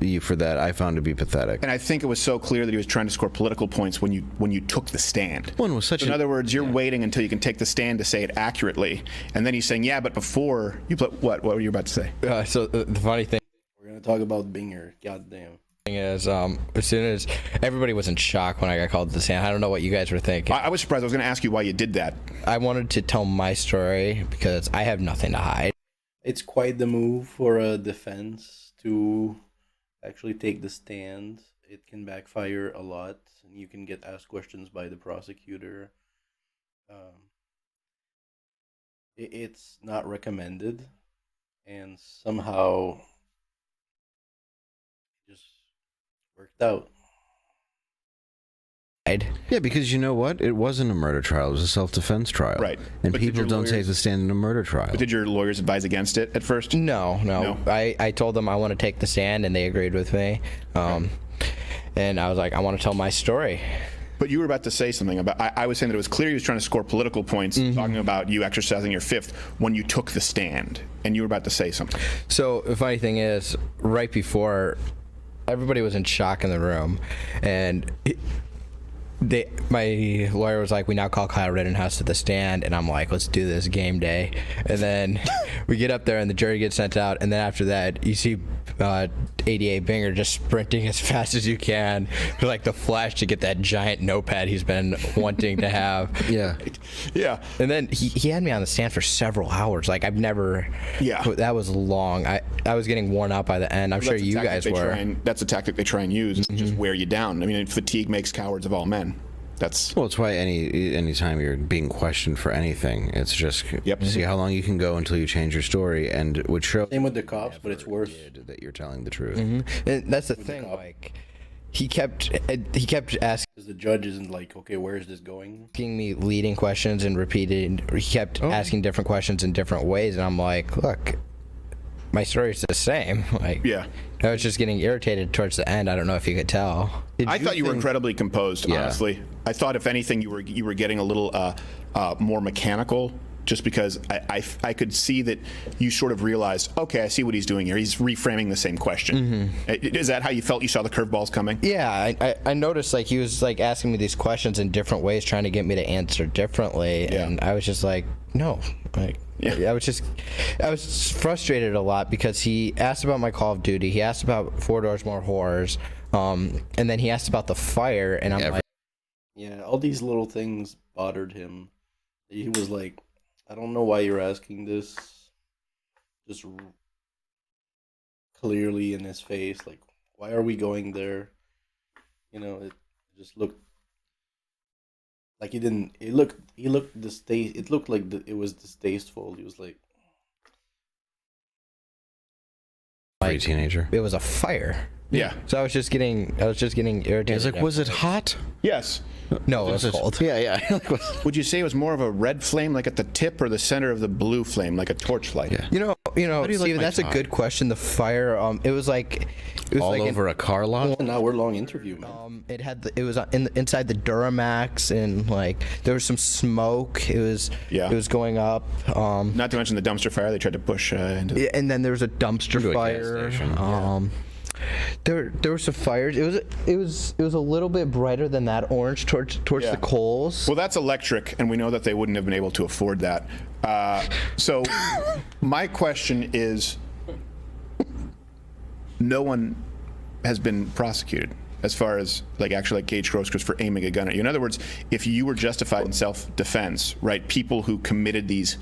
you for that, I found to be pathetic.
And I think it was so clear that he was trying to score political points when you took the stand.
One was such.
So in other words, you're waiting until you can take the stand to say it accurately, and then he's saying, "Yeah, but before you put what? What were you about to say?"
So the funny thing.
We're gonna talk about Binger. Goddamn.
Thing is, as soon as everybody was in shock when I got called to the stand, I don't know what you guys were thinking.
I was surprised. I was going to ask you why you did that.
I wanted to tell my story because I have nothing to hide.
It's quite the move for a defense to actually take the stand. It can backfire a lot, and you can get asked questions by the prosecutor. It's not recommended, and somehow it just worked out.
Yeah, because you know what? It wasn't a murder trial. It was a self-defense trial.
Right.
And
But did
people
your
don't take
lawyers-
the stand in a murder trial.
But did your lawyers advise against it at first?
No. I told them I want to take the stand, and they agreed with me. And I was like, I want to tell my story.
But you were about to say something about. I was saying that it was clear he was trying to score political points, talking about you exercising your fifth when you took the stand, and you were about to say something.
So the funny thing is, right before, everybody was in shock in the room, and my lawyer was like, "We now call Kyle Rittenhouse to the stand," and I'm like, "Let's do this, game day." And then we get up there, and the jury gets sent out, and then after that, you see ADA Binger just sprinting as fast as you can, for like the Flash, to get that giant notepad he's been wanting to have.
Yeah.
And then he had me on the stand for several hours. Like, I've never.
Yeah.
That was long. I was getting worn out by the end. I'm sure you guys were.
That's a tactic they try and use, just wear you down. I mean, fatigue makes cowards of all men.
Well, it's why any time you're being questioned for anything, it's just see how long you can go until you change your story, and it would show.
Same with the cops, but it's worse
that you're telling the truth.
And that's the thing. Like, he kept asking.
Because the judge isn't like, okay, where is this going?
Asking me leading questions and repeated. He kept asking different questions in different ways, and I'm like, look, my story's the same. Like, I was just getting irritated towards the end. I don't know if you could tell.
I thought you were incredibly composed, honestly. I thought, if anything, you were getting a little more mechanical just because I could see that you sort of realized, okay, I see what he's doing here. He's reframing the same question. Is that how you felt? You saw the curveballs coming?
Yeah, I noticed like he was like asking me these questions in different ways, trying to get me to answer differently, and I was just like, no, like. Yeah. I was frustrated a lot because he asked about my Call of Duty. He asked about Four Doors More Horrors, and then he asked about the fire, and I'm like,
yeah, all these little things bothered him. He was like, I don't know why you're asking this. Just clearly in his face, like, why are we going there? You know, it just looked like he didn't. He looked distaste. It looked like it was distasteful. He was like
a teenager.
It was a fire.
Yeah.
So I was just getting irritated.
He's like, was it hot?
Yes.
No, it was cold.
Yeah.
Would you say it was more of a red flame, like at the tip, or the center of the blue flame, like a torchlight?
Yeah.
You know,
Steven,
like that's a good question. The fire, it was like
all over a car lot.
An hour-long interview, man.
It was inside the Duramax, and like there was some smoke. It was going up.
Not to mention the dumpster fire they tried to push into.
Yeah, and then there was a dumpster fire. There were some fires. It was a little bit brighter than that orange towards the coals.
Well, that's electric, and we know that they wouldn't have been able to afford that. So my question is, no one has been prosecuted as far as like actually like Gage Grosskreutz for aiming a gun at you. In other words, if you were justified in self-defense, right? People who committed these.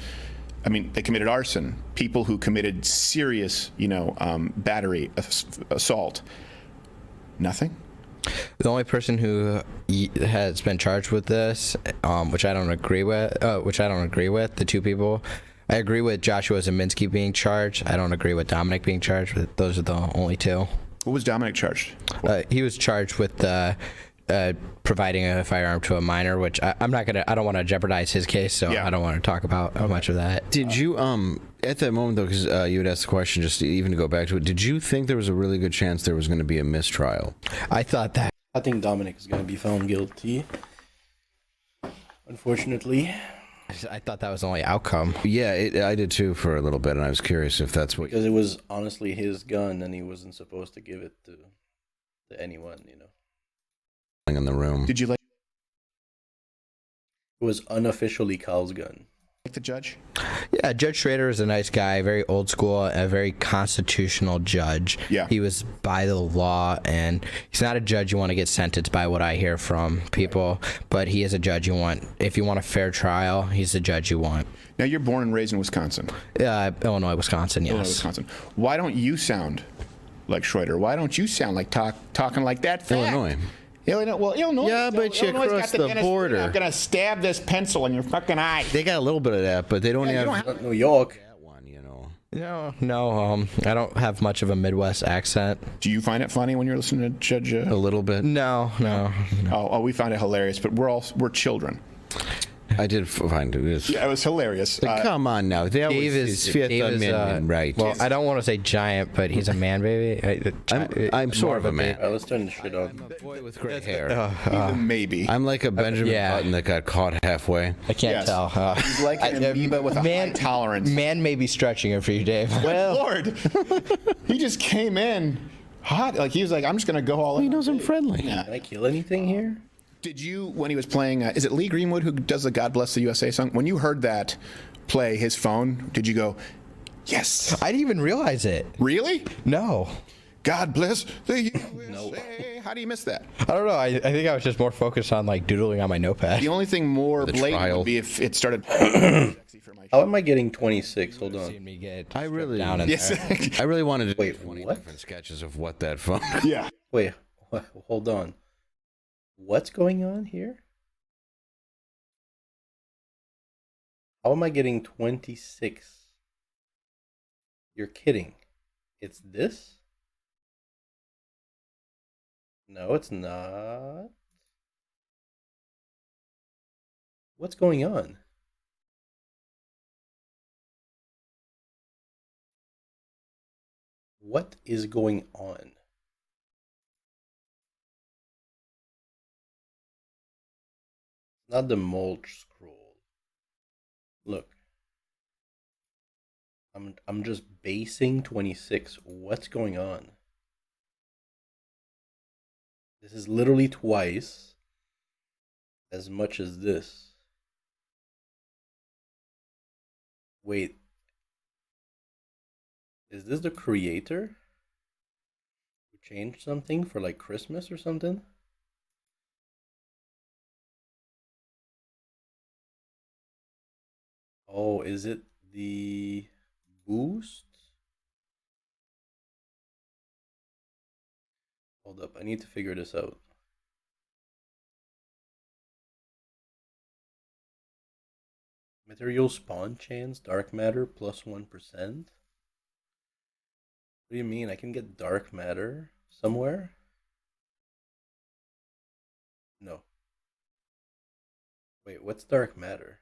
I mean, they committed arson. People who committed serious, battery, assault. Nothing.
The only person who has been charged with this, which I don't agree with, the two people. I agree with Joshua Zeminski being charged. I don't agree with Dominic being charged. But those are the only two.
What was Dominic charged?
He was charged with providing a firearm to a minor, which I don't want to jeopardize his case, so I don't want to talk about much of that.
Did you, at that moment though, because you had asked the question, just even to go back to it, did you think there was a really good chance there was going to be a mistrial?
I thought that.
I think Dominic is going to be found guilty. Unfortunately.
I thought that was the only outcome.
Yeah, I did too for a little bit, and I was curious if that's what.
Because it was honestly his gun, and he wasn't supposed to give it to anyone,
In the room.
Did you like?
It was unofficially Kyle's gun.
Like the judge?
Yeah, Judge Schrader is a nice guy, very old school, a very constitutional judge.
Yeah.
He was by the law, and he's not a judge you want to get sentenced by, what I hear from people, but he is a judge you want. If you want a fair trial, he's the judge you want.
Now, you're born and raised in Wisconsin.
Illinois, Wisconsin, yes.
Illinois, Wisconsin. Why don't you sound like Schrader? Why don't you sound like talking like that?
Illinois.
Illinois.
Yeah, but you cross the border.
I'm gonna stab this pencil in your fucking eye.
They got a little bit of that, but they don't have
New York.
No, I don't have much of a Midwest accent.
Do you find it funny when you're listening to Judge?
A little bit.
No.
Oh, we find it hilarious, but we're children.
I did find it.
Yeah, it was hilarious.
Come on now. Dave is Fifth Amendment, right?
Well, I don't want to say giant, but he's a man baby.
I'm sort of a man.
Let's turn the shit on.
I'm a boy with gray hair.
Maybe.
I'm like a Benjamin Button that got caught halfway.
I can't tell.
He's like an amoeba with a high tolerance.
Man may be stretching it for you, Dave.
Well, Lord, he just came in hot. Like he was like, I'm just gonna go all in.
He knows I'm friendly.
Yeah.
Can I kill anything here?
Did you, when he was playing, is it Lee Greenwood who does the God Bless the USA song? When you heard that play his phone, did you go, yes?
I didn't even realize it.
Really?
No.
God bless the USA. How do you miss that?
I don't know. I think I was just more focused on like doodling on my notepad.
The only thing more blatant would be if it started.
How am I getting 26? Hold on.
I really
down in there.
I really wanted to
Wait,
do 20
what?
different sketches of what that phone.
Yeah.
Wait, hold on. What's going on here? How am I getting 26? You're kidding. It's this? No, it's not. What's going on? What is going on? Not the mulch scroll. Look. I'm just basing 26. What's going on? This is literally twice as much as this. Wait. Is this the creator who changed something for like Christmas or something? Oh, is it the boost? Hold up, I need to figure this out. Material spawn chance, dark matter plus 1%. What do you mean? I can get dark matter somewhere? No. Wait, what's dark matter?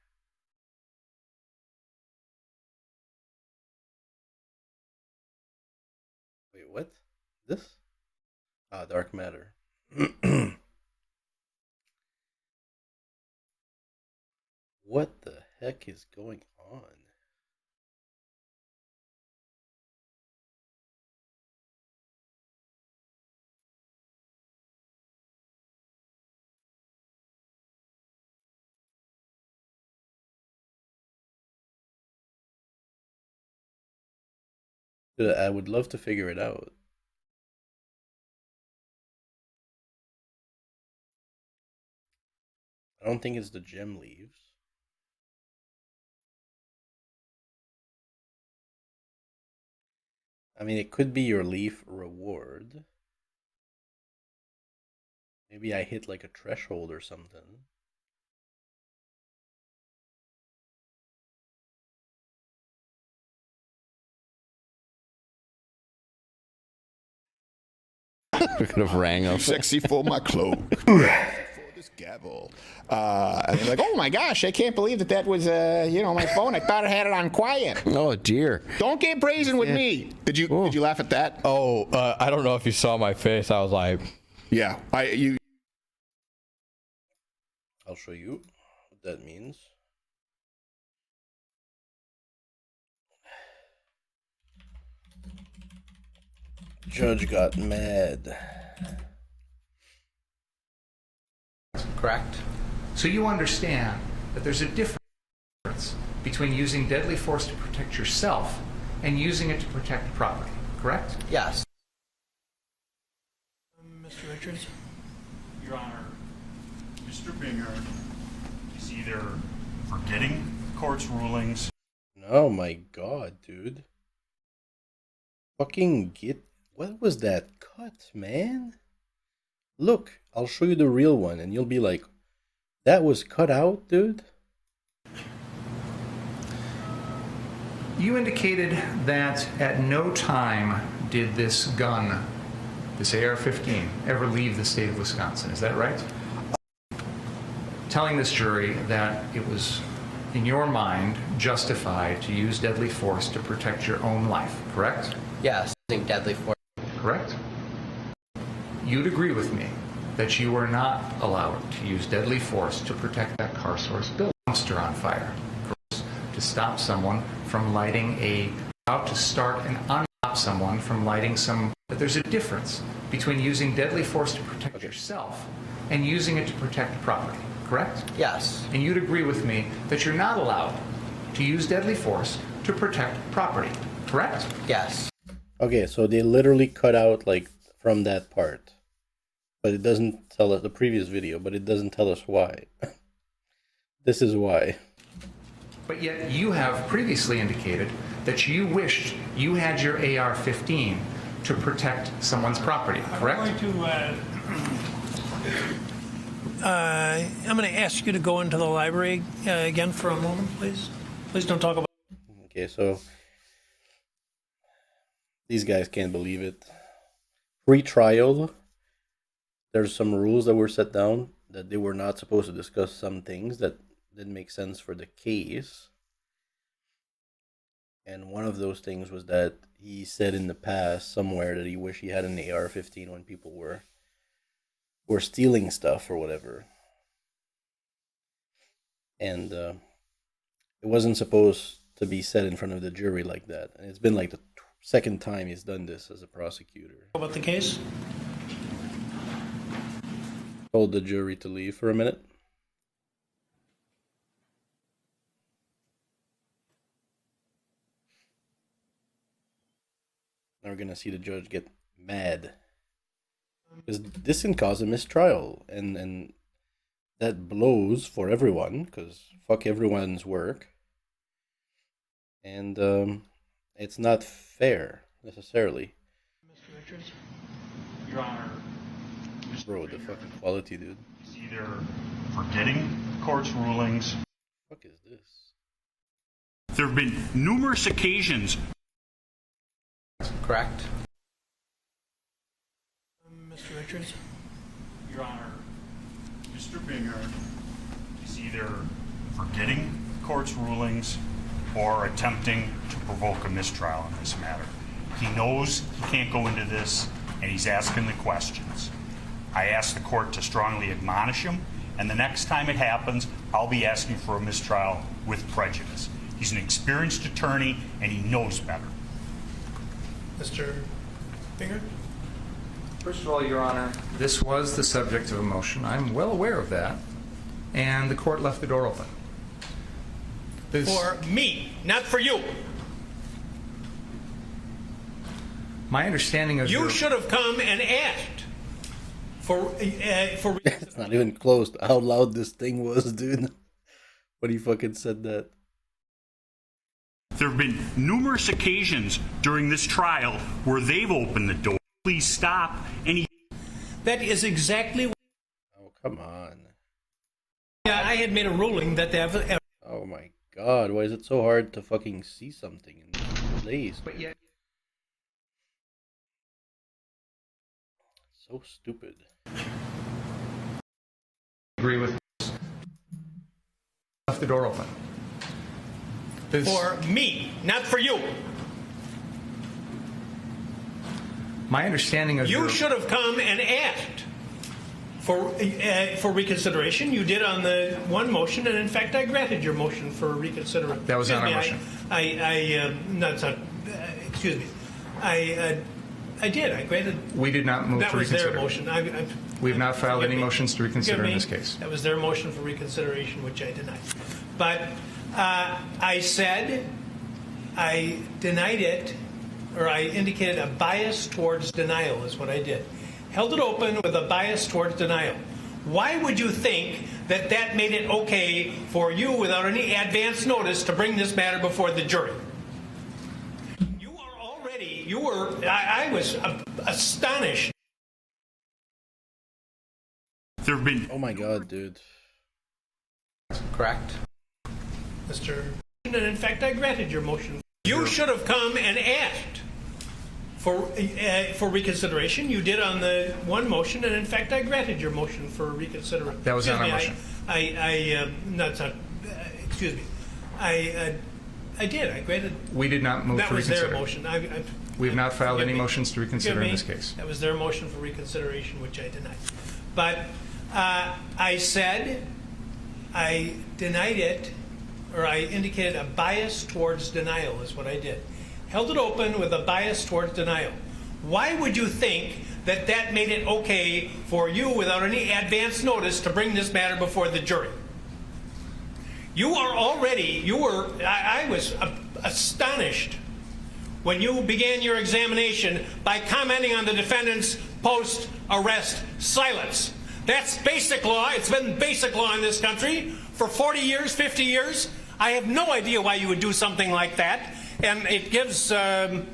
Wait, what? This? Ah, dark matter. What the heck is going on? I would love to figure it out. I don't think it's the gem leaves. I mean, it could be your leaf reward. Maybe I hit like a threshold or something.
We could have rang up.
Sexy for my cloak. For this gavel. And they're like, oh my gosh, I can't believe that was, my phone. I thought I had it on quiet.
Oh dear.
Don't get brazen with me. Did you laugh at that?
Oh, I don't know if you saw my face. I was like,
yeah,
I'll show you what that means. Judge got mad.
Correct. So you understand that there's a difference between using deadly force to protect yourself and using it to protect property, correct?
Yes.
Mr. Richards?
Your Honor, Mr. Binger is either forgetting the court's rulings.
Oh my god, dude. Fucking get... What was that cut, man? Look, I'll show you the real one and you'll be like, that was cut out, dude?
You indicated that at no time did this gun, this AR-15, ever leave the state of Wisconsin. Is that right? Telling this jury that it was, in your mind, justified to use deadly force to protect your own life, correct?
yes, using deadly force.
Correct? You'd agree with me that you were not allowed to use deadly force to protect that car source building dumpster on fire, to stop someone from lighting to start and unstop someone from lighting some. But there's a difference between using deadly force to protect yourself and using it to protect property, correct?
Yes.
And you'd agree with me that you're not allowed to use deadly force to protect property, correct?
Yes.
Okay, so they literally cut out like from that part. But it doesn't tell us the previous video, but it doesn't tell us why. This is why.
But yet you have previously indicated that you wished you had your AR-15 to protect someone's property, correct?
I'm going to ask you to go into the library again for a moment, please. Please don't talk about...
Okay, so these guys can't believe it. Pre-trial, there's some rules that were set down that they were not supposed to discuss some things that didn't make sense for the case. And one of those things was that he said in the past somewhere that he wished he had an AR-15 when people were stealing stuff or whatever. And it wasn't supposed to be said in front of the jury like that. And it's been like the second time he's done this as a prosecutor.
About the case?
Told the jury to leave for a minute. Now we're gonna see the judge get mad. Because this can cause a mistrial, and that blows for everyone, because fuck everyone's work. And it's not fair, necessarily.
Mr. Richards?
Your Honor,
Bro, the fucking quality, dude.
is either forgetting court's rulings.
What the fuck is this?
There have been numerous occasions.
Correct.
Mr. Richards?
Your Honor, Mr. Binger is either forgetting court's rulings or attempting to provoke a mistrial in this matter. He knows he can't go into this, and he's asking the questions. I asked the court to strongly admonish him, and the next time it happens, I'll be asking for a mistrial with prejudice. He's an experienced attorney, and he knows better.
Mr. Binger?
First of all, Your Honor, this was the subject of a motion. I'm well aware of that. And the court left the door open.
For me, not for you.
My understanding of
You should have come and asked for
It's not even close to how loud this thing was, dude. When he fucking said that.
There have been numerous occasions during this trial where they've opened the door. Please stop.
That is exactly what...
Oh, come on.
Yeah, I had made a ruling that they have...
Oh my god, why is it so hard to fucking see something in this place?
But yet...
So stupid.
Agree with this. Left the door open.
For me, not for you.
My understanding of
You should have come and asked for reconsideration. You did on the one motion, and in fact, I granted your motion for reconsideration.
That was not our motion.
Excuse me. I did. I granted.
We did not move
that
to
was
reconsider.
their motion.
We have not filed any motions to reconsider in this case.
That was their motion for reconsideration, which I denied. But I said I denied it, or I indicated a bias towards denial is what I did. Held it open with a bias towards denial. Why would you think that that made it okay for you, without any advance notice, to bring this matter before the jury? I was astonished.
There have been...
Oh my god, dude.
Correct.
Mr. And in fact, I granted your motion. You should have come and asked for reconsideration. You did on the one motion, and in fact, I granted your motion for reconsideration.
That was not our motion.
Excuse me. I did. I granted.
We did not move to reconsider.
That was their motion.
We have not filed any motions to reconsider in this case.
That was their motion for reconsideration, which I denied. But I said I denied it, or I indicated a bias towards denial is what I did. Held it open with a bias towards denial. Why would you think that that made it okay for you, without any advance notice, to bring this matter before the jury? I was astonished when you began your examination by commenting on the defendant's post-arrest silence. That's basic law. It's been basic law in this country for 40 years, 50 years. I have no idea why you would do something like that. And it gives...
It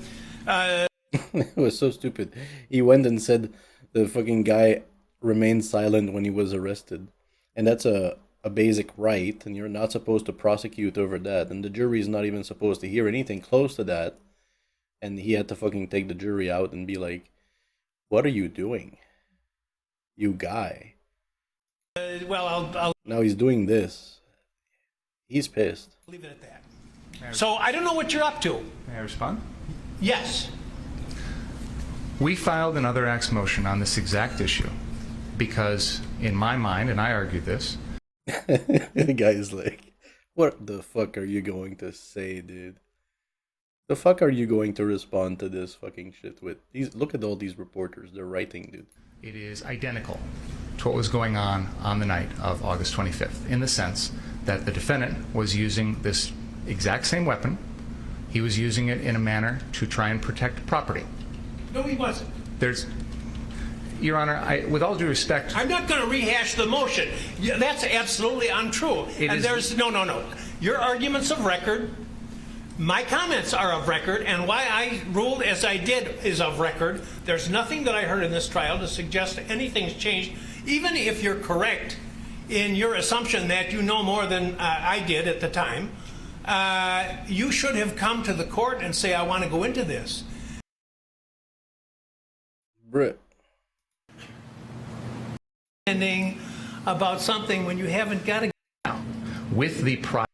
was so stupid. He went and said the fucking guy remained silent when he was arrested. And that's a basic right, and you're not supposed to prosecute over that. And the jury's not even supposed to hear anything close to that. And he had to fucking take the jury out and be like, what are you doing? You guy.
I'll
Now he's doing this. He's pissed.
leave it at that. So I don't know what you're up to.
May I respond?
Yes.
We filed an other acts motion on this exact issue because, in my mind, and I argued this,
The guy is like, What the fuck are you going to say, dude? The fuck are you going to respond to this fucking shit with? Look at all these reporters. They're writing, dude.
It is identical to what was going on the night of August 25th, in the sense that the defendant was using this exact same weapon. He was using it in a manner to try and protect property.
No, he wasn't.
Your Honor, with all due respect...
I'm not going to rehash the motion. That's absolutely untrue. No. Your argument's of record. My comments are of record, and why I ruled as I did is of record. There's nothing that I heard in this trial to suggest anything's changed, even if you're correct in your assumption that you know more than I did at the time. You should have come to the court and say, I want to go into this.
Brit.
About something when you haven't got a...
With the prior,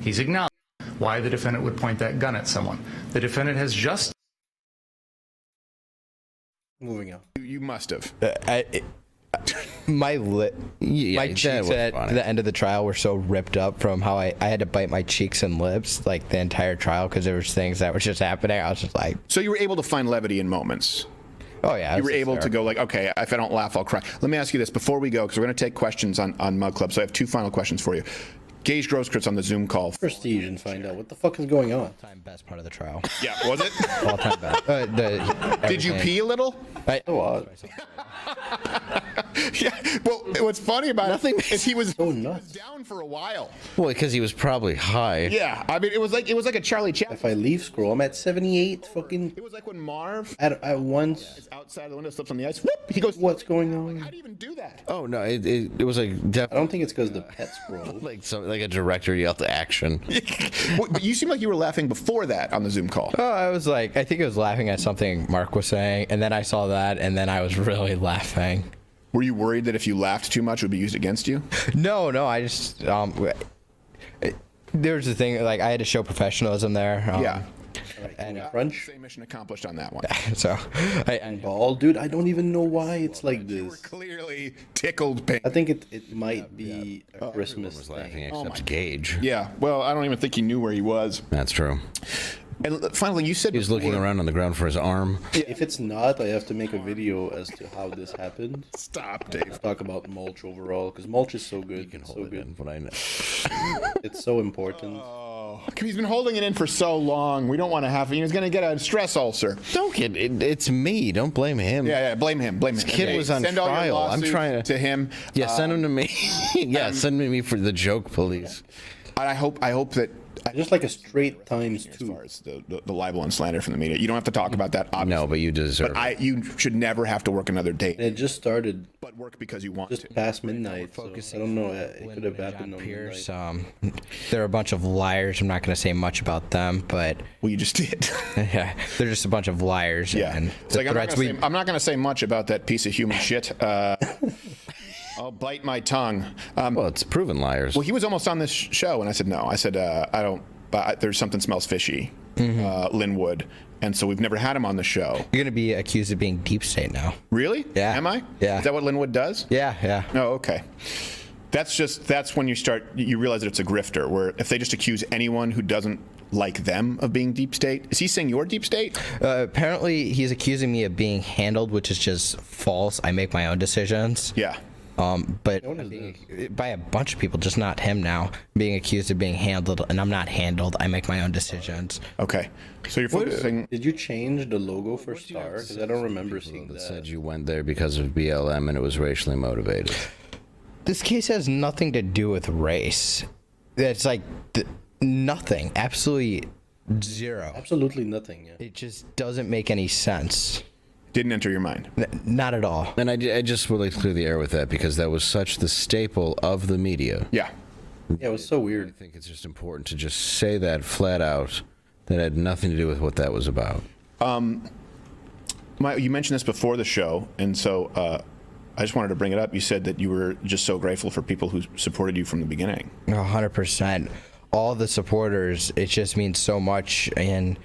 he's acknowledged why the defendant would point that gun at someone. The defendant has just...
Moving on.
You must have.
My cheeks at the end of the trial were so ripped up from how I had to bite my cheeks and lips like the entire trial because there was things that were just happening. I was just like...
So you were able to find levity in moments?
Oh, yeah.
You were able to go like, okay, if I don't laugh, I'll cry. Let me ask you this before we go, because we're going to take questions on Mug Club. So I have two final questions for you. Gage Grosskreutz on the Zoom call.
Prestige and find out what the fuck is going on.
All-time best part of the trial.
Yeah, was it?
All-time best.
Did you pee a little? Yeah. Well, what's funny about it is he was down for a while.
Well, because he was probably high.
Yeah, I mean, it was like a Charlie Chaplin.
If I leave scroll, I'm at 78. Fucking.
It was like when Marv
at once
is outside the window, slips on the ice. Whoop! He goes,
"What's going on?"
How do you even do that?
Oh no, it was like.
I don't think it's because the pet scroll.
like a director yelled action.
But you seem like you were laughing before that on the Zoom call.
Oh, I think I was laughing at something Mark was saying, and then I saw that, and then I was really laughing.
Were you worried that if you laughed too much, it would be used against you?
No, I just there was the thing, like I had to show professionalism there.
Yeah.
And crunch.
Same mission accomplished on that one.
So,
ball, dude. I don't even know why it's like this.
You were clearly tickled pink.
I think it might be a Christmas
was laughing
thing.
except Gage.
Yeah. Well, I don't even think he knew where he was.
That's true.
And finally, you said
he was looking around on the ground for his arm.
If it's not, I have to make a video as to how this happened.
Stop, Dave.
Let's talk about mulch overall, because mulch is so good.
You can hold it in, but I know.
It's so important.
He's been holding it in for so long. We don't want to have. He's going to get a stress ulcer.
Don't get it. It's me. Don't blame him.
Yeah. Blame him.
This kid was on
send all your
trial. I'm trying
to him.
Yeah, send him to me. Yeah, send me for the joke police.
I hope that.
Just like a straight times 2.
As far as the libel and slander from the media, you don't have to talk about that. Obviously.
No, but you deserve.
But you should never have to work another day.
It just started.
But work because you want
just
to.
Past midnight. So I don't know. It could have happened on
Pierce.
midnight.
They're a bunch of liars. I'm not going to say much about them, but
well, you just did.
Yeah, they're just a bunch of liars.
Yeah,
and
it's like I'm not going to say much about that piece of human shit. I'll bite my tongue.
Well, it's proven liars.
Well, he was almost on this show, and I said no. I said I don't. There's something smells fishy, Linwood, and so we've never had him on the show.
You're going to be accused of being deep state now.
Really?
Yeah.
Am I?
Yeah.
Is that what Linwood does?
Yeah.
Oh, okay. That's when you realize that it's a grifter, where if they just accuse anyone who doesn't like them of being deep state. Is he saying you're deep state?
Apparently, he's accusing me of being handled, which is just false. I make my own decisions.
Yeah.
But by a bunch of people, just not him now, being accused of being handled, and I'm not handled. I make my own decisions.
Okay. So you're focusing.
Did you change the logo for Star? Because I don't remember seeing
that.
That
said you went there because of BLM and it was racially motivated.
This case has nothing to do with race. It's like nothing. Absolutely zero.
Absolutely nothing. Yeah.
It just doesn't make any sense.
Didn't enter your mind?
Not at all.
And I just would like to clear the air with that because that was such the staple of the media.
Yeah.
Yeah, it was so weird.
I think it's just important to just say that flat out. That had nothing to do with what that was about.
You mentioned this before the show, and so I just wanted to bring it up. You said that you were just so grateful for people who supported you from the beginning.
100%. All the supporters, it just means so much, and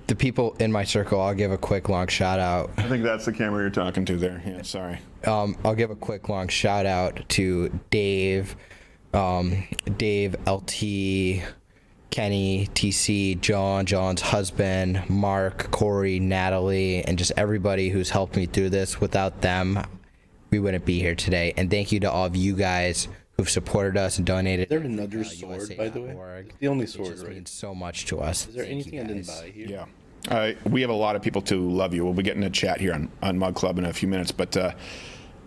the people in my circle, I'll give a quick long shout out.
I think that's the camera you're talking to there. Yeah, sorry.
I'll give a quick long shout out to Dave, Dave, LT, Kenny, TC, John's husband, Mark, Corey, Natalie, and just everybody who's helped me through this. Without them, we wouldn't be here today. And thank you to all of you guys who've supported us and donated.
Is there another sword, by the way? It's the only sword,
It means so much to us.
Is there anything I didn't buy here?
Yeah. We have a lot of people to love you. We'll be getting a chat here on Mug Club in a few minutes. But,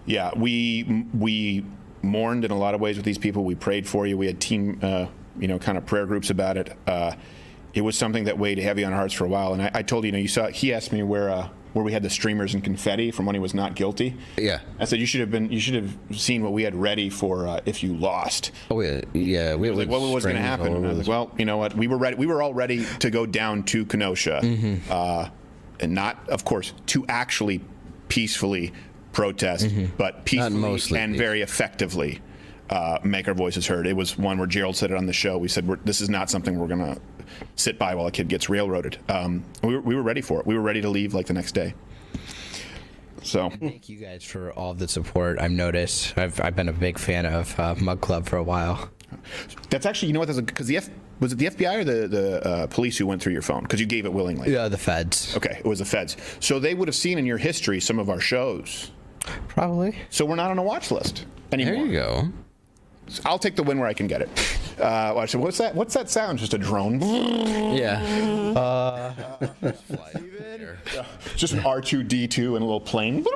yeah, we mourned in a lot of ways with these people. We prayed for you. We had team, kind of prayer groups about it. It was something that weighed heavy on our hearts for a while. And I told you, he asked me where we had the streamers and confetti from when he was not guilty.
Yeah.
I said you should have seen what we had ready for if you lost.
Oh yeah. We
like, what was going to happen? And I was like, well, you know what? We were ready. We were all ready to go down to Kenosha, and not, of course, to actually peacefully protest, but peacefully and very effectively make our voices heard. It was one where Gerald said it on the show. We said this is not something we're going to sit by while a kid gets railroaded. We were ready for it. We were ready to leave like the next day. So
thank you guys for all the support. I've noticed. I've been a big fan of Mug Club for a while.
That's actually, because was it the FBI or the police who went through your phone? Because you gave it willingly.
Yeah, the feds.
Okay, it was the feds. So they would have seen in your history some of our shows.
Probably.
So we're not on a watch list anymore.
There you go.
I'll take the win where I can get it. So what's that? What's that sound? Just a drone?
Yeah.
Just an R2D2 and a little plane.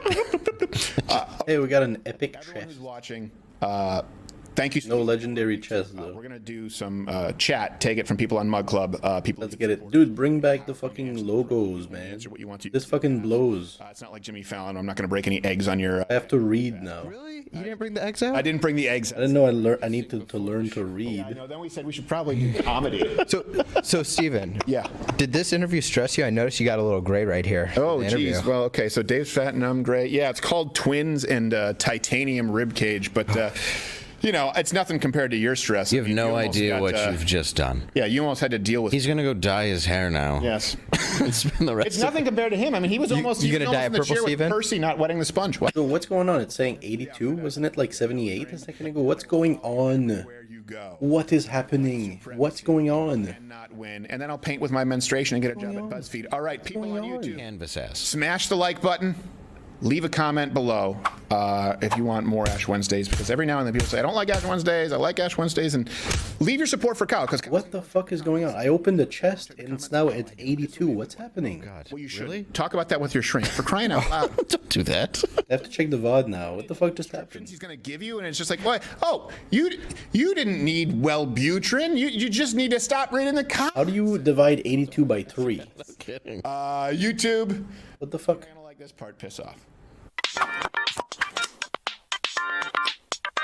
Hey, we got an epic chest.
Everyone who's watching, thank you.
No legendary chest though.
We're gonna do some chat. Take it from people on Mug Club.
Let's get it, dude. Bring back the fucking logos, man.
What you want to.
This fucking blows.
It's not like Jimmy Fallon. I'm not gonna break any eggs on your.
I have to read now.
Really? You didn't bring the eggs out?
I didn't bring the eggs.
I didn't know. I need to learn to read.
I know. Then we said we should probably do comedy.
So Steven.
Yeah.
Did this interview stress you? I noticed you got a little gray right here.
Oh, geez. Well, okay. So Dave's fat and I'm gray. Yeah, it's called twins and titanium rib cage, but. It's nothing compared to your stress.
You have no idea what you've just done.
Yeah, you almost had to deal with.
He's gonna go dye his hair now.
Yes.
Spend the rest
It's nothing compared to him. I mean, he was almost.
You gonna dye it purple, Steven?
Percy not wetting the sponge. What?
So what's going on? It's saying 82. Wasn't it like 78 a second ago? What's going on?
Where you go?
What is happening? What's going on?
And not win. And then I'll paint with my menstruation and get a job at BuzzFeed. All right, people on YouTube.
Canvas ass.
Smash the like button. Leave a comment below if you want more Ash Wednesdays, because every now and then people say, I don't like Ash Wednesdays, I like Ash Wednesdays, and leave your support for Kyle. Because
what the fuck is going on? I opened the chest and it's now at 82. What's happening?
God.
Well, you should really talk about that with your shrink. For crying out loud.
Don't do that.
I have to check the VOD now. What the fuck just happened?
He's going to give you, and it's just like, what? Oh, you didn't need Wellbutrin. You just need to stop reading the comments.
How do you divide 82 by 3?
No kidding.
YouTube.
What the fuck?
I'm going to like this part piss off.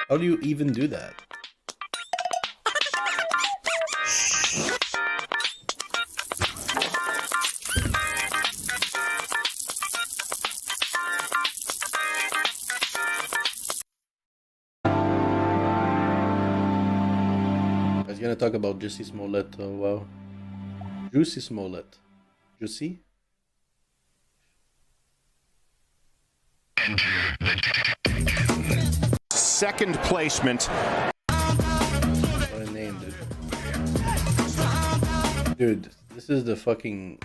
How do you even do that? I was gonna talk about Juicy Smollett. Wow. Juicy Smollett. Juicy?
Second placement.
What a name, dude. Dude, this is the fucking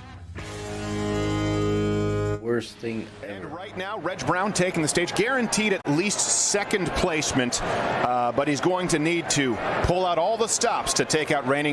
worst thing ever.
And right now, Reg Brown taking the stage, guaranteed at least second placement, but he's going to need to pull out all the stops to take out reigning